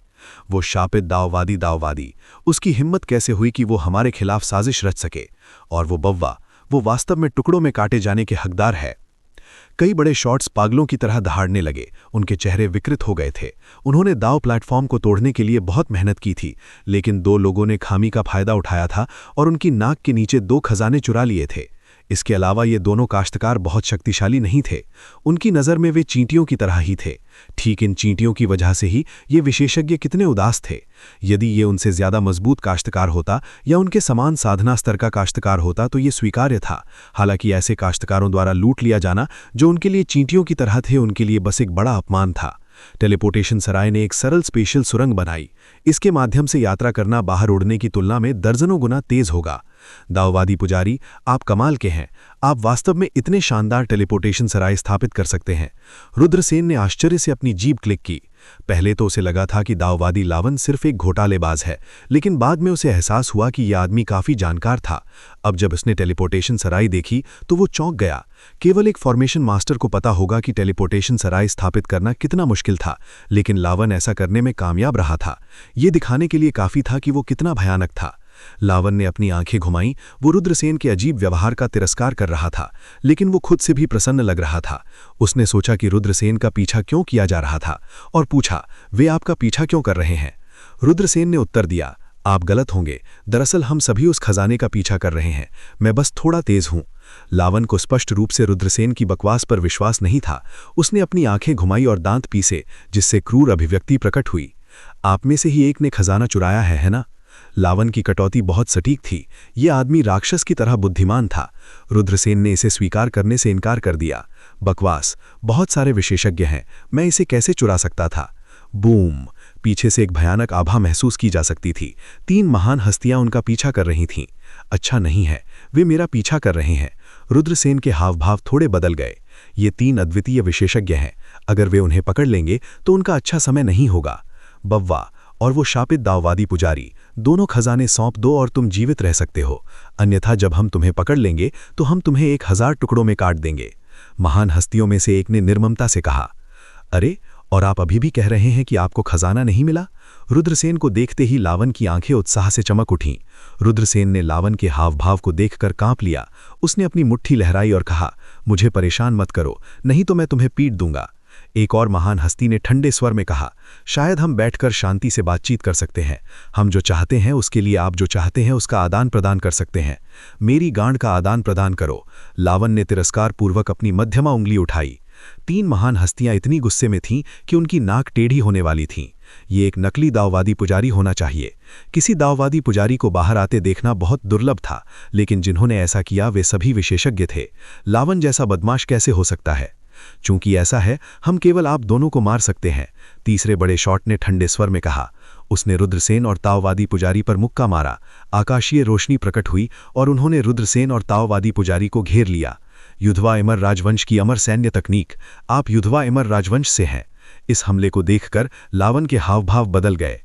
वो शापित दाववादी, उसकी हिम्मत कैसे हुई कि वो हमारे खिलाफ साजिश रच सके? और वो बव्वा, वो वास्तव में टुकड़ों में काटे जाने के हकदार है। कई बड़े शॉट्स पागलों की तरह दहाड़ने लगे। उनके चेहरे विकृत हो गए थे। उन्होंने दाव प्लेटफॉर्म को तोड़ने के लिए बहुत मेहनत की थी, लेकिन 2 लोगों ने खामी का फायदा उठाया था और उनकी नाक के नीचे 2 खजाने चुरा लिए थे। इसके अलावा ये दोनों काश्तकार बहुत शक्तिशाली नहीं थे। उनकी नज़र में वे चींटियों की तरह ही थे। ठीक इन चींटियों की वजह से ही ये विशेषज्ञ कितने उदास थे। यदि ये उनसे ज्यादा मजबूत काश्तकार होता या उनके समान साधना स्तर का काश्तकार होता तो ये स्वीकार्य था। हालांकि ऐसे काश्तकारों द्वारा लूट लिया जाना जो उनके लिए चींटियों की तरह थे, उनके लिए बस एक बड़ा अपमान था। टेलीपोर्टेशन सराय ने एक सरल स्पेशल सुरंग बनाई। इसके माध्यम से यात्रा करना बाहर उड़ने की तुलना में दर्जनों गुना तेज होगा। दाववादी पुजारी, आप कमाल के हैं। आप वास्तव में इतने शानदार टेलीपोर्टेशन सराय स्थापित कर सकते हैं। रुद्रसेन ने आश्चर्य से अपनी जीभ क्लिक की। पहले तो उसे लगा था कि दाववादी लावन सिर्फ एक घोटालेबाज है, लेकिन बाद में उसे एहसास हुआ कि यह आदमी काफी जानकार था। अब जब उसने टेलीपोर्टेशन सराय देखी तो वो चौंक गया। केवल एक फॉर्मेशन मास्टर को पता होगा कि टेलीपोर्टेशन सराय स्थापित करना कितना मुश्किल था, लेकिन लावन ऐसा करने में कामयाब रहा था। ये दिखाने के लिए काफी था कि वो कितना भयानक था। लावन ने अपनी आंखें घुमाईं। वो रुद्रसेन के अजीब व्यवहार का तिरस्कार कर रहा था, लेकिन वो खुद से भी प्रसन्न लग रहा था। उसने सोचा कि रुद्रसेन का पीछा क्यों किया जा रहा था और पूछा, वे आपका पीछा क्यों कर रहे हैं? रुद्रसेन ने उत्तर दिया, आप गलत होंगे। दरअसल हम सभी उस खजाने का पीछा कर रहे हैं। मैं बस थोड़ा तेज हूं। लावन को स्पष्ट रूप से रुद्रसेन की बकवास पर विश्वास नहीं था। उसने अपनी आंखें घुमाई और दांत पीसे, जिससे क्रूर अभिव्यक्ति प्रकट हुई। आप में से ही एक ने खजाना चुराया है ना? लावन की कटौती बहुत सटीक थी। ये आदमी राक्षस की तरह बुद्धिमान था। रुद्रसेन ने इसे स्वीकार करने से इनकार कर दिया। बकवास, बहुत सारे विशेषज्ञ हैं, मैं इसे कैसे चुरा सकता था? बूम! पीछे से एक भयानक आभा महसूस की जा सकती थी। 3 महान हस्तियां उनका पीछा कर रही थीं। अच्छा नहीं है, वे मेरा पीछा कर रहे हैं। रुद्रसेन के हावभाव थोड़े बदल गए। ये 3 अद्वितीय विशेषज्ञ हैं। अगर वे उन्हें पकड़ लेंगे तो उनका अच्छा समय नहीं होगा। बव्वा और वो शापित दाववादी पुजारी, दोनों खजाने सौंप दो और तुम जीवित रह सकते हो। अन्यथा जब हम तुम्हें पकड़ लेंगे तो हम तुम्हें 1000 टुकड़ों में काट देंगे। महान हस्तियों में से एक ने निर्ममता से कहा। अरे, और आप अभी भी कह रहे हैं कि आपको खजाना नहीं मिला? रुद्रसेन को देखते ही लावन की आंखें उत्साह से चमक उठीं। रुद्रसेन ने लावन के हावभाव को देखकर कांप लिया। उसने अपनी मुट्ठी लहराई और कहा, मुझे परेशान मत करो, नहीं तो मैं तुम्हें पीट दूंगा। एक और महान हस्ती ने ठंडे स्वर में कहा, शायद हम बैठकर शांति से बातचीत कर सकते हैं। हम जो चाहते हैं उसके लिए आप जो चाहते हैं उसका आदान प्रदान कर सकते हैं। मेरी गांड का आदान प्रदान करो। लावन ने तिरस्कार पूर्वक अपनी मध्यमा उंगली उठाई। 3 महान हस्तियां इतनी गुस्से में थीं कि उनकी नाक टेढ़ी होने वाली थीं। ये एक नकली दाववादी पुजारी होना चाहिए। किसी दाववादी पुजारी को बाहर आते देखना बहुत दुर्लभ था, लेकिन जिन्होंने ऐसा किया वे सभी विशेषज्ञ थे। लावन जैसा बदमाश कैसे हो सकता है? चूंकि ऐसा है, हम केवल आप दोनों को मार सकते हैं, तीसरे बड़े शॉट ने ठंडे स्वर में कहा। उसने रुद्रसेन और ताववादी पुजारी पर मुक्का मारा। आकाशीय रोशनी प्रकट हुई और उन्होंने रुद्रसेन और ताववादी पुजारी को घेर लिया। युद्धवा इमर राजवंश की अमर सैन्य तकनीक, आप युद्धवा इमर राजवंश से हैं। इस हमले को देखकर लावन के हाव भाव बदल गए।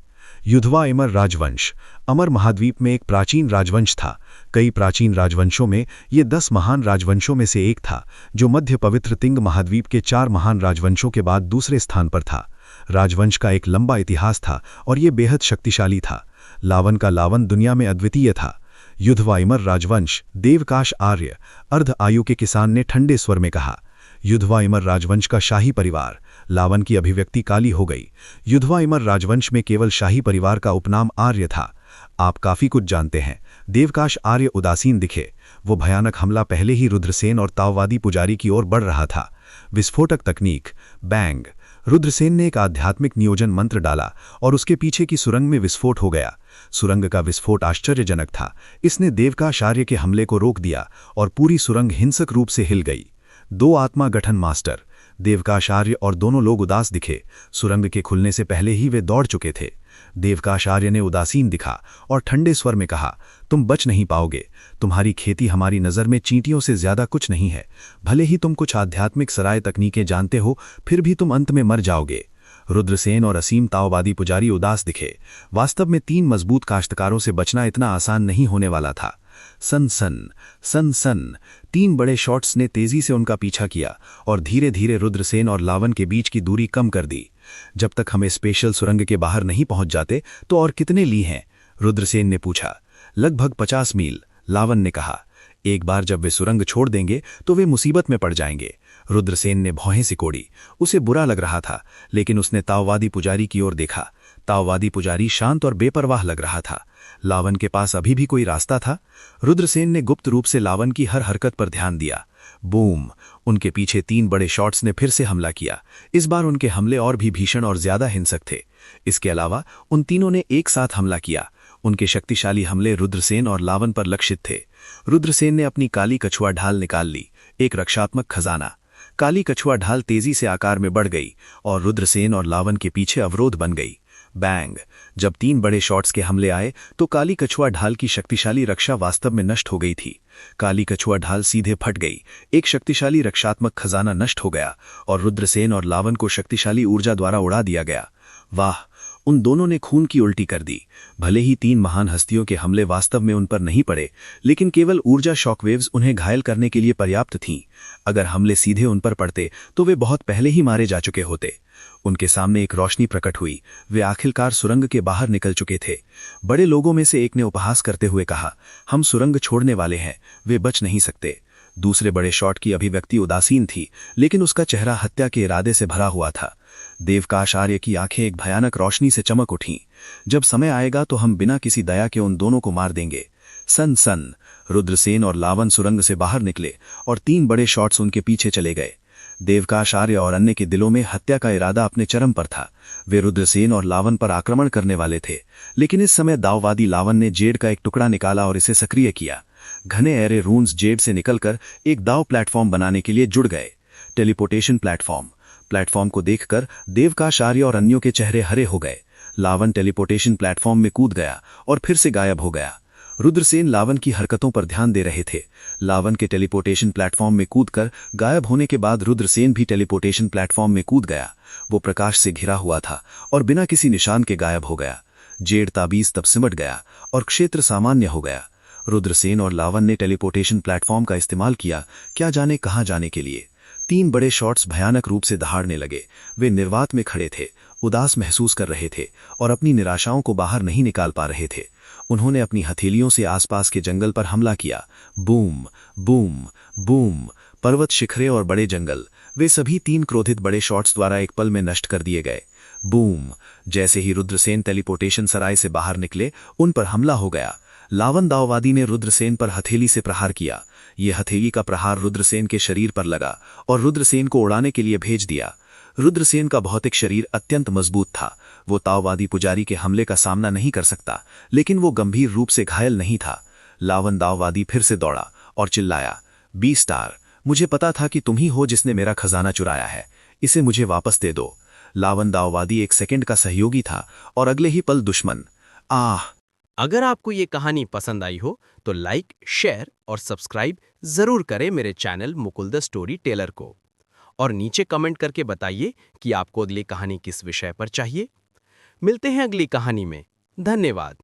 युद्धवा इमर राजवंश अमर महाद्वीप में एक प्राचीन राजवंश था। कई प्राचीन राजवंशों में ये 10 महान राजवंशों में से एक था, जो मध्य पवित्र तिंग महाद्वीप के 4 महान राजवंशों के बाद दूसरे स्थान पर था। राजवंश का एक लंबा इतिहास था और ये बेहद शक्तिशाली था। लावन का लावन दुनिया में अद्वितीय था। युद्धवा इमर राजवंश, देवकाश आर्य, अर्ध आयु के किसान ने ठंडे स्वर में कहा। युद्धवा इमर राजवंश का शाही परिवार। लावन की अभिव्यक्ति काली हो गई। युद्धवा इमर राजवंश में केवल शाही परिवार का उपनाम आर्य था। आप काफी कुछ जानते हैं। देवकाश आर्य उदासीन दिखे। वो भयानक हमला पहले ही रुद्रसेन और ताववादी पुजारी की ओर बढ़ रहा था। विस्फोटक तकनीक, बैंग। रुद्रसेन ने एक आध्यात्मिक नियोजन मंत्र डाला और उसके पीछे की सुरंग में विस्फोट हो गया। सुरंग का विस्फोट आश्चर्यजनक था। इसने देवकाश आर्य के हमले को रोक दिया और पूरी सुरंग हिंसक रूप से हिल गई। 2 आत्मा गठन मास्टर, देवकाश आर्य और दोनों लोग उदास दिखे। सुरंग के खुलने से पहले ही वे दौड़ चुके थे। देवकाश आर्य ने उदासीन दिखा और ठंडे स्वर में कहा, तुम बच नहीं पाओगे। तुम्हारी खेती हमारी नज़र में चींटियों से ज्यादा कुछ नहीं है। भले ही तुम कुछ आध्यात्मिक सराय तकनीकें जानते हो, फिर भी तुम अंत में मर जाओगे। रुद्रसेन और असीम ताओवादी पुजारी उदास दिखे। वास्तव में 3 मजबूत काश्तकारों से बचना इतना आसान नहीं होने वाला था। सन सन सन सन 3 बड़े शॉट्स ने तेजी से उनका पीछा किया और धीरे धीरे रुद्रसेन और लावन के बीच की दूरी कम कर दी। जब तक हमें स्पेशल सुरंग के बाहर नहीं पहुंच जाते तो और कितने ली हैं? रुद्रसेन ने पूछा। लगभग 50 मील, लावन ने कहा। एक बार जब वे सुरंग छोड़ देंगे तो वे मुसीबत में पड़ जाएंगे। रुद्रसेन ने भौहें सिकोड़ी। उसे बुरा लग रहा था, लेकिन उसने ताओवादी पुजारी की ओर देखा। ताओवादी पुजारी शांत और बेपरवाह लग रहा था। लावन के पास अभी भी कोई रास्ता था? रुद्रसेन ने गुप्त रूप से लावन की हर हरकत पर ध्यान दिया। बूम! उनके पीछे 3 बड़े शॉट्स ने फिर से हमला किया। इस बार उनके हमले और भी भीषण और ज्यादा हिंसक थे। इसके अलावा उन तीनों ने एक साथ हमला किया। उनके शक्तिशाली हमले रुद्रसेन और लावन पर लक्षित थे। रुद्रसेन ने अपनी काली कछुआ ढाल निकाल ली, एक रक्षात्मक खजाना। काली कछुआ ढाल तेजी से आकार में बढ़ गई और रुद्रसेन और लावन के पीछे अवरोध बन गई। बैंग! जब 3 बड़े शॉट्स के हमले आए तो काली कछुआ ढाल की शक्तिशाली रक्षा वास्तव में नष्ट हो गई थी। काली कछुआ ढाल सीधे फट गई। एक शक्तिशाली रक्षात्मक खजाना नष्ट हो गया और रुद्रसेन और लावन को शक्तिशाली ऊर्जा द्वारा उड़ा दिया गया। वाह! उन दोनों ने खून की उल्टी कर दी। भले ही 3 महान हस्तियों के हमले वास्तव में उन पर नहीं पड़े, लेकिन केवल ऊर्जा शॉकवेव्स उन्हें घायल करने के लिए पर्याप्त थीं। अगर हमले सीधे उन पर पड़ते तो वे बहुत पहले ही मारे जा चुके होते। उनके सामने एक रोशनी प्रकट हुई। वे आखिरकार सुरंग के बाहर निकल चुके थे। बड़े लोगों में से एक ने उपहास करते हुए कहा, हम सुरंग छोड़ने वाले हैं, वे बच नहीं सकते। दूसरे बड़े शॉट की अभिव्यक्ति उदासीन थी, लेकिन उसका चेहरा हत्या के इरादे से भरा हुआ था। देवकाश आर्य की आंखें एक भयानक रोशनी से चमक उठीं। जब समय आएगा तो हम बिना किसी दया के उन दोनों को मार देंगे। सन सन! रुद्रसेन और लावन सुरंग से बाहर निकले और 3 बड़े शॉट्स उनके पीछे चले गए। देवकाश आर्य और अन्य के दिलों में हत्या का इरादा अपने चरम पर था। वे रुद्रसेन और लावन पर आक्रमण करने वाले थे, लेकिन इस समय दाववादी लावन ने जेड का एक टुकड़ा निकाला और इसे सक्रिय किया। घने एरे रून्स जेड से निकलकर एक दाव प्लेटफॉर्म बनाने के लिए जुड़ गए। टेलीपोर्टेशन प्लेटफॉर्म को देखकर देवकाश आर्य और अन्यों के चेहरे हरे हो गए। लावन टेलीपोर्टेशन प्लेटफॉर्म में कूद गया और फिर से गायब हो गया। रुद्रसेन लावन की हरकतों पर ध्यान दे रहे थे। लावन के टेलीपोर्टेशन प्लेटफॉर्म में कूदकर गायब होने के बाद रुद्रसेन भी टेलीपोर्टेशन प्लेटफॉर्म में कूद गया। वो प्रकाश से घिरा हुआ था और बिना किसी निशान के गायब हो गया। जेड ताबीज तब सिमट गया और क्षेत्र सामान्य हो गया। रुद्रसेन और लावन ने टेलीपोर्टेशन प्लेटफॉर्म का इस्तेमाल किया, क्या जाने कहां जाने के लिए। 3 बड़े शॉट्स भयानक रूप से दहाड़ने लगे। वे निर्वात में खड़े थे, उदास महसूस कर रहे थे और अपनी निराशाओं को बाहर नहीं निकाल पा रहे थे। उन्होंने अपनी हथेलियों से आसपास के जंगल पर हमला किया। Boom boom boom! पर्वत शिखरे और बड़े जंगल, वे सभी 3 क्रोधित बड़े शॉट्स द्वारा एक पल में नष्ट कर दिए गए। बूम! जैसे ही रुद्रसेन टेलीपोर्टेशन सराय से बाहर निकले, उन पर हमला हो गया। लावन दाववादी ने रुद्रसेन पर हथेली से प्रहार किया। ये हथेली का प्रहार रुद्रसेन के शरीर पर लगा और रुद्रसेन को उड़ाने के लिए भेज दिया। रुद्रसेन का भौतिक शरीर अत्यंत मजबूत था। वो ताओवादी पुजारी के हमले का सामना नहीं कर सकता, लेकिन वो गंभीर रूप से घायल नहीं था। लावन दाववादी फिर से दौड़ा और चिल्लाया, बी स्टार, मुझे पता था कि तुम ही हो जिसने मेरा खजाना चुराया है। इसे मुझे वापस दे दो। लावन दाववादी 1 सेकंड का सहयोगी था और अगले ही पल दुश्मन। आह! अगर आपको ये कहानी पसंद आई हो तो लाइक, शेयर और सब्सक्राइब जरूर करें मेरे channel Mukul the story teller को। और नीचे कमेंट करके बताइए कि आपको अगली कहानी किस विषय पर चाहिए। मिलते हैं अगली कहानी में। धन्यवाद।